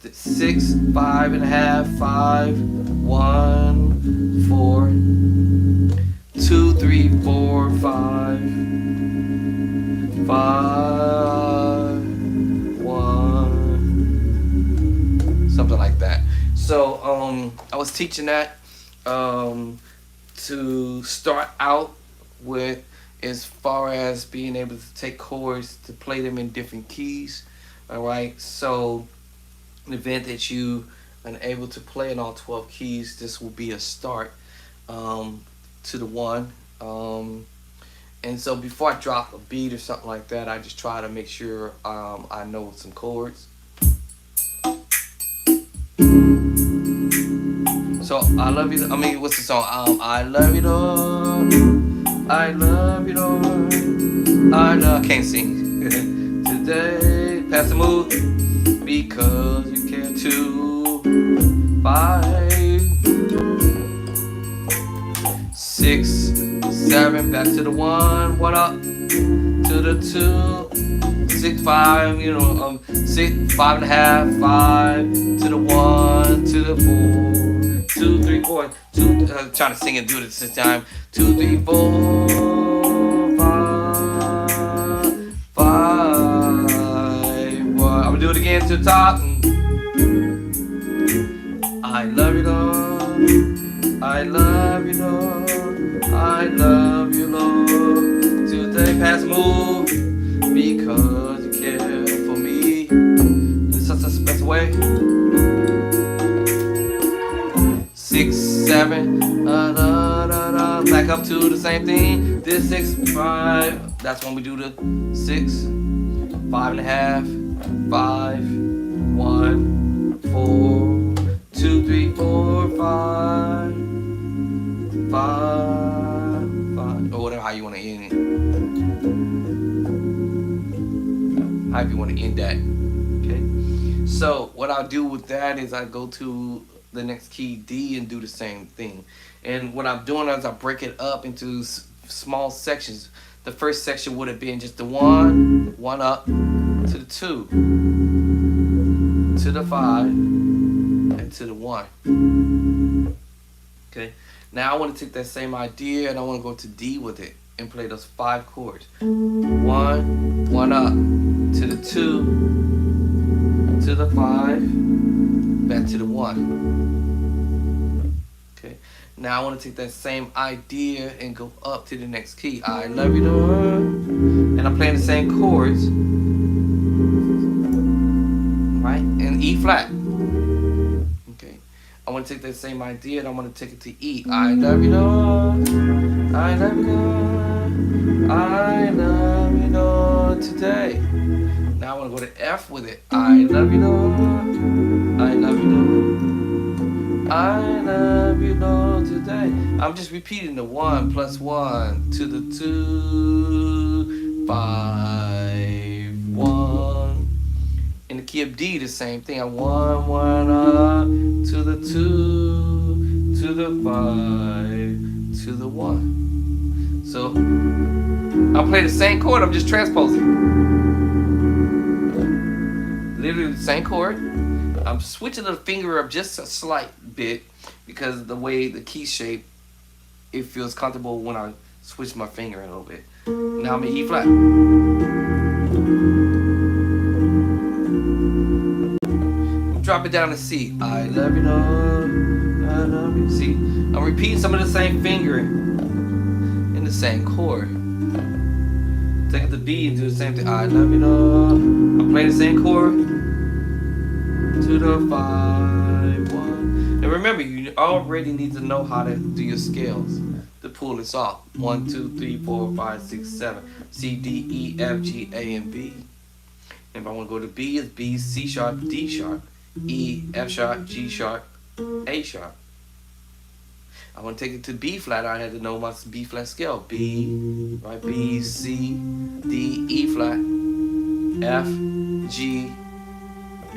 2, 6, 5 and a half, 5, 1, 4, 2, 3, 4, 5, 5, 1, something like that. So I was teaching that to start out with, as far as being able to take chords to play them in different keys. All right. So in the event that you are able to play in all 12 keys, this will be a start to the one. And so before I drop a beat or something like that, I just try to make sure I know some chords. So I love you. I mean, what's the song? I love you, Lord. I love you, Lord. I can't sing today. Pass the move because you care to. 5, 6, 7, back to the one up, to the 2, 6, 5. 6, 5 and a half, 5 to the 1, to the 4. 2, 3, 4, 2. Trying to sing and do this time. 2, 3, 4, 5, 5, 1. I'm gonna do it again to the top. I love you, Lord. I love you, Lord. I love you, Lord. Today, pass move because you care for me in such a special way. 6, 7, back up to the same thing. This 6, 5. That's when we do the 6, 5 and a half, 5, 1, 4, 2, 3, 4, 5, 5, or whatever, how you want to end it. However you want to end that. Okay. So what I'll do with that is I go to the next key, D, and do the same thing. And what I'm doing is I break it up into small sections. The first section would have been just the one up, to the 2, to the 5, and to the 1. Okay. Now I want to take that same idea and I want to go to D with it and play those 5 chords. 1 up, to the 2, to the 5, back to the 1. Okay. Now I want to take that same idea and go up to the next key. I love you, Lord. And I'm playing the same chords. Right? And E flat. Okay. I want to take that same idea and I want to take it to E. I love you, Lord. I love you, Lord. I love you, Lord, today. Now I want to go to F with it. I love you, Lord. I love you, Lord. I love you, Lord, today. I'm just repeating the 1 plus 1 to the 2, 5, 1. In the key of D, the same thing. I 1 up to the 2, to the 5, to the 1. So I'll play the same chord. I'm just transposing. Literally the same chord. I'm switching the finger up just a slight bit because the way the key shape, it feels comfortable when I switch my finger a little bit. Now I'm in E flat. Drop it down to C. I love you, Lord. I love you. See, I'm repeating some of the same finger in the same chord. Take it to B and do the same thing. I love you, Lord. I'm playing the same chord to the 5, 1. And remember, you already need to know how to do your scales to pull this off. 1, 2, 3, 4, 5, 6, 7. C, D, E, F, G, A, and B. And if I want to go to B, it's B, C sharp, D sharp, E, F sharp, G sharp, A sharp. I want to take it to B flat. I had to know my B flat scale. B, right? B, C, D, E flat, F, G,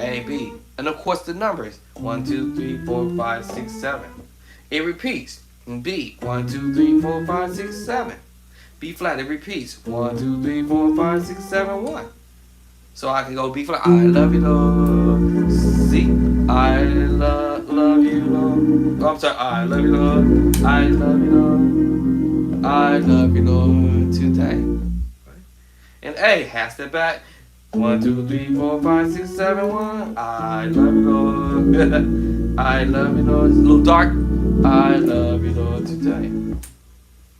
A, B. And of course the numbers. 1, 2, 3, 4, 5, 6, 7. It repeats. B, 1, 2, 3, 4, 5, 6, 7. B flat, it repeats. 1, 2, 3, 4, 5, 6, 7, 1. So I can go B flat. I love you, Lord. C. I love you, Lord. Oh, I'm sorry. I love you, Lord. I love you, Lord. I love you, Lord, today. And A, half step back. 1, 2, 3, 4, 5, 6, 7, 1. I love you, Lord. I love you, Lord. It's a little dark. I love you, Lord, today.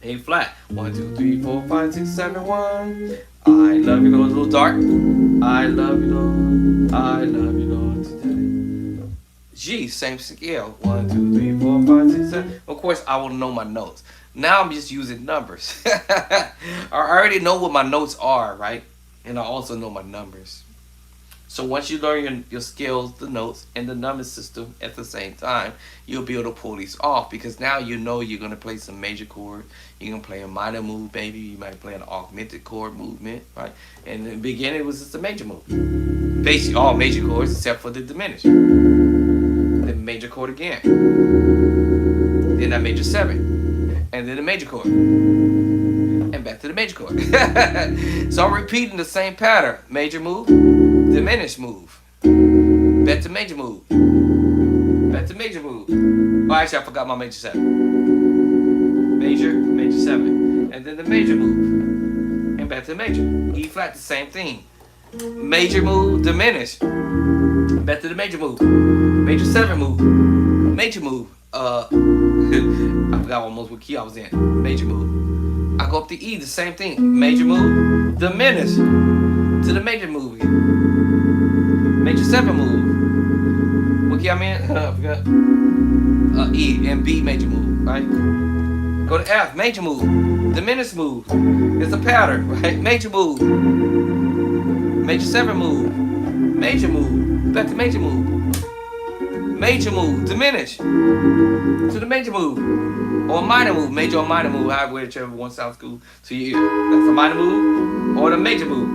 A flat. 1, 2, 3, 4, 5, 6, 7, 1. I love you, Lord. It's a little dark. I love you, Lord. I love you, Lord, today. G, same scale. 1, 2, 3, 4, 5, 6, 7. Of course, I will know my notes. Now I'm just using numbers. I already know what my notes are, right? And I also know my numbers. So once you learn your scales, the notes, and the number system at the same time, you'll be able to pull these off, because now you know you're going to play some major chord. You're going to play a minor move, maybe. You might play an augmented chord movement, right? And in the beginning, it was just a major move. Basically, all major chords except for the diminished. Then major chord again. Then that major 7. And then the major chord. And back to the major chord. So I'm repeating the same pattern. Major move, diminished move, back to major move, back to major move. Oh, actually, I forgot my major 7. Major, major 7. And then the major move. And back to the major. E flat, the same thing. Major move, diminished. Back to the major move. Major 7 move. Major move. I forgot almost what key I was in. Major move. I go up to E, the same thing. Major move, diminish to the major move again. Major 7 move. What key I'm in? I forgot. E and B major move, right? Go to F, major move, diminished move. It's a pattern, right? Major move, major 7 move, major move, back to major move. Major move, diminish to the major move. Or a minor move, major or minor move, however, whichever one sounds cool to you. That's a minor move or the major move.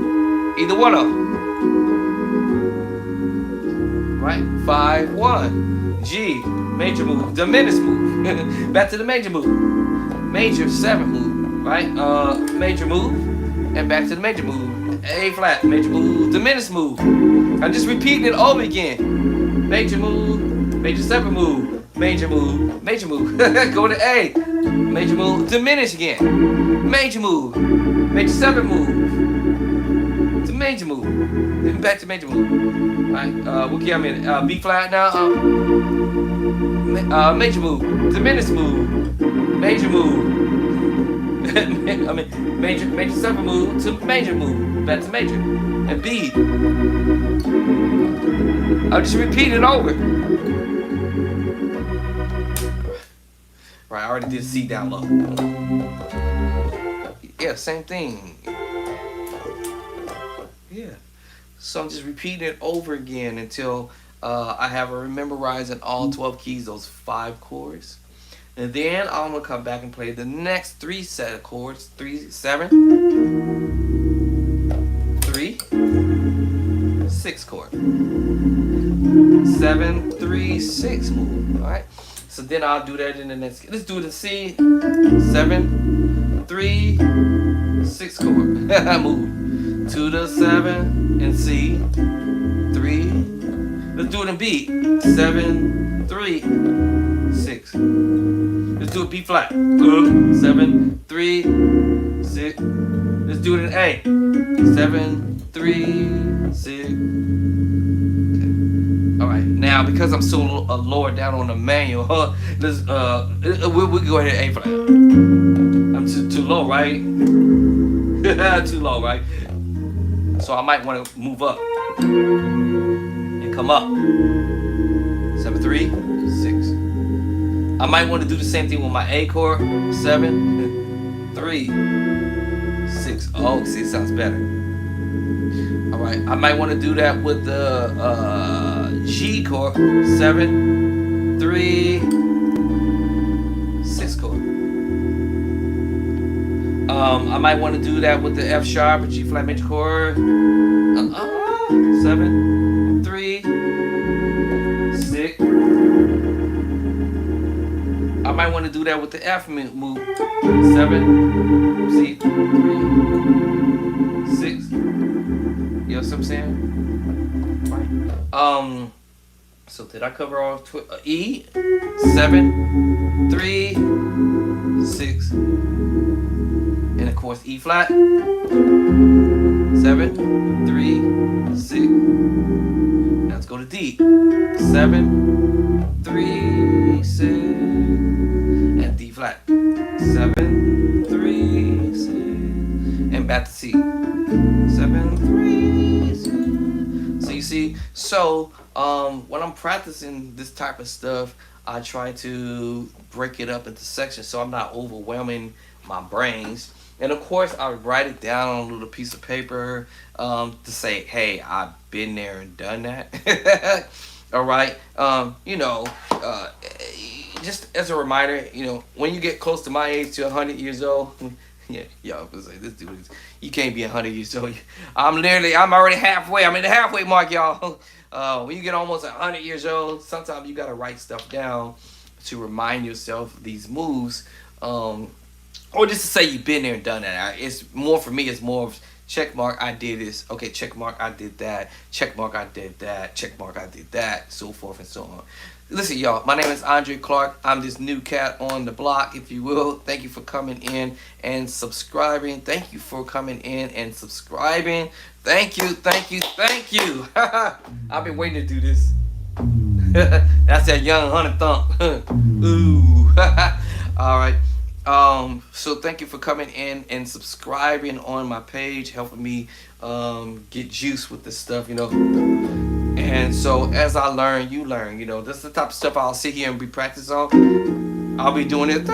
Either one of them. Right? 5, 1. G, major move, diminished move. Back to the major move. Major 7 move, right? Major move and back to the major move. A flat, major move, diminished move. I'm just repeating it over again. Major move, major 7 move. Major move, major move. Go to A. Major move, diminish again. Major move, major 7 move. To major move. Then back to major move. Right? What key I'm in? B flat now. Major move, diminished move. Major move. Major 7 move to major move. Back to major. And B. I'll just repeat it over. Right, I already did C down low. Yeah, same thing. Yeah. So I'm just repeating it over again until I have a memorizing all 12 keys, those 5 chords. And then I'm going to come back and play the next 3 set of chords. 3, 7, 3, 6 chord. 7, 3, 6 move. Alright? So then I'll do that in the next. Let's do it in C. 7, 3, 6 chord. Move to the 7 and C. 3. Let's do it in B. 7, 3, 6 6. Let's do a B flat. 7, 3, 6. Let's do it in A. 7, 3, 6. All right. Now, because I'm so lower down on the manual, let's we'll go ahead and A flat. I'm too low, right? Too low, right? So I might want to move up and come up. 7, 3, 6. I might want to do the same thing with my A chord. 7, 3, 6. Oh, see, it sounds better. All right. I might want to do that with the G chord. 7, 3, 6 chord. I might want to do that with the F sharp or G flat major chord. 7, 3, 6. I might want to do that with the F move. 7, see, 3, 6. You know what I'm saying? Right. So did I cover all E? 7, 3, 6. And of course E flat. 7, 3, 6. Now let's go to D. 7, 3, 6. And D flat. 7, 3, 6. And back to C. 7, 3, 6. So you see, so when I'm practicing this type of stuff, I try to break it up into sections so I'm not overwhelming my brains. And of course, I write it down on a little piece of paper to say, hey, I've been there and done that. All right. Just as a reminder, when you get close to my age, to 100 years old, yeah, I was like, this dude you can't be 100 years old. I'm already halfway. I'm in the halfway mark, y'all. When you get almost 100 years old, sometimes you got to write stuff down to remind yourself of these moves. Or just to say you've been there and done that. It's more, for me, it's more of check mark, I did this. Okay, check mark, I did that. Check mark, I did that. Check mark, I did that. So forth and so on. Listen, y'all, my name is Andre Clark. I'm this new cat on the block, if you will. Thank you for coming in and subscribing. Thank you for coming in and subscribing. Thank you, thank you, thank you. I've been waiting to do this. That's that young honey thump. Ooh. All right. So thank you for coming in and subscribing on my page, helping me get juice with this stuff, And so as I learn, you learn, this is the type of stuff I'll sit here and be practicing on. I'll be doing it.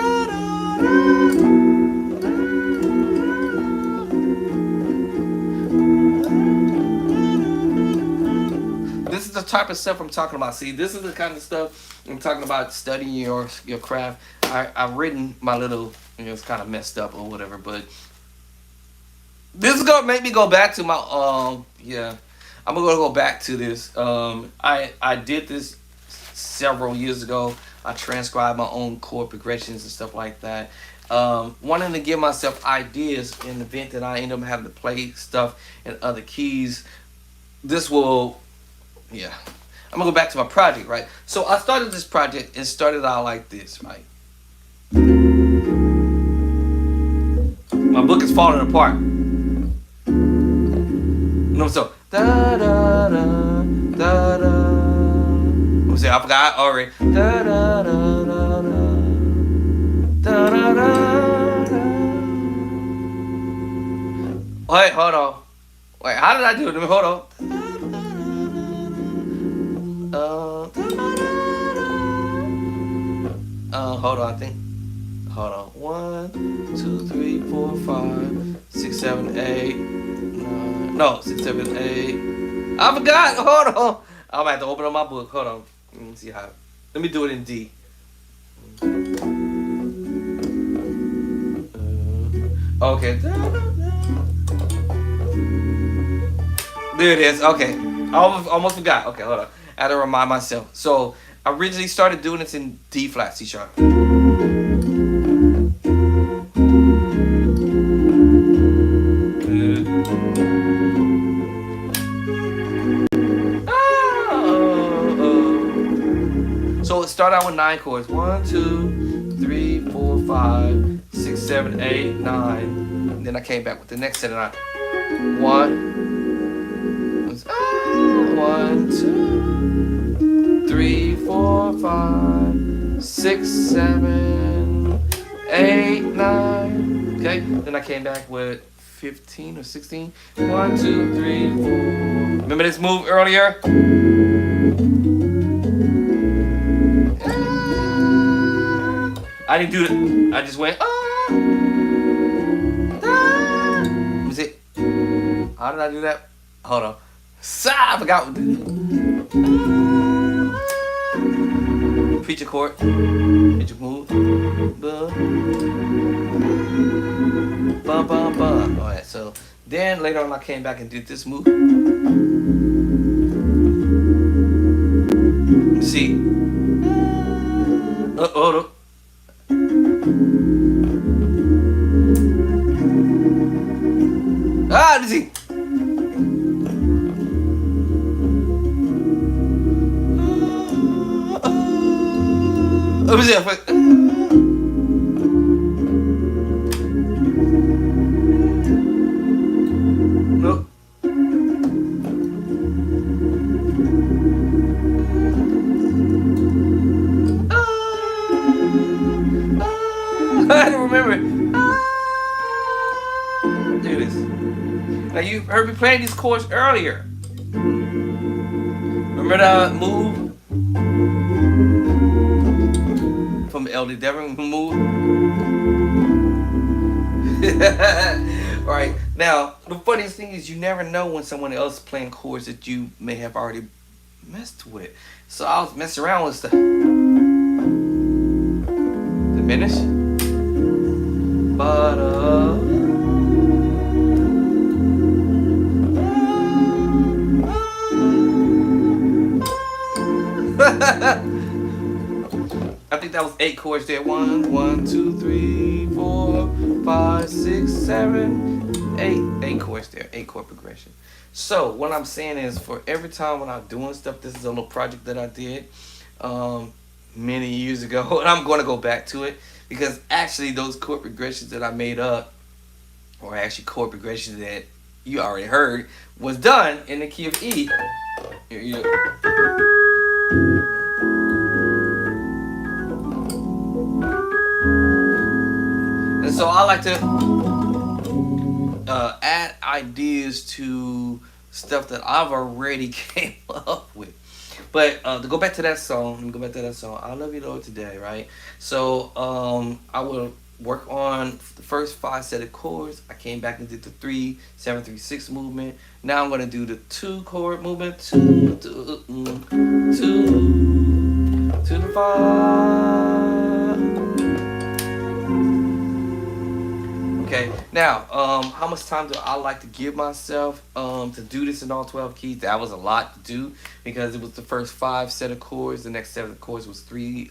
This is the type of stuff I'm talking about. See, this is the kind of stuff I'm talking about, studying your craft. I've written my little, it's kind of messed up or whatever, but this is going to make me go back to my, I'm going to go back to this. I did this several years ago. I transcribed my own chord progressions and stuff like that. Wanting to give myself ideas in the event that I end up having to play stuff in other keys. This will, I'm going to go back to my project, right? So I started this project and started out like this, right? My book is falling apart. So da da da da da. Let me see, I forgot already. Da da da da da da da da. Wait, hold on. Wait, how did I do it? Hold on. Hold on, I think. Hold on. 1, 2, 3, 4, 5, 6, 7, 8, 9. No, 6, 7, 8. I forgot. Hold on. I'm gonna have to open up my book. Hold on. Let me see how. Let me do it in D. Okay. There it is. Okay. I almost forgot. Okay, hold on. I had to remind myself. So I originally started doing this in D flat, C sharp. started out with 9 chords. 1, 2, 3, 4, 5, 6, 7, 8, 9. And then I came back with the next set of 9. 1, 2, 3, 4, 5, 6, 7, 8, 9. Okay. Then I came back with 15 or 16. 1, 2, 3, 4. Remember this move earlier? I didn't do it. I just went. Was it? How did I do that? Hold on. I forgot what to do. Feature chord. Feature move. Bum, bum, bum. Alright, so then later on I came back and did this move. See. Oh. Let's see. What was that? Nope. I don't remember. There it is. Now you heard me playing these chords earlier. Remember that move from L.D. Devon move? Alright, now the funniest thing is you never know when someone else is playing chords that you may have already messed with. So I was messing around with stuff. Diminish. But I think that was 8 chords there. 1, 2, 3, 4, 5, 6, 7, 8. 8 chords there. 8 chord progression. So what I'm saying is, for every time when I'm doing stuff, this is a little project that I did many years ago, and I'm going to go back to it because actually those chord progressions that I made up, or actually chord progressions that you already heard, was done in the key of E. And so I like to add ideas to stuff that I've already came up with. But to go back to that song, I Love You Lord Today, right? So I will work on the first 5 set of chords. I came back and did the 3, 7, 3, 6 movement. Now I'm gonna do the 2 chord movement, 2 to the 5. Okay, now how much time do I like to give myself to do this in all 12 keys? That was a lot to do because it was the first 5 set of chords. The next set of chords was 3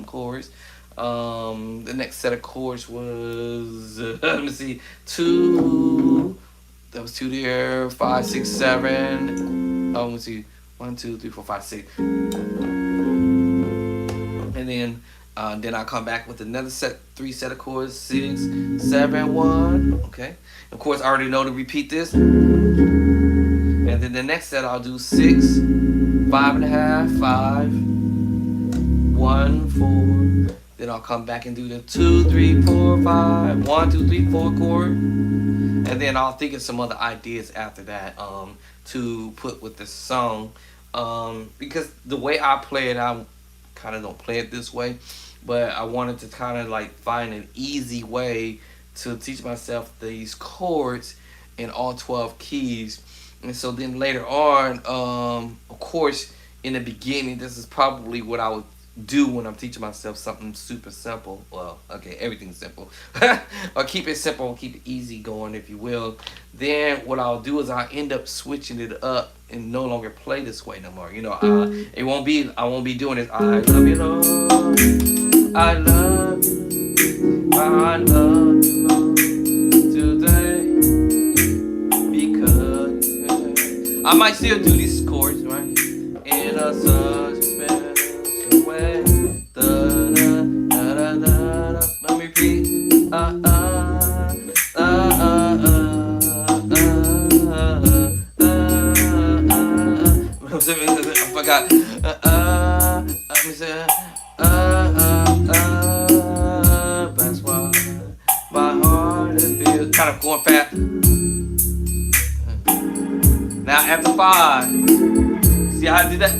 chords. The next set of chords was let me see, 2. That was 2 there. 5, 6, 7. Let me see, 1, 2, 3, 4, 5, 6. And then I'll come back with another 3 set of chords. 6, 7, 1. Okay. Of course, I already know to repeat this. And then the next set I'll do 6, 5 and a half, 5, 1, 4. Then I'll come back and do the 2, 3, 4, 5, 1, 2, 3, 4 chord. And then I'll think of some other ideas after that to put with this song. Because the way I play it, I kind of don't play it this way. But I wanted to kind of like find an easy way to teach myself these chords in all 12 keys. And so then later on, of course, in the beginning, this is probably what I would do when I'm teaching myself something super simple. Well, okay, everything's simple. Or keep it simple, keep it easy going, if you will. Then what I'll do is I'll end up switching it up and no longer play this way no more. You know, I won't be doing this. I love you, Lord. I love you. I love you, Lord, today. Because I might still do these chords, right? In a such special way. kind of going fast. Now after 5, see how I did that?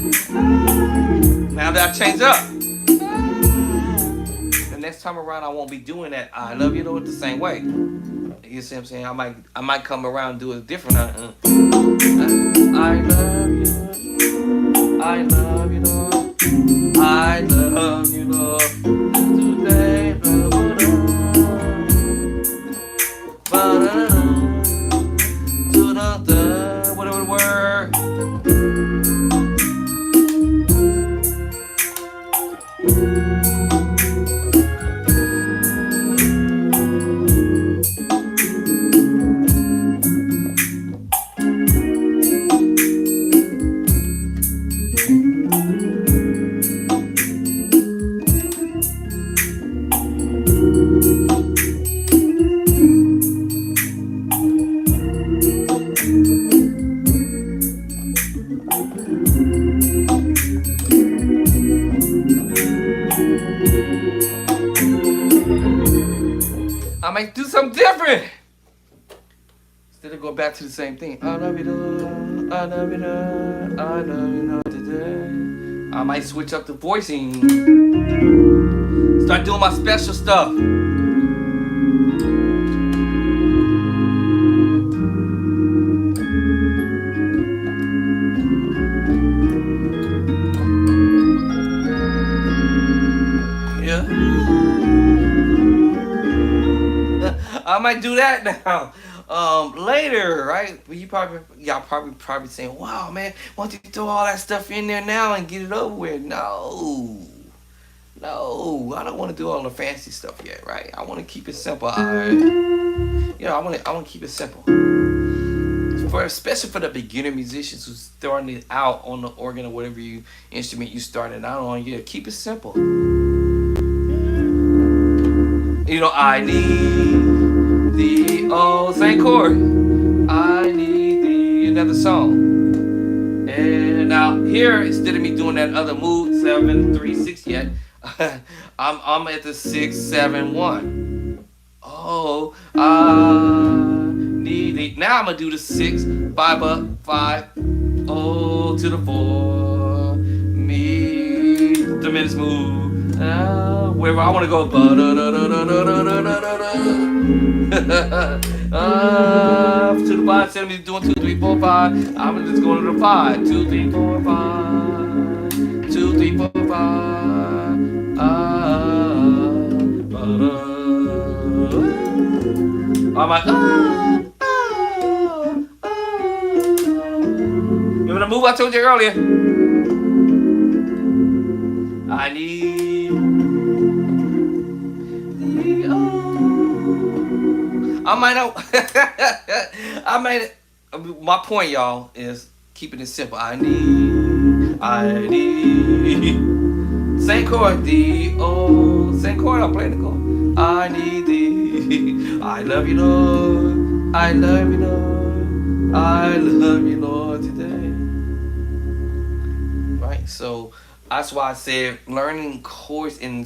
Now that I changed up. The next time around, I won't be doing that. I love you, Lord, the same way. You see what I'm saying? I might come around and do it different. I love you. I love you, Lord. I love you, Lord. Today, whatever the word. I might do something different. Instead of going back to the same thing. I love you, Lord. I love you, Lord. I love you, Lord, today. I might switch up the voicing. Start doing my special stuff. I might do that now. Later, right? But y'all probably saying, "Wow, man, why don't you throw all that stuff in there now and get it over with?" No, I don't want to do all the fancy stuff yet, right? I want to keep it simple. I want to keep it simple. Especially for the beginner musicians who's starting it out on the organ or whatever instrument you started out on, keep it simple. I need the same chord. I need the another song. And now here, instead of me doing that other mood 7 3 6 yet, I'm at the 6 7 1. Oh, I need the. Now I'm gonna do the 6 5 up 5 to the 4. Me the minutes move. Wherever I want to go. To the 5, instead of me doing 2 3 4 5, I'm just going to the 5. 2 3 4 5. 2 3 4 5. I'm like, remember the move I told you earlier? I need the my point, y'all, is keeping it simple. I need same chord, same chord. I'm playing the chord. I need the I love you, Lord. I love you, Lord. I love you, Lord, today. Right, so that's why I said learning chords in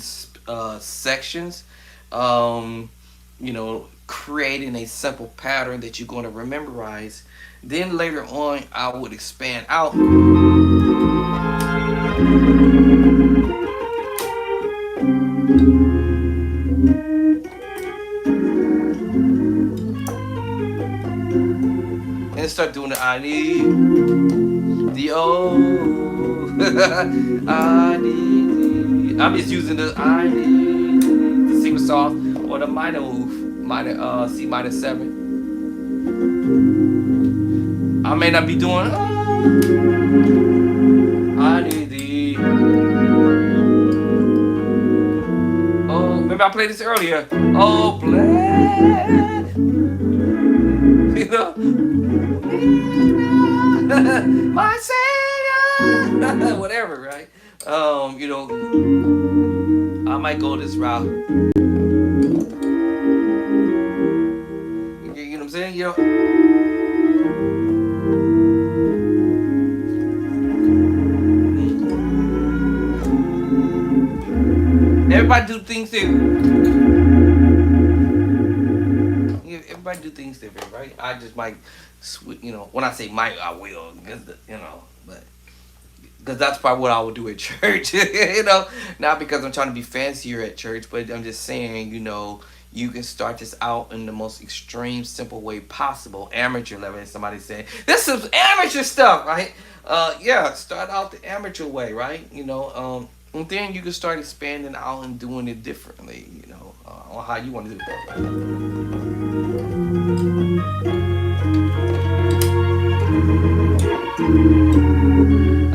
sections. Creating a simple pattern that you're going to memorize. Then later on, I would expand out. And start doing the I need the I need the. I'm just using the I need the secret sauce or the minor move. C minor 7. I may not be doing. I need the. Remember I played this earlier. Oh, bless. My Savior. Whatever, right? I might go this route. You know what I'm saying? Everybody do things too. Everybody everybody do things different, right? I just might, when I say might, I will, but because that's probably what I would do at church, not because I'm trying to be fancier at church, but I'm just saying, you can start this out in the most extreme, simple way possible, amateur level. And somebody said, this is amateur stuff, right? Yeah, start out the amateur way, right? And then you can start expanding out and doing it differently, on how you want to do it.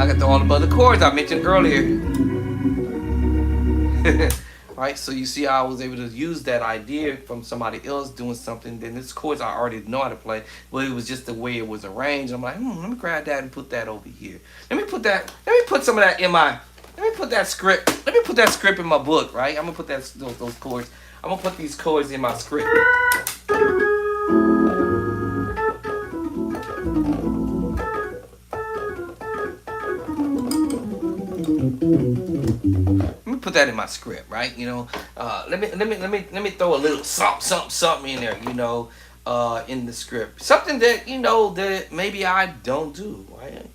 I got all the other chords I mentioned earlier. Right, so you see how I was able to use that idea from somebody else doing something. Then this chords I already know how to play, but it was just the way it was arranged. I'm like, let me grab that and put that over here. Let me put some of that in my. Let me put that script. Let me put that script in my book, right? I'm gonna put those chords. I'm gonna put these chords in my script. Let me put that in my script, right? Let me throw a little something in there, in the script. Something that that maybe I don't do, right?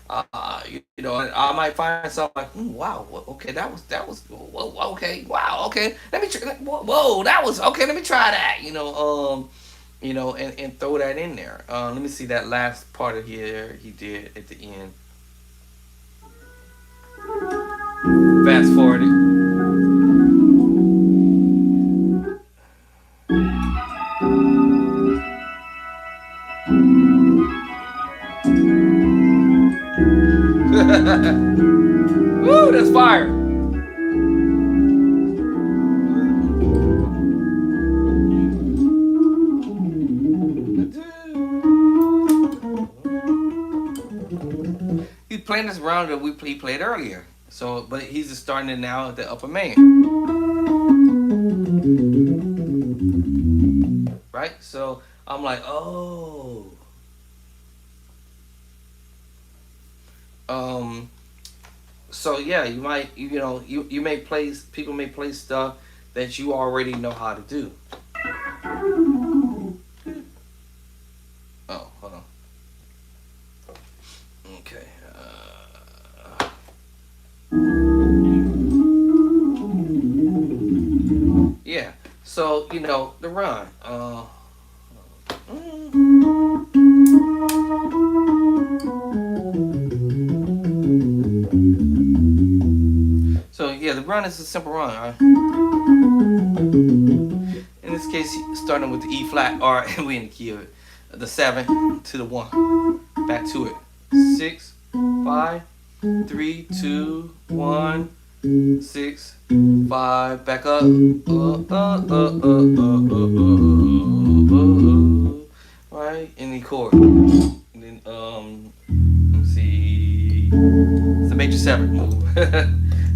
I might find something like, wow, okay, that was, okay, wow, okay, let me try, whoa, that was okay. Let me try that, and throw that in there. Let me see that last part of here he did at the end. Fast forward it. Woo, that's fire. He's playing this round that he played earlier. So, but he's just starting it now at the upper main. Right? So I'm like, oh. So yeah, you might, you may play, people may play stuff that you already know how to do. Oh, hold on. Okay. Yeah. So the run. So yeah, the run is a simple run. Right? In this case, starting with the E flat, or we in the key of it, the 7 to the 1, back to it. 6, 5, 3, 2, 1, 6, 5, back up. Right, in the chord. And then let's see, it's a major 7 move.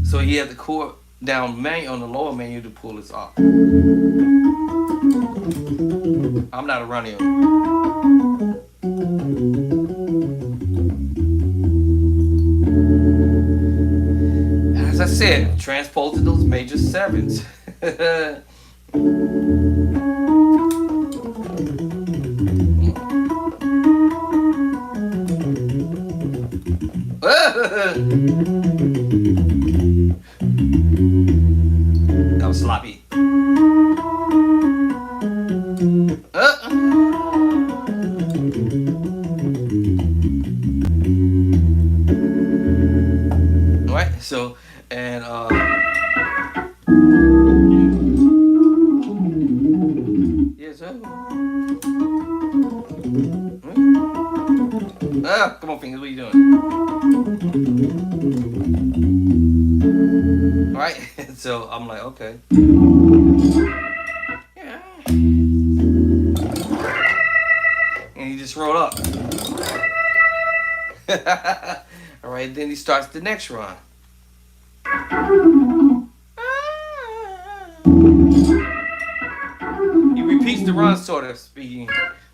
So you have the chord down manual on the lower menu to pull this off. I'm not a runner. As I said, transposing those major 7s. That was sloppy. Alright, so, and yes, sir. Come on, fingers, what are you doing? Alright, so I'm like, okay. Yeah. And he just rolled up. Alright, then he starts the next run. He repeats the run, sort of speaking,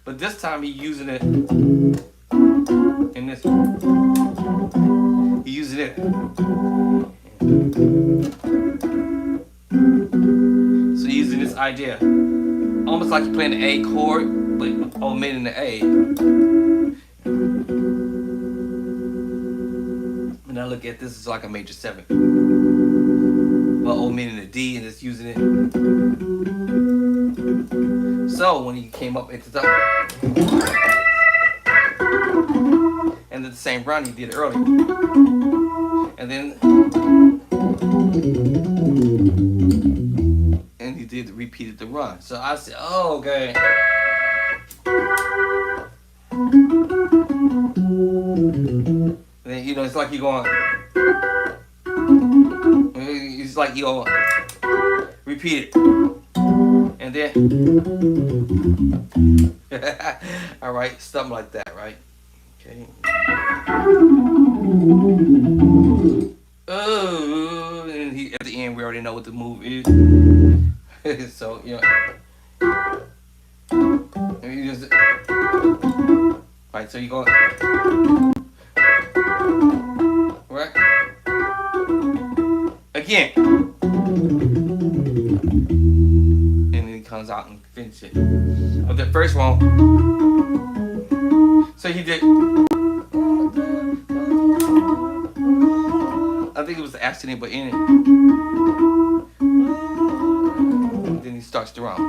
but this time he's using it in this one. He's using it. So he's using this idea. almost like you're playing the A chord, but omitting the A. And now look at this is like a major 7, but omitting the D and just using it. So when he came up at the top, and then the same run he did earlier, and then he did repeated the run. So I said, oh, okay. And then, you know, it's like you're going, it's like you're going, repeat it. And then, all right, something like that, right? Okay. Oh, and he, at the end, we already know what the move is. So, you know, and you just, right, so you go, right, again, and then he comes out and finishes it. But the first one, so he did, I think it was an accident, but in it, then he starts to run.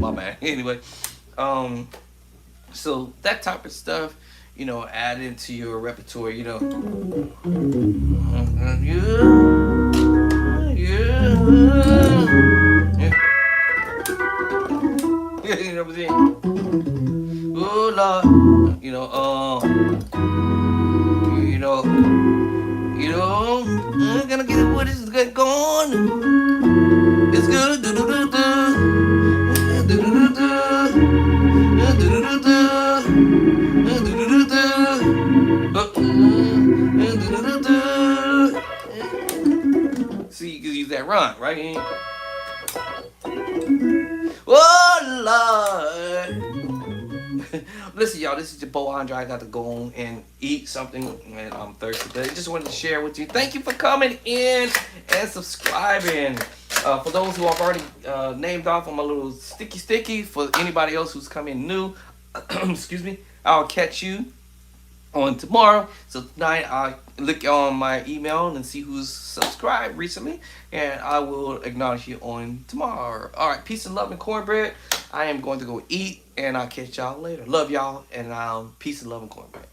My bad. Anyway, so that type of stuff, you know, add into your repertoire, you know. You know what I'm saying? Oh Lord, you know, I'm gonna get what is good going. It's good. See, you can use that run, right? Oh Lord. Listen, y'all, this is your boy Andre. I got to go on and eat something, and I'm thirsty. But I just wanted to share with you. Thank you for coming in and subscribing. For those who I've already named off on my little sticky. For anybody else who's coming new, excuse me, I'll catch you on tomorrow. So tonight I'll look on my email and see who's subscribed recently, and I will acknowledge you on tomorrow. All right, peace and love and cornbread. I am going to go eat, and I'll catch y'all later. Love y'all, and peace and love and cornbread.